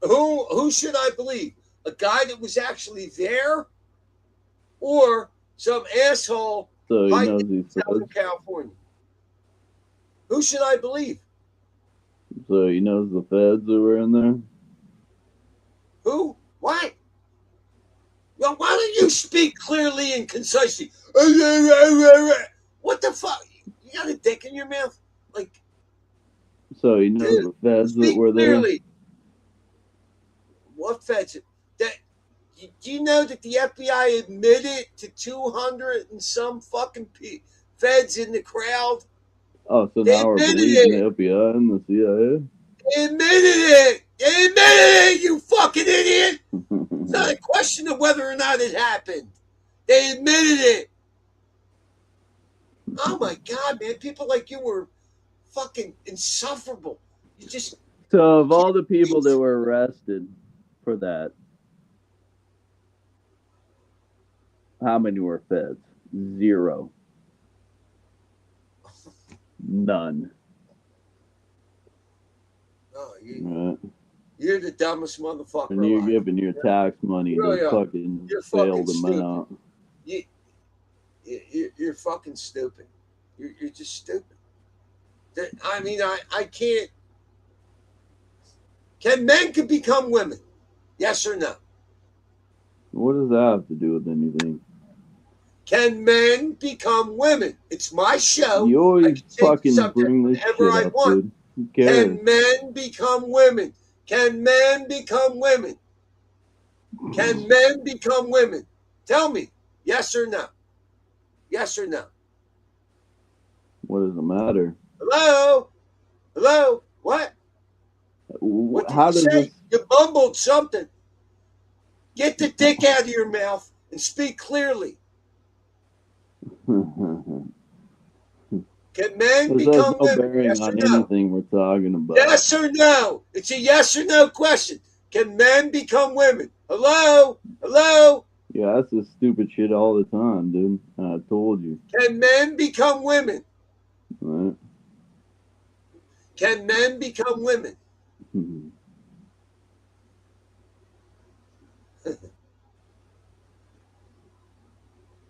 who should I believe? A guy that was actually there, or some asshole hiding in Southern California? Who should I believe? So he knows the feds that were in there? Who? What? Well, why don't you speak clearly and concisely? What the fuck? You got a dick in your mouth? Like, so he knows the feds that were there? Clearly. What feds? Do you know that the FBI admitted to 200 and some fucking feds in the crowd? Oh, so now we're believing the FBI and the CIA? They admitted it! They admitted it, you fucking idiot! It's not a question of whether or not it happened. They admitted it. Oh my God, man. People like you were fucking insufferable. You just... So of all the people that were arrested for that, how many were feds? 0. None. Oh, you're the dumbest motherfucker. And you're giving your tax money to fucking bail them out. You're fucking stupid. You're just stupid. I mean, I can't. Can men become women? Yes or no? What does that have to do with anything? Can men become women? It's my show. You always fucking bring this shit up, dude. Can men become women? Can men become women? Can men become women? Tell me, yes or no? Yes or no? What does it matter? Hello? Hello? What? What did you say? You mumbled something. Get the dick out of your mouth and speak clearly. Can men This has become no women? bearing Yes or on no? anything we're talking about. Yes or no? It's a yes or no question. Can men become women? Hello? Hello? Yeah, that's the stupid shit all the time, dude. I told you. Can men become women? Right? Can men become women?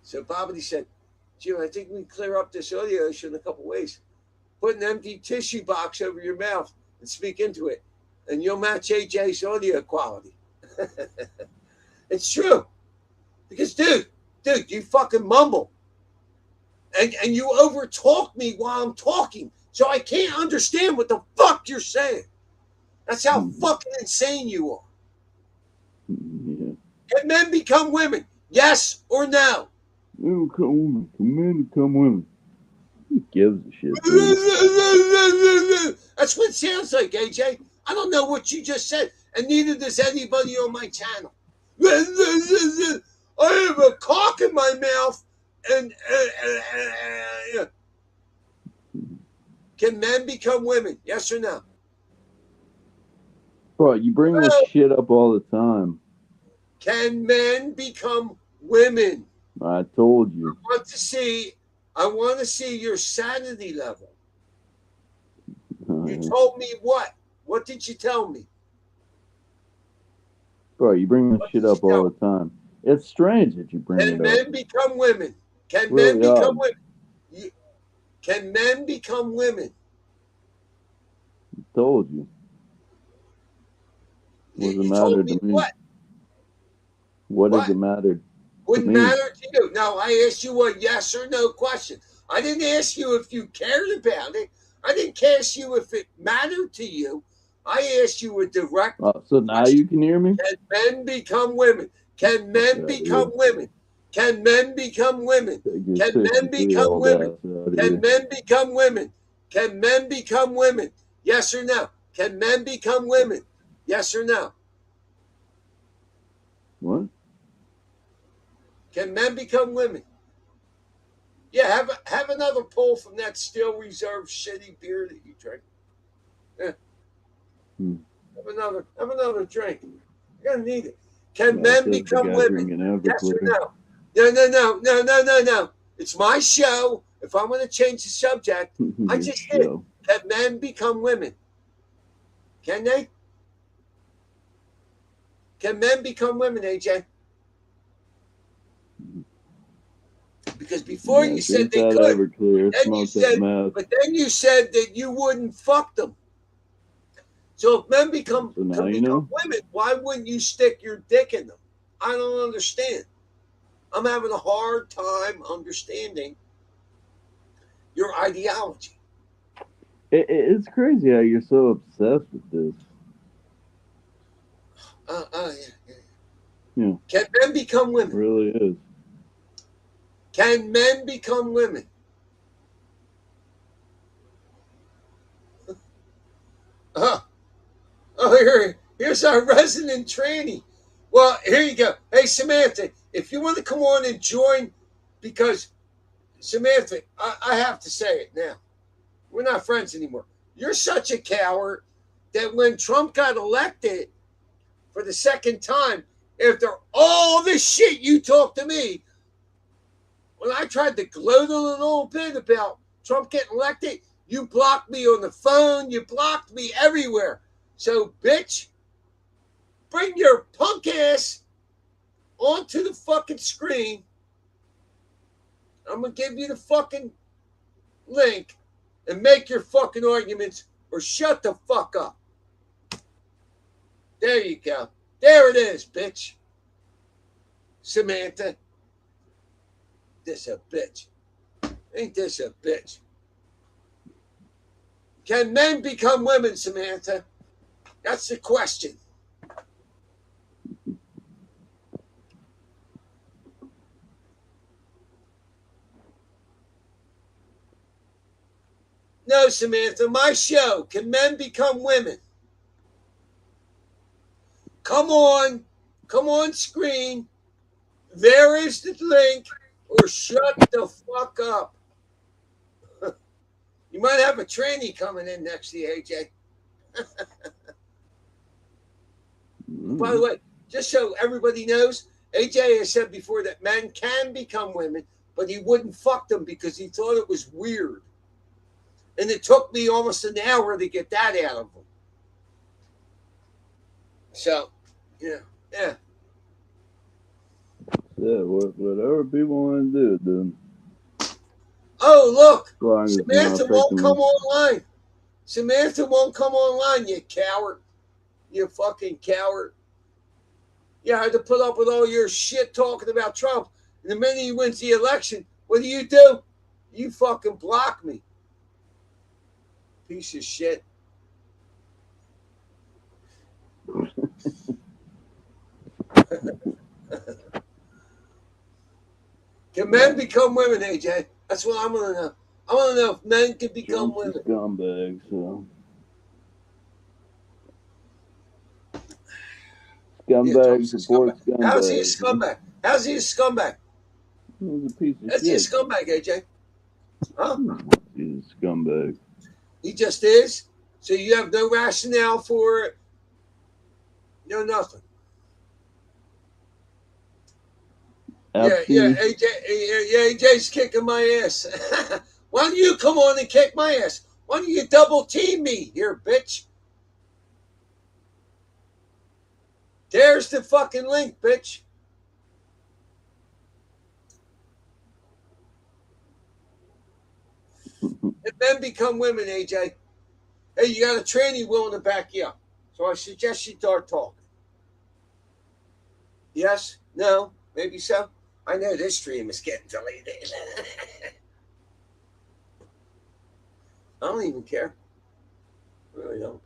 So Bobbity said, Jim, I think we can clear up this audio issue in a couple ways. Put an empty tissue box over your mouth and speak into it, and you'll match AJ's audio quality. It's true. Because, dude, you fucking mumble. And you overtalk me while I'm talking, so I can't understand what the fuck you're saying. That's how fucking insane you are. Yeah. Can men become women? Yes or no? Come men, become women. Who gives a shit, dude? That's what it sounds like, AJ. I don't know what you just said, and neither does anybody on my channel. I have a cock in my mouth, and can men become women? Yes or no? Bro, you bring this shit up all the time. Can men become women? I told you. I want to see your sanity level. You told me what? What did you tell me? Bro, you bring this shit up all the time. It's strange that you bring it up. Can men become women? Can Really men become odd. women? Can men become women? I told you. Doesn't You matter told to me me. what? What does it matter? Wouldn't me. matter to you. No, I asked you a yes or no question. I didn't ask you if you cared about it. I didn't ask you if it mattered to you. I asked you a direct So now question. you can hear me? Can men become women? Can men become women? Can men become women? Can men become women? Can men become women? Can men become women? Yes or no? Can men become women? Yes or no? What? Can men become women? Yeah, have another pull from that Steel Reserve shitty beer that you drink. Yeah. Have another drink. You're gonna need it. Can men become women? Yes or no? No. It's my show. If I'm gonna change the subject, I just did. Can men become women? Can they? Can men become women, AJ? Because before you said they could, but then you said that you wouldn't fuck them. So if men become women, why wouldn't you stick your dick in them? I don't understand. I'm having a hard time understanding your ideology. It's crazy how you're so obsessed with this. Yeah. Can men become women? It really is. Can men become women? Here's our resident tranny. Well, here you go. Hey, Samantha, if you want to come on and join, because, Samantha, I have to say it now. We're not friends anymore. You're such a coward that when Trump got elected for the second time, after all this shit you talked to me, when I tried to gloat a little bit about Trump getting elected, you blocked me on the phone. You blocked me everywhere. So, bitch, bring your punk ass onto the fucking screen. I'm going to give you the fucking link and make your fucking arguments or shut the fuck up. There you go. There it is, bitch. Samantha. This a bitch. Ain't this a bitch? Can men become women, Samantha? That's the question. No, Samantha, my show. Can men become women? Come on screen. There is the link, or shut the fuck up. You might have a tranny coming in next year, AJ. By the way, just so everybody knows, AJ has said before that men can become women, but he wouldn't fuck them because he thought it was weird. And it took me almost an hour to get that out of him. So, yeah. Yeah, whatever people want to do, dude. Oh, look. As long as Samantha you're not won't affecting come me. online. Samantha won't come online, you coward. You fucking coward. Yeah, I had to put up with all your shit talking about Trump. And the minute he wins the election, what do? You fucking block me. Piece of shit. Can men become women, AJ? That's what I'm going to know. I want to know if men can become Trump's a women. scumbag, so. Scumbag supports scumbag. How's he a scumbag? How's he a scumbag? He's a piece of How's shit. he a scumbag, AJ? Huh? He's a scumbag. He just is? So you have no rationale for it? No, nothing. Epstein. AJ's kicking my ass. Why don't you come on and kick my ass? Why don't you double team me here, bitch? There's the fucking link, bitch. If men become women, AJ, hey, you got a tranny willing to back you up. So I suggest you start talking. Yes? No? Maybe so? I know this stream is getting deleted. I don't even care. I really don't.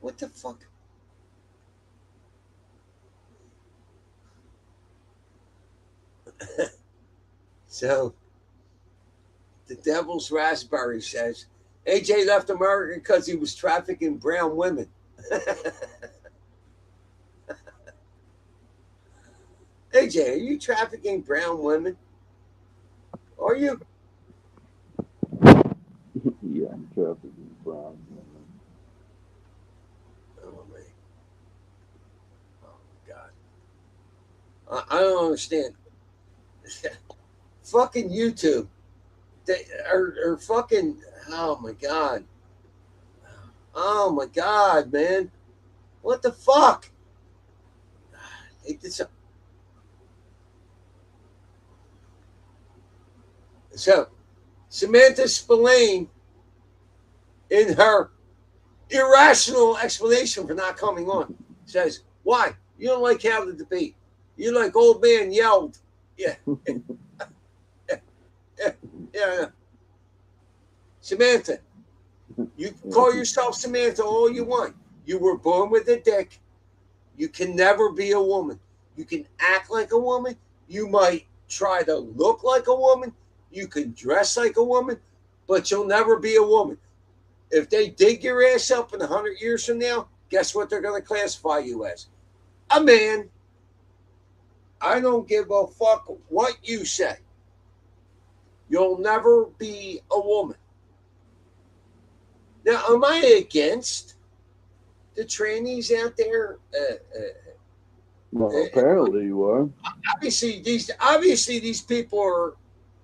What the fuck? So, the Devil's Raspberry says, AJ left America because he was trafficking brown women. AJ, are you trafficking brown women? Are you? Yeah, I'm trafficking brown women. Oh, man. Oh, my God. I don't understand. Fucking YouTube. They are fucking, oh, my God. Oh, my God, man. What the fuck? They did some. So, Samantha Spillane, in her irrational explanation for not coming on, says, why? You don't like how the debate. You like old man yelled. Yeah. Yeah. Samantha, you call yourself Samantha all you want. You were born with a dick. You can never be a woman. You can act like a woman. You might try to look like a woman. You can dress like a woman, but you'll never be a woman. If they dig your ass up in 100 years from now, guess what they're going to classify you as? A man. I don't give a fuck what you say. You'll never be a woman. Now, am I against the trannies out there? Well, apparently you are. Obviously, these people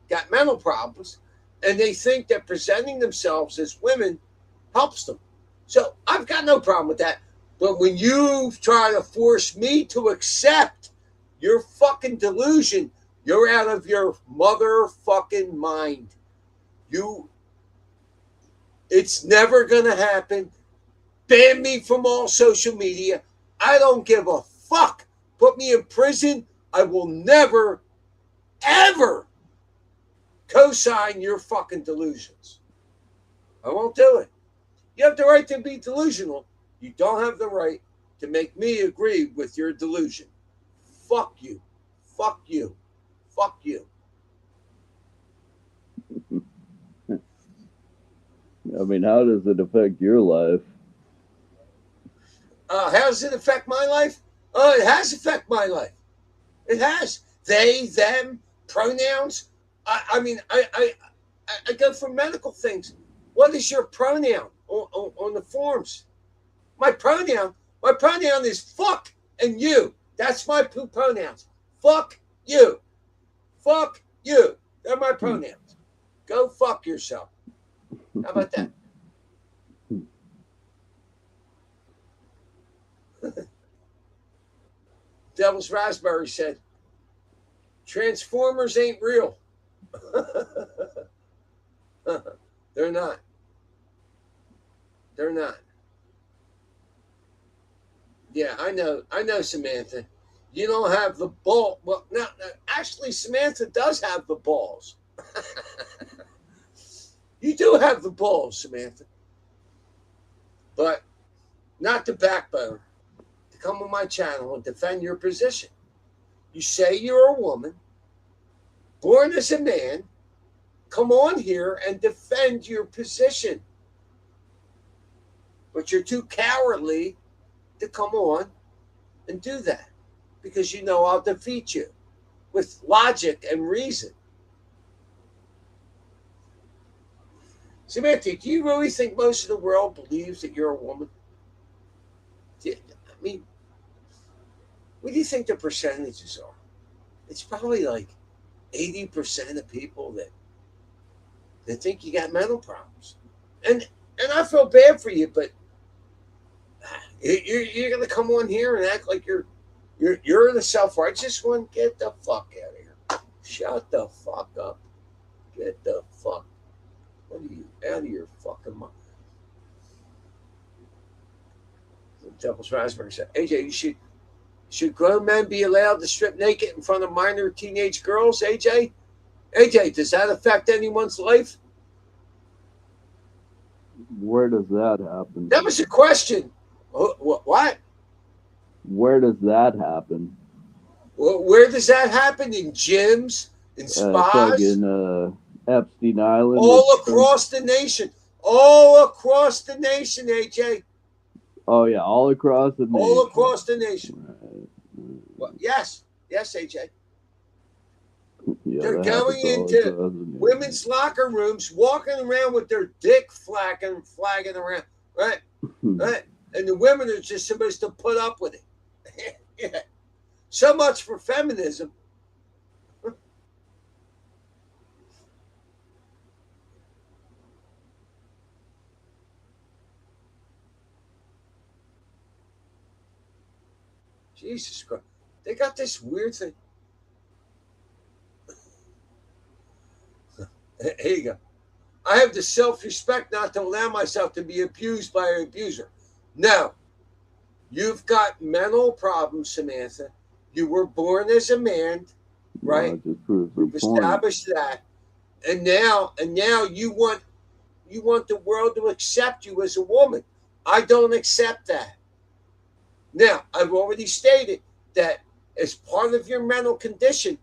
got mental problems, and they think that presenting themselves as women helps them. So I've got no problem with that. But when you try to force me to accept your fucking delusion, you're out of your motherfucking mind. It's never gonna happen. Ban me from all social media. I don't give a fuck. Put me in prison. I will never, ever co-sign your fucking delusions. I won't do it. You have the right to be delusional. You don't have the right to make me agree with your delusion. Fuck you. Fuck you. Fuck you. I mean, how does it affect your life? How does it affect my life? It has affected my life. It has. They, them, pronouns. I mean, I go for medical things. What is your pronoun on the forms? My pronoun is fuck and you. That's my pronouns. Fuck you. Fuck you. They're my pronouns. Go fuck yourself. How about that? Devil's Raspberry said, Transformers ain't real. They're not. They're not. Yeah, I know, Samantha. You don't have the ball. Well, no, actually, Samantha does have the balls. You do have the balls, Samantha. But not the backbone to come on my channel and defend your position. You say you're a woman, born as a man. Come on here and defend your position. But you're too cowardly to come on and do that because you know I'll defeat you with logic and reason. Samantha, do you really think most of the world believes that you're a woman? I mean, what do you think the percentages are? It's probably like 80% of people that think you got mental problems. And I feel bad for you, but you're going to come on here and act like you're the self-righteous one? Get the fuck out of here. Shut the fuck up. Get the fuck. What are you out of your fucking mind? Devil's Raspberry said, AJ, should grown men be allowed to strip naked in front of minor teenage girls, AJ? AJ, does that affect anyone's life? Where does that happen? That was a question. What? Where does that happen? Well, where does that happen? In gyms? In spas? Like in Epstein Island? All across the nation. All across the nation, AJ. Oh, yeah, all across the nation. All across the nation. Right. Well, yes, AJ. Yeah, they're going into women's locker rooms, walking around with their dick flagging around, right? Right? And the women are just supposed to put up with it. Yeah. So much for feminism. Jesus Christ. They got this weird thing. Here you go. I have the self-respect not to allow myself to be abused by an abuser. No. You've got mental problems, Samantha. You were born as a man, right? You've established that. And now you want the world to accept you as a woman. I don't accept that. Now, I've already stated that as part of your mental condition,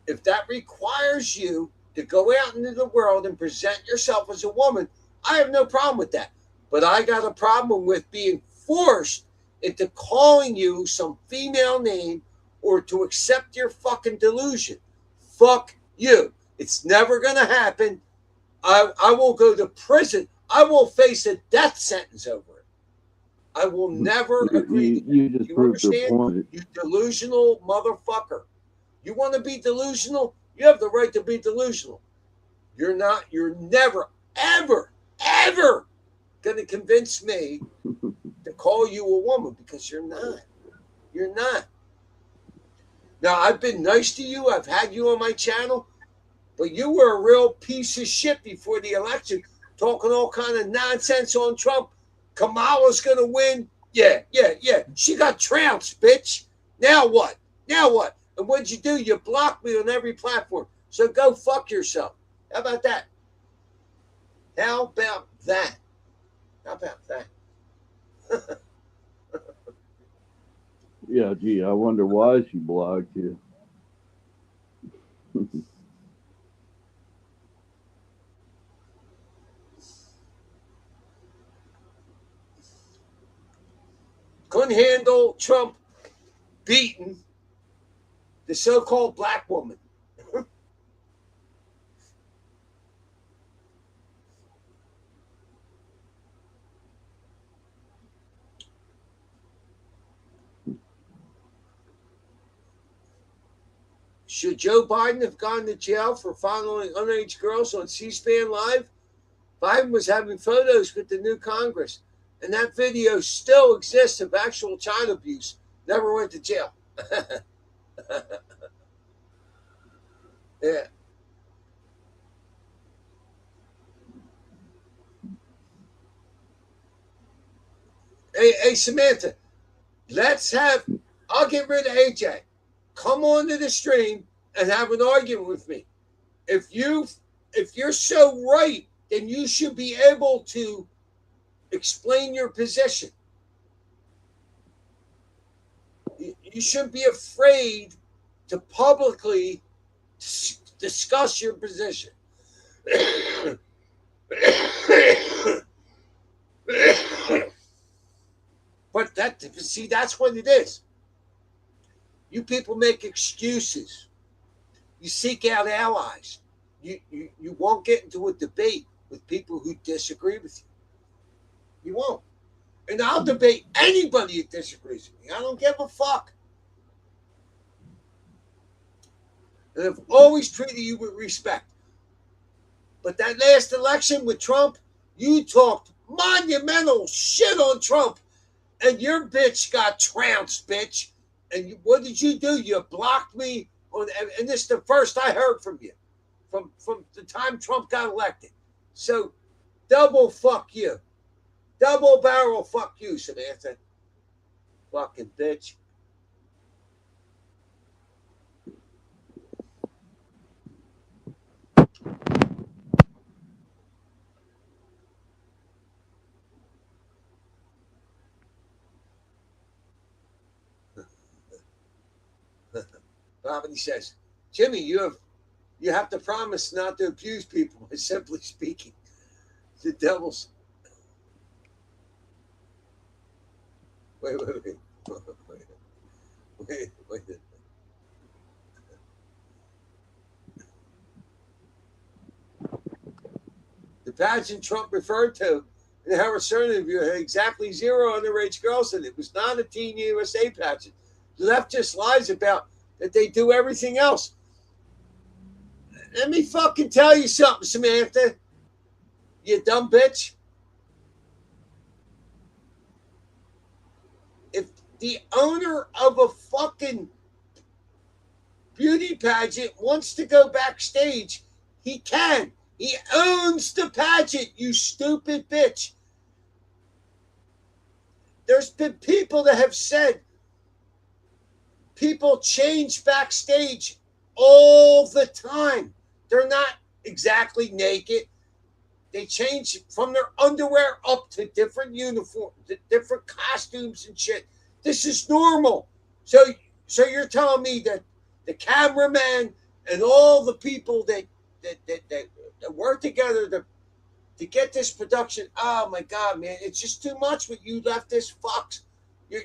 if that requires you to go out into the world and present yourself as a woman, I have no problem with that. But I got a problem with being forced into calling you some female name or to accept your fucking delusion. Fuck you. It's never going to happen. I will go to prison. I will face a death sentence over it. I will never agree. You just proved your point. You delusional motherfucker. You want to be delusional? You have the right to be delusional. You're never, ever, ever going to convince me to call you a woman because you're not. You're not. Now, I've been nice to you. I've had you on my channel. But you were a real piece of shit before the election, talking all kind of nonsense on Trump. Kamala's going to win. Yeah. She got trounced, bitch. Now what? And what'd you do? You blocked me on every platform. So go fuck yourself. How about that? Yeah, gee, I wonder why she blocked you. Couldn't handle Trump beating the so-called black woman. Should Joe Biden have gone to jail for following underage girls on C-SPAN Live? Biden was having photos with the new Congress, and that video still exists of actual child abuse. Never went to jail. Yeah. Hey, Samantha, I'll get rid of AJ. Come on to the stream and have an argument with me. If you're so right, then you should be able to explain your position. You shouldn't be afraid to publicly discuss your position. But that's what it is. You people make excuses. You seek out allies. You won't get into a debate with people who disagree with you. You won't. And I'll debate anybody that disagrees with me. I don't give a fuck. And I've always treated you with respect. But that last election with Trump, you talked monumental shit on Trump, and your bitch got trounced, bitch. And what did you do? You blocked me on, and this is the first I heard from you from the time Trump got elected. So double fuck you. Double barrel fuck you, Samantha. Fucking bitch. Robin, he says, Jimmy, you have to promise not to abuse people by simply speaking. The devil's. Wait. The pageant Trump referred to in the Howard Stern interview had exactly 0 underage girls in it. It was not a Teen USA pageant. The left just lies about that they do everything else. Let me fucking tell you something, Samantha. You dumb bitch. If the owner of a fucking beauty pageant wants to go backstage, he can. He owns the pageant, you stupid bitch. There's been people that have said people change backstage all the time. They're not exactly naked. They change from their underwear up to different uniforms, different costumes and shit. This is normal. So you're telling me that the cameraman and all the people that work together to get this production, oh my God, man, it's just too much what you leftist fucks. You're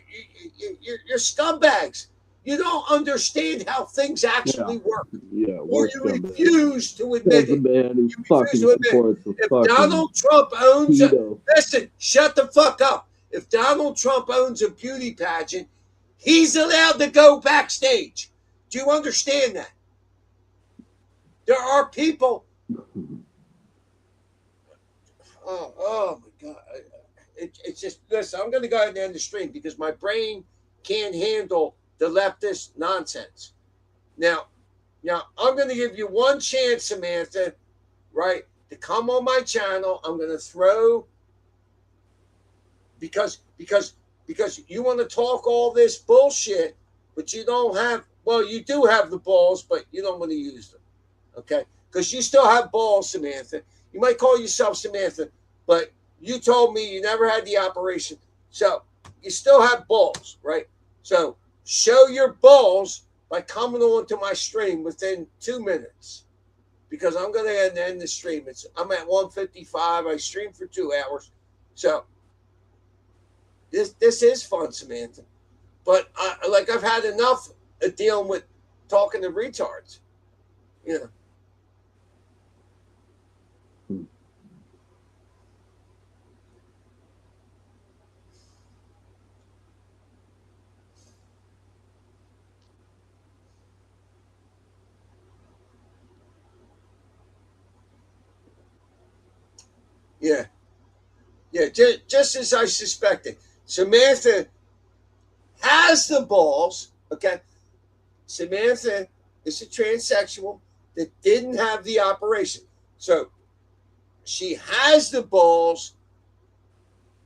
scumbags. You don't understand how things actually work. Yeah, or you refuse to admit it. Man who You fucking refuse to admit supports it. the If fucking Donald Trump owns pedo. listen, shut the fuck up. If Donald Trump owns a beauty pageant, he's allowed to go backstage. Do you understand that? There are people. Oh my God. It's just, listen, I'm going to go ahead and end the stream because my brain can't handle the leftist nonsense. Now, I'm going to give you one chance, Samantha, right, to come on my channel. I'm going to throw, because you want to talk all this bullshit, but you don't have, well, you do have the balls, but you don't want to use them, okay? Because you still have balls, Samantha. You might call yourself Samantha, but you told me you never had the operation. So you still have balls, right? So show your balls by coming on to my stream within 2 minutes, because I'm going to end the stream. I'm at 1:55. I stream for 2 hours. So this is fun, Samantha. But I've had enough of dealing with talking to retards. You know. Yeah. Yeah, just as I suspected. Samantha has the balls, okay? Samantha is a transsexual that didn't have the operation. So she has the balls,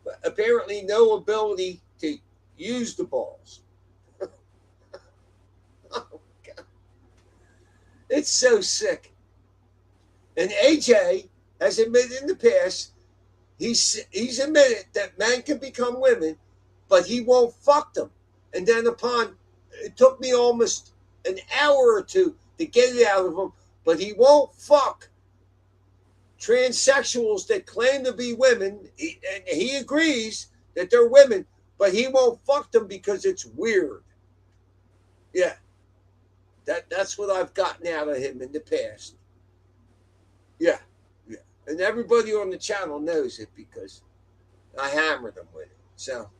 but apparently no ability to use the balls. Oh, God. It's so sick. And AJ has admitted in the past, he's admitted that men can become women, but he won't fuck them. And then it took me almost an hour or two to get it out of him, but he won't fuck transsexuals that claim to be women. And he agrees that they're women, but he won't fuck them because it's weird. Yeah. That's what I've gotten out of him in the past. Yeah. Yeah. And everybody on the channel knows it because I hammered him with it. So,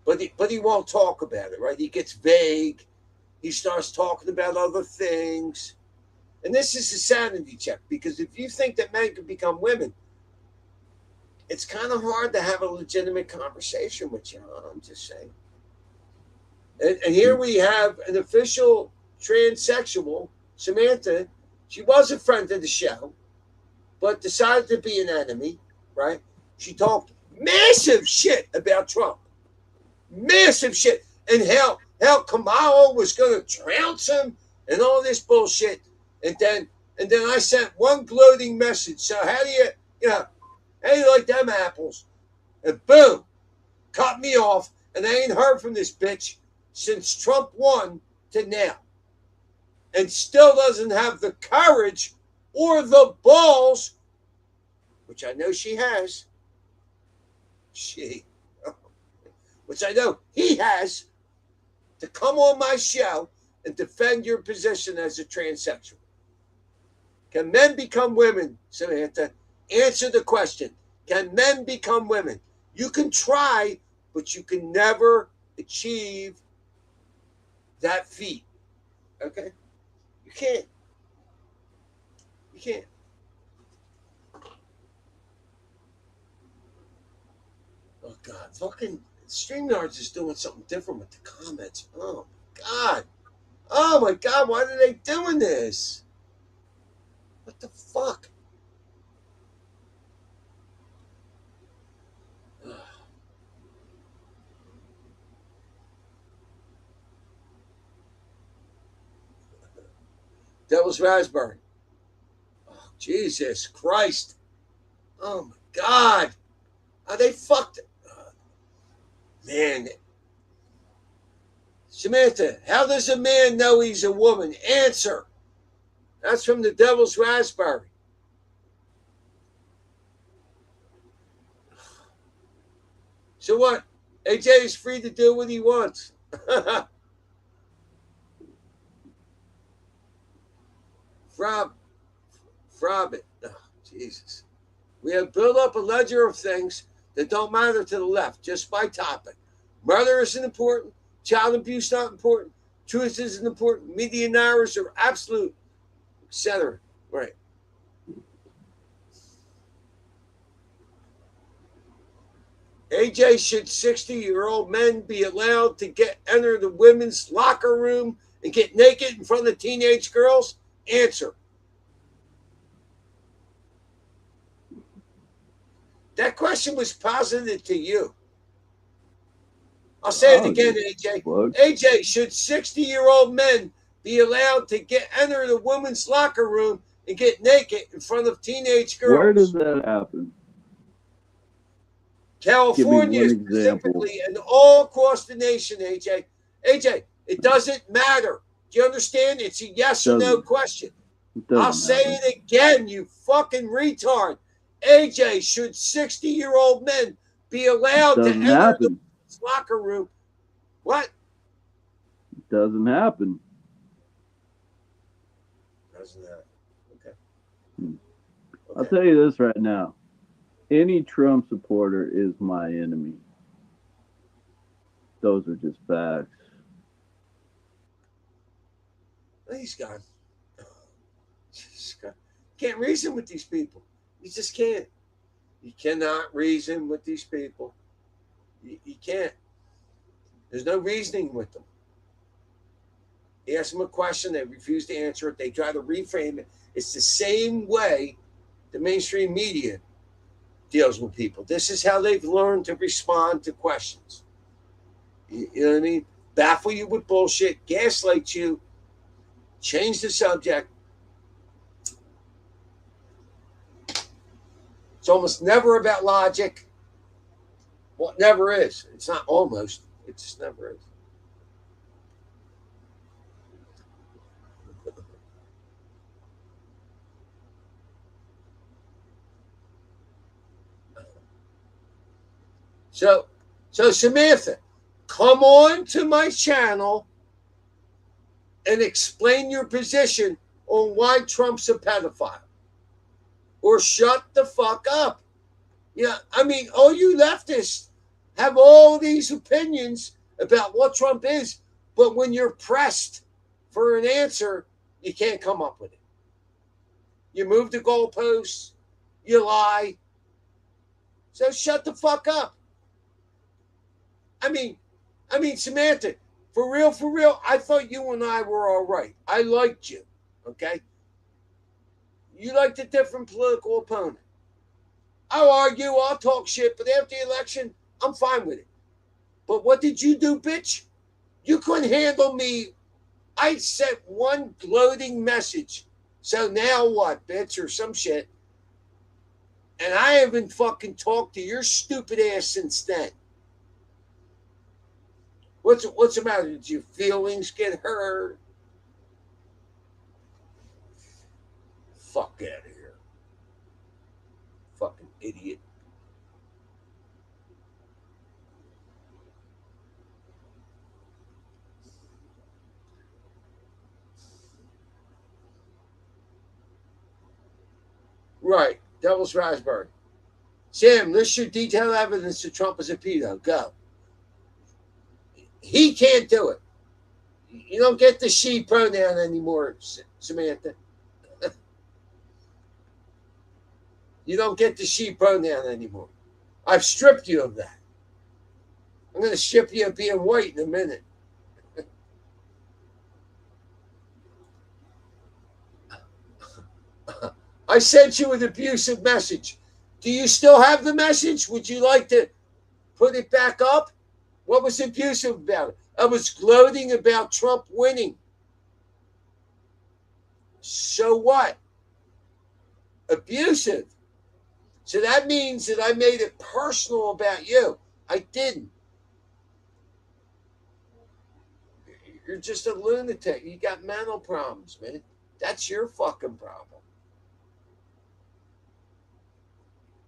but he won't talk about it, right? He gets vague. He starts talking about other things. And this is a sanity check, because if you think that men can become women, it's kind of hard to have a legitimate conversation with you. I'm just saying. And here we have an official transsexual, Samantha. She was a friend of the show, but decided to be an enemy, right? She talked massive shit about Trump. Massive shit. And how Kamala was going to trounce him and all this bullshit. And then I sent one gloating message. So how do you like them apples? And boom, cut me off. And I ain't heard from this bitch since Trump won to now. And still doesn't have the courage or the balls, which I know she has. Which I know he has, to come on my show and defend your position as a transsexual. Can men become women, Samantha? Answer the question. Can men become women? You can try, but you can never achieve that feat. Okay? You can't. You can't. Oh, God. Fucking StreamYards is doing something different with the comments. Oh, my God. Oh, my God. Why are they doing this? What the fuck? Devil's Raspberry. Oh, Jesus Christ. Oh, my God. They fucked it. Man. Samantha, how does a man know he's a woman? Answer. That's from the Devil's Raspberry. So what? AJ is free to do what he wants. Frob it. Oh, Jesus. We have built up a ledger of things that don't matter to the left, just by topic. Murder isn't important. Child abuse not important. Truth isn't important. Media narratives are absolute, etc. Right. AJ, should 60-year-old men be allowed to enter the women's locker room and get naked in front of teenage girls? Answer. That question was posited to you. I'll say it again, AJ. What? AJ, should 60-year-old men be allowed to enter the women's locker room and get naked in front of teenage girls? Where does that happen? California specifically, and all across the nation, AJ. AJ, it doesn't matter. Do you understand? It's a yes or no question. I'll say it again, you fucking retard. AJ, should 60-year-old men be allowed to enter the locker room? What? It doesn't happen. Doesn't happen. Okay. I'll tell you this right now. Any Trump supporter is my enemy. Those are just facts. He's gone. Can't reason with these people. You just can't. You cannot reason with these people. You can't. There's no reasoning with them. You ask them a question, they refuse to answer it. They try to reframe it. It's the same way the mainstream media deals with people. This is how they've learned to respond to questions. You know what I mean? Baffle you with bullshit, gaslight you, change the subject. It's almost never about logic. Well, it never is. It's not almost. It just never is. So Samantha, come on to my channel and explain your position on why Trump's a pedophile. Or shut the fuck up. Yeah, I mean, all you leftists have all these opinions about what Trump is, but when you're pressed for an answer, you can't come up with it. You move the goalposts, you lie. So shut the fuck up. I mean, Samantha, for real, I thought you and I were all right. I liked you, okay? You liked a different political opponent. I'll argue, I'll talk shit, but after the election, I'm fine with it. But what did you do, bitch? You couldn't handle me. I sent one gloating message. So now what, bitch, or some shit. And I haven't fucking talked to your stupid ass since then. What's the matter? Did your feelings get hurt? Fuck out of here. Fucking idiot. Right. Devil's Raspberry. Sam, list your detailed evidence that Trump is a pedo. Go. He can't do it. You don't get the she pronoun anymore, Samantha. You don't get the she pronoun anymore. I've stripped you of that. I'm going to strip you of being white in a minute. I sent you an abusive message. Do you still have the message? Would you like to put it back up? What was abusive about it? I was gloating about Trump winning. So what? Abusive. So that means that I made it personal about you. I didn't. You're just a lunatic. You got mental problems, man. That's your fucking problem.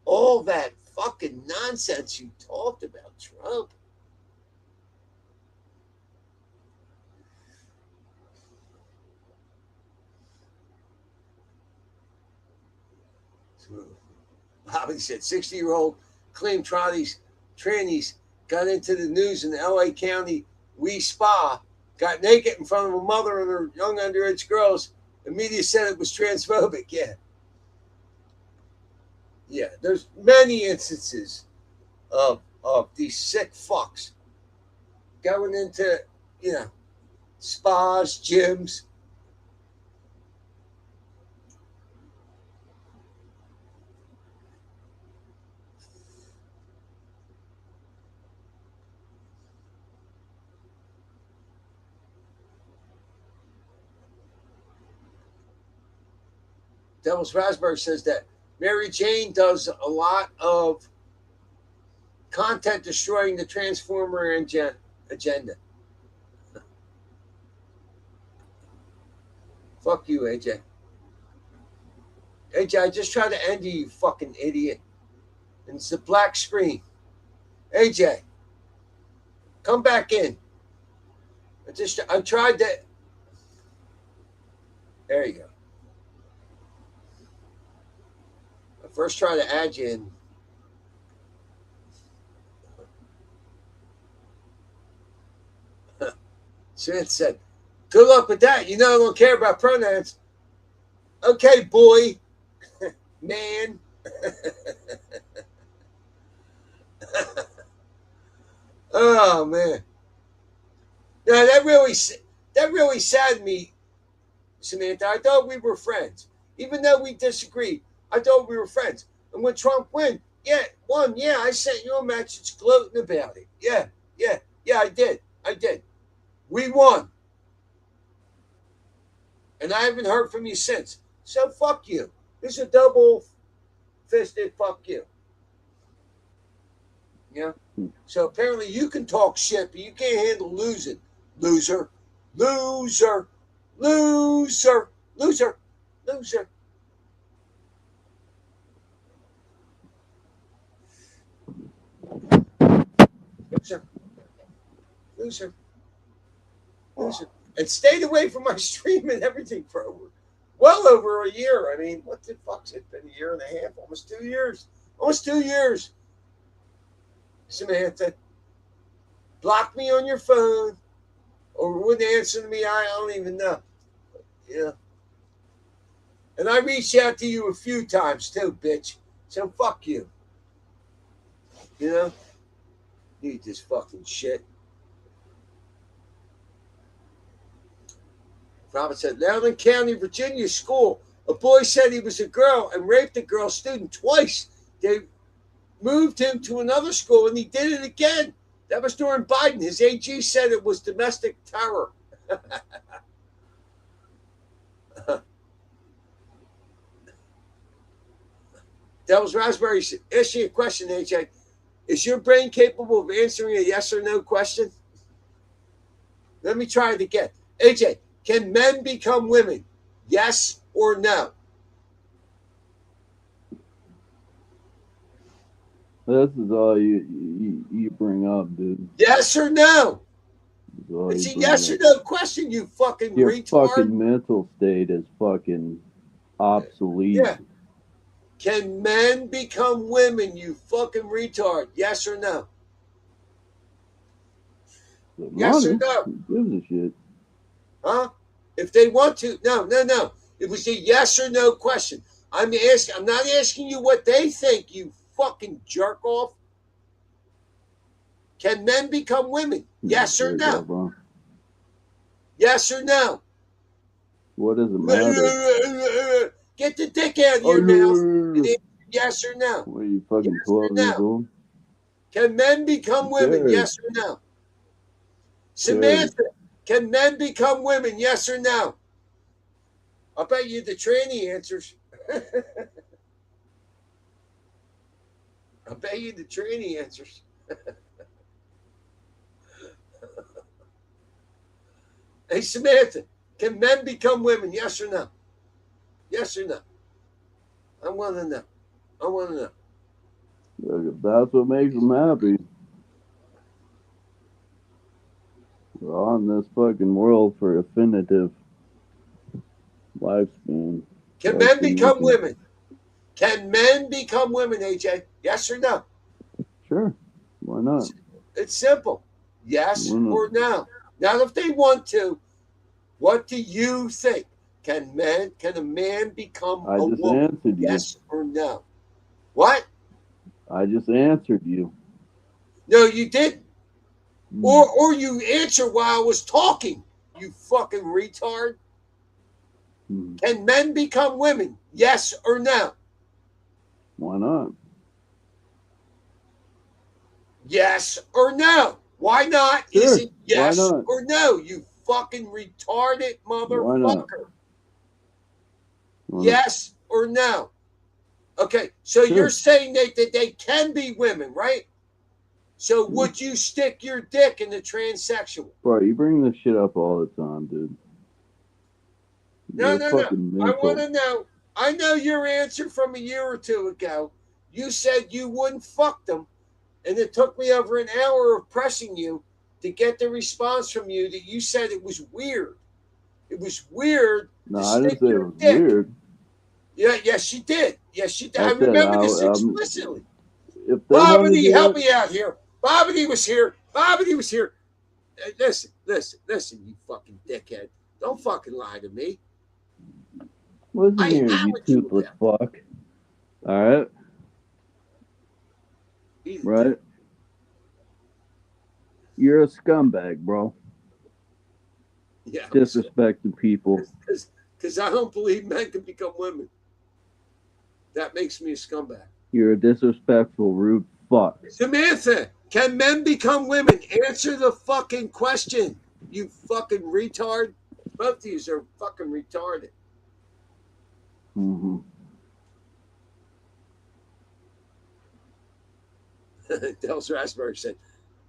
All that fucking nonsense you talked about Trump. Bobby said 60-year-old claimed trannies got into the news in the LA County Spa, got naked in front of a mother and her young underage girls. The media said it was transphobic. Yeah, there's many instances of these sick fucks going into, spas, gyms. Devil's Raspberry says that Mary Jane does a lot of content destroying the Transformer agenda. Fuck you, AJ. AJ, I just tried to end you, you fucking idiot. And it's the black screen. AJ, come back in. I tried to. There you go. I first tried to add you in. Smith said, good luck with that. You know I don't care about pronouns. Okay, boy. Man. Oh man, no, that really saddened me, Samantha. I thought we were friends, even though we disagreed. I thought we were friends. And when Trump won, I sent you a message gloating about it. Yeah, I did. We won, and I haven't heard from you since. So fuck you. This is a double-fisted fuck you. Yeah. So apparently you can talk shit, but you can't handle losing. Loser. Loser. Loser. Loser. Loser. Loser. Loser. Loser. And stayed away from my stream and everything for well over a year. I mean, what the fuck's it been? A year and a half? Almost 2 years. Almost 2 years. Samantha. Block me on your phone. Or wouldn't answer to me. I don't even know. Yeah. And I reached out to you a few times too, bitch. So fuck you. You know? Need this fucking shit. Robert said, Maryland County, Virginia school. A boy said he was a girl and raped a girl student twice. They moved him to another school and he did it again. That was during Biden. His AG said it was domestic terror. Devil's Raspberry asked you a question, AJ. Is your brain capable of answering a yes or no question? Let me try it again. AJ, can men become women? Yes or no? This is all you bring up, dude. Yes or no? It's a yes or no question, you fucking Your retard. fucking mental state is fucking obsolete. Yeah. Can men become women, you fucking retard? Yes or no? Yes or no? Who gives a shit? Huh? If they want to. No. It was a yes or no question. I'm not asking you what they think, you fucking jerk off. Can men become women? Yes or no? Yes or no? What does it matter? Get the dick out of your mouth. Yes or no? What are you, fucking 12 years old? Can men become women? Yes or no? Samantha, can men become women? Yes or no? I'll bet you the tranny answers. I'll bet you the tranny answers. Hey, Samantha, can men become women? Yes or no? Yes or no? I want to know. That's what makes them happy. We're on this fucking world for definitive lifespan. Can men become women? Can men become women, AJ? Yes or no? Sure. Why not? It's simple. Yes or no? Not if they want to. What do you think? Can a man become a woman? Answered you. Yes or no? What? I just answered you. No, you didn't. Or you answer while I was talking, you fucking retard. Can men become women? Yes or no? Why not? Yes or no? Why not? Sure. Is it yes not? or no? You fucking retarded motherfucker. Yes or no? Okay, so you're saying that they can be women, right? So would you stick your dick in the transsexual? Bro, you bring this shit up all the time, dude. No. I want to know. I know your answer from a year or two ago. You said you wouldn't fuck them. And it took me over an hour of pressing you to get the response from you that you said it was weird. It was weird. No, I didn't say it was weird. Yeah, yes, you did. I remember this explicitly. Bobbity, help me out here. Bobbity was here. Hey, listen, you fucking dickhead. Don't fucking lie to me. Listen here, you toothless fuck. All right. Right. You're a scumbag, bro. Yeah. Disrespecting people. Because I don't believe men can become women. That makes me a scumbag. You're a disrespectful, rude fuck. Samantha, can men become women? Answer the fucking question, you fucking retard. Both of you are fucking retarded. Mm-hmm. Dels Raspberry said,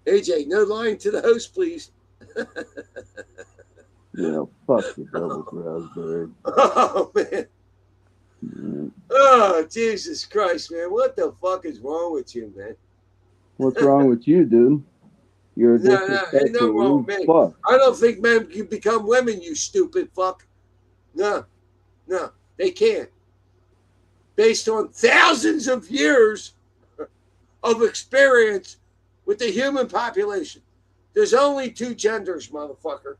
AJ, no lying to the host, please. Yeah, fuck the Devil's Raspberry. Oh, man. Yeah. Oh, Jesus Christ, man. What the fuck is wrong with you, man? What's wrong with you, dude? You're a disrespectful, ain't nothing wrong rude with me. fuck. I don't think men can become women, you stupid fuck. No, they can't. Based on thousands of years of experience with the human population. There's only two genders, motherfucker.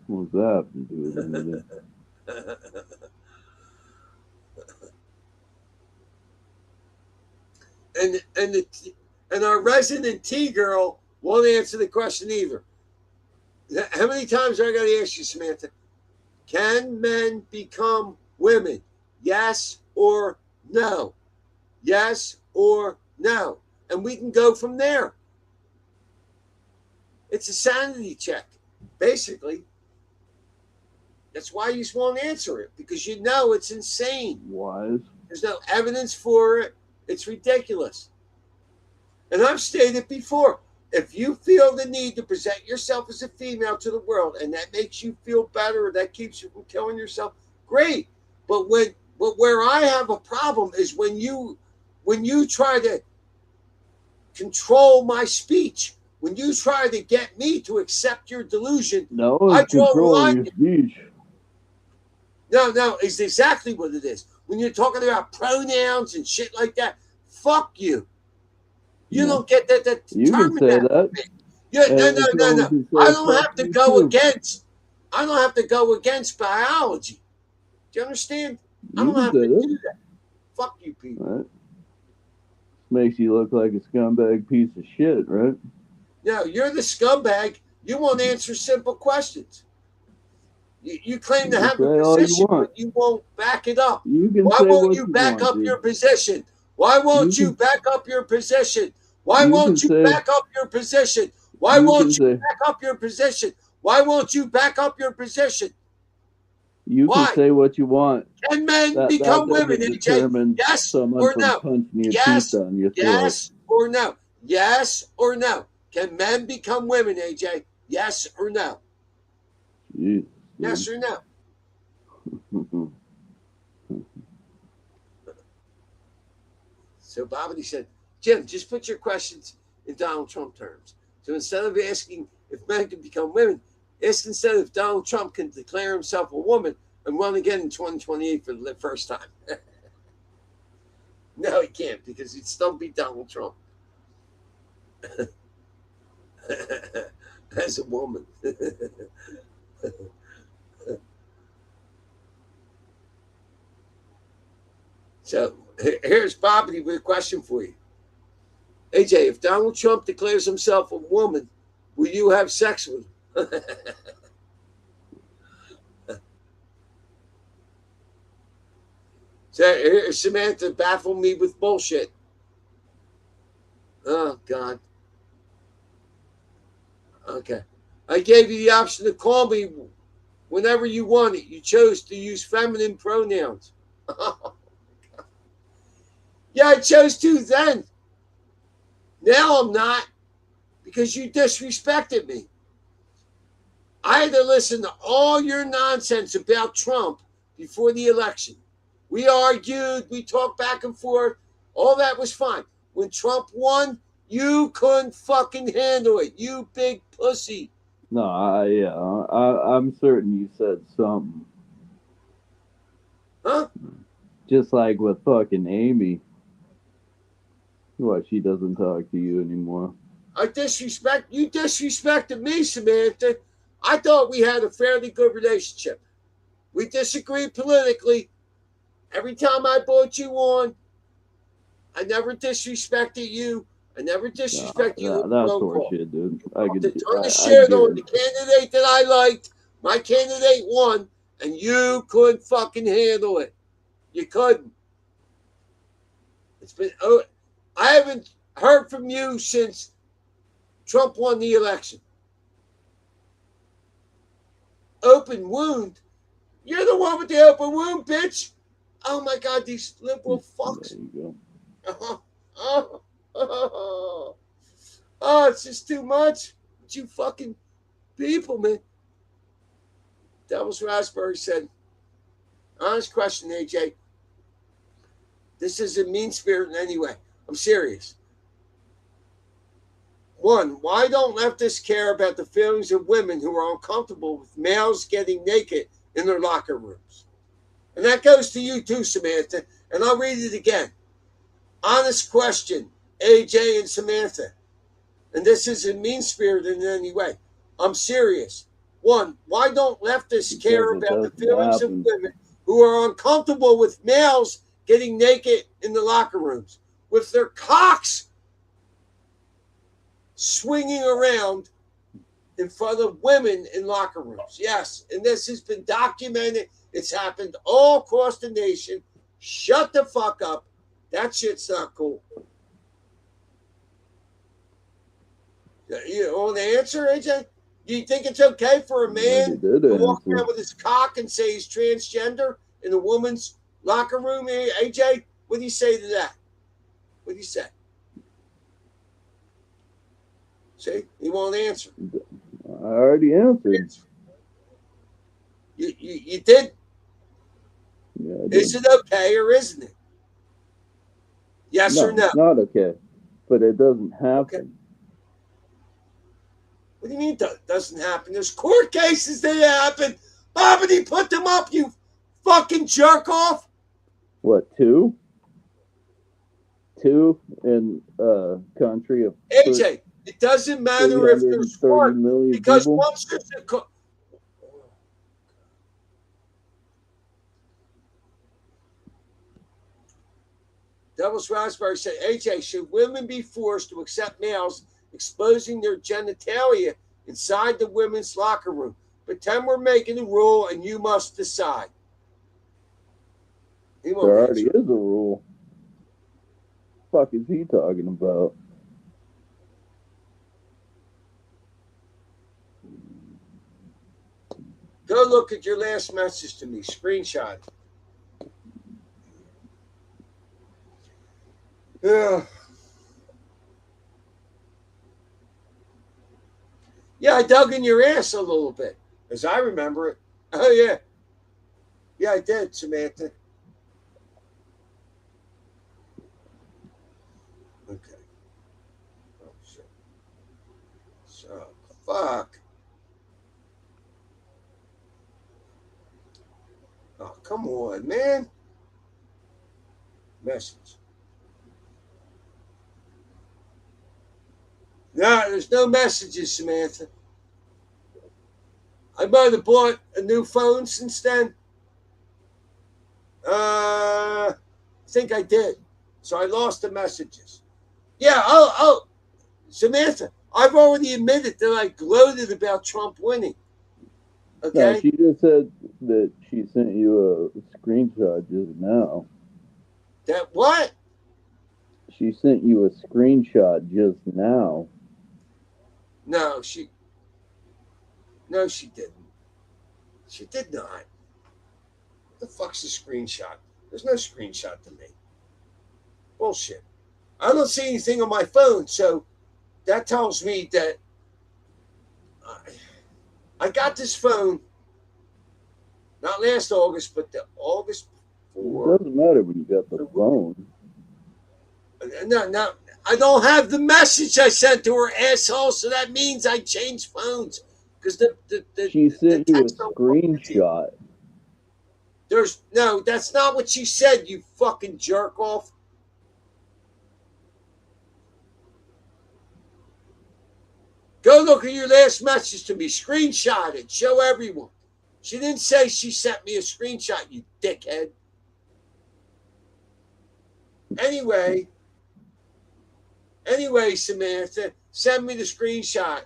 What's that have to do with anything? And our resident T girl won't answer the question either. How many times are I going to ask you, Samantha? Can men become women? Yes or no? Yes or no? And we can go from there. It's a sanity check, basically. That's why you just won't answer it, because you know it's insane. Wise. There's no evidence for it. It's ridiculous. And I've stated before, if you feel the need to present yourself as a female to the world and that makes you feel better or that keeps you from killing yourself, great. But where I have a problem is when you try to control my speech, when you try to get me to accept your delusion. No, I draw the controlling line. your speech. No, it's exactly what it is. When you're talking about pronouns and shit like that, fuck you. You don't get that. You can say that. Yeah, no. I don't have to go against. I don't have to go against biology. Do you understand? I don't have to do that. Fuck you, people. Right. Makes you look like a scumbag piece of shit, right? No, you're the scumbag. You won't answer simple questions. You claim to have a position, but you won't back it up. Why won't you back up your position? Why won't you back up your position? Why won't you back up your position? Why won't you back up your position? Why won't you back up your position? You can say what you want. Can men become women, AJ? Yes or no? Yes or no? Yes or no? Can men become women, AJ? Yes or no? Jeez. Yes or no? So Bobbity said, Jim, just put your questions in Donald Trump terms. So instead of asking if men can become women, ask instead if Donald Trump can declare himself a woman and run again in 2028 for the first time. No, he can't, because he'd still be Donald Trump. As a woman. So here's Bobbity with a question for you. AJ, if Donald Trump declares himself a woman, will you have sex with him? So here's Samantha baffle me with bullshit. Oh, God. Okay. I gave you the option to call me whenever you wanted. You chose to use feminine pronouns. Yeah, I chose to then. Now I'm not, because you disrespected me. I had to listen to all your nonsense about Trump before the election. We argued, we talked back and forth. All that was fine. When Trump won, you couldn't fucking handle it. You big pussy. No, I'm certain you said something. Huh? Just like with fucking Amy. What, she doesn't talk to you anymore. You disrespected me, Samantha. I thought we had a fairly good relationship. We disagreed politically. Every time I brought you on, I never disrespected you. I never disrespect you. That's horseshit, dude. I could turn the shit on the candidate that I liked. My candidate won, and you couldn't fucking handle it. You couldn't. It's been. Oh, I haven't heard from you since Trump won the election. Open wound. You're the one with the open wound, bitch. Oh my God, these liberal fucks. There you go. Oh, it's just too much. But you fucking people, man. Devil's Raspberry said, honest question, AJ. This isn't mean spirit in any way. I'm serious. One, why don't leftists care about the feelings of women who are uncomfortable with males getting naked in their locker rooms? And that goes to you too, Samantha. And I'll read it again. Honest question, AJ and Samantha. And this isn't mean-spirited in any way. I'm serious. One, why don't leftists care about the feelings of women who are uncomfortable with males getting naked in the locker rooms with their cocks swinging around in front of women in locker rooms? Yes, and this has been documented. It's happened all across the nation. Shut the fuck up. That shit's not cool. You want to answer, AJ? Do you think it's okay for a man to walk around with his cock and say he's transgender in a woman's locker room? AJ, what do you say to that? What do you say? See, he won't answer. I already answered. You did? Yeah, I did. Is it okay or isn't it? Yes or no? It's not okay, but it doesn't happen. Okay. What do you mean it doesn't happen? There's court cases that happen. Bobby put them up, you fucking jerk off. What, 2? 2 in a country of AJ, it doesn't matter if there's one, because people. Once there's a Devil's Raspberry said, AJ, should women be forced to accept males exposing their genitalia inside the women's locker room? Pretend we're making a rule and you must decide. There already is a rule. What the fuck is he talking about? Go look at your last message to me. Screenshot. Yeah. Yeah, I dug in your ass a little bit, as I remember it. Oh, yeah. Yeah, I did, Samantha. Okay. Oh, shit. So, fuck. Oh, come on, man. Message. No, there's no messages, Samantha. I might have bought a new phone since then. I think I did. So I lost the messages. Yeah, Samantha, I've already admitted that I gloated about Trump winning. Okay? No, she just said that she sent you a screenshot just now. That what? She sent you a screenshot just now. No, she didn't. She did not. What the fuck's a screenshot? There's no screenshot to me. Bullshit. I don't see anything on my phone, so that tells me that I got this phone not last August, but the August before. It doesn't matter when you got the phone. No, I don't have the message I sent to her, asshole, so that means I changed phones. Because she sent you a screenshot. No, that's not what she said, you fucking jerk off. Go look at your last message to me. Screenshot it. Show everyone. She didn't say she sent me a screenshot, you dickhead. Anyway, Anyway, Samantha, send me the screenshot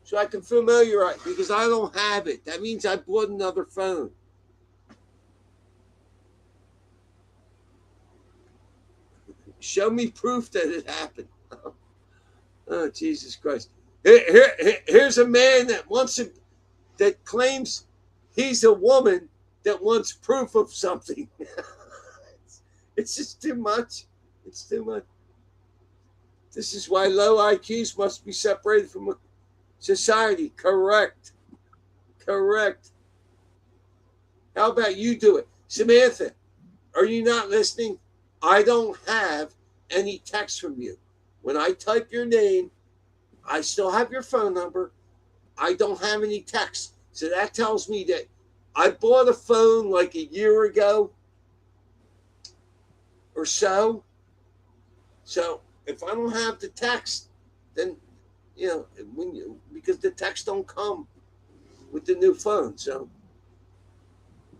so I can familiarize, because I don't have it. That means I bought another phone. Show me proof that it happened. Oh, Jesus Christ. Here's a man that claims he's a woman that wants proof of something. It's just too much. It's too much. This is why low IQs must be separated from society. Correct. How about you do it? Samantha, are you not listening? I don't have any text from you. When I type your name, I still have your phone number. I don't have any text. So that tells me that I bought a phone like a year ago or so. So if I don't have the text, then, because the text don't come with the new phone. So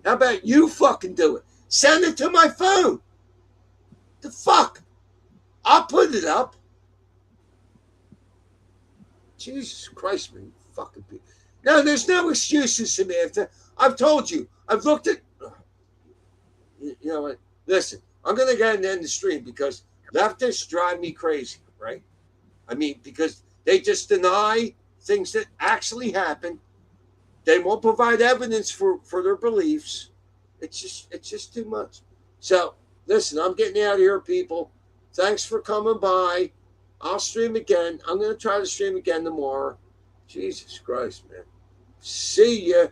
how about you fucking do it? Send it to my phone. The fuck? I'll put it up. Jesus Christ, man, fucking people. No, there's no excuses, Samantha. I've told you. I've looked at. You know what? Listen, I'm going to go and end the stream because leftists drive me crazy, right? I mean, because they just deny things that actually happen. They won't provide evidence for their beliefs. It's just too much. So, listen, I'm getting out of here, people. Thanks for coming by. I'll stream again. I'm going to try to stream again tomorrow. Jesus Christ, man. See ya.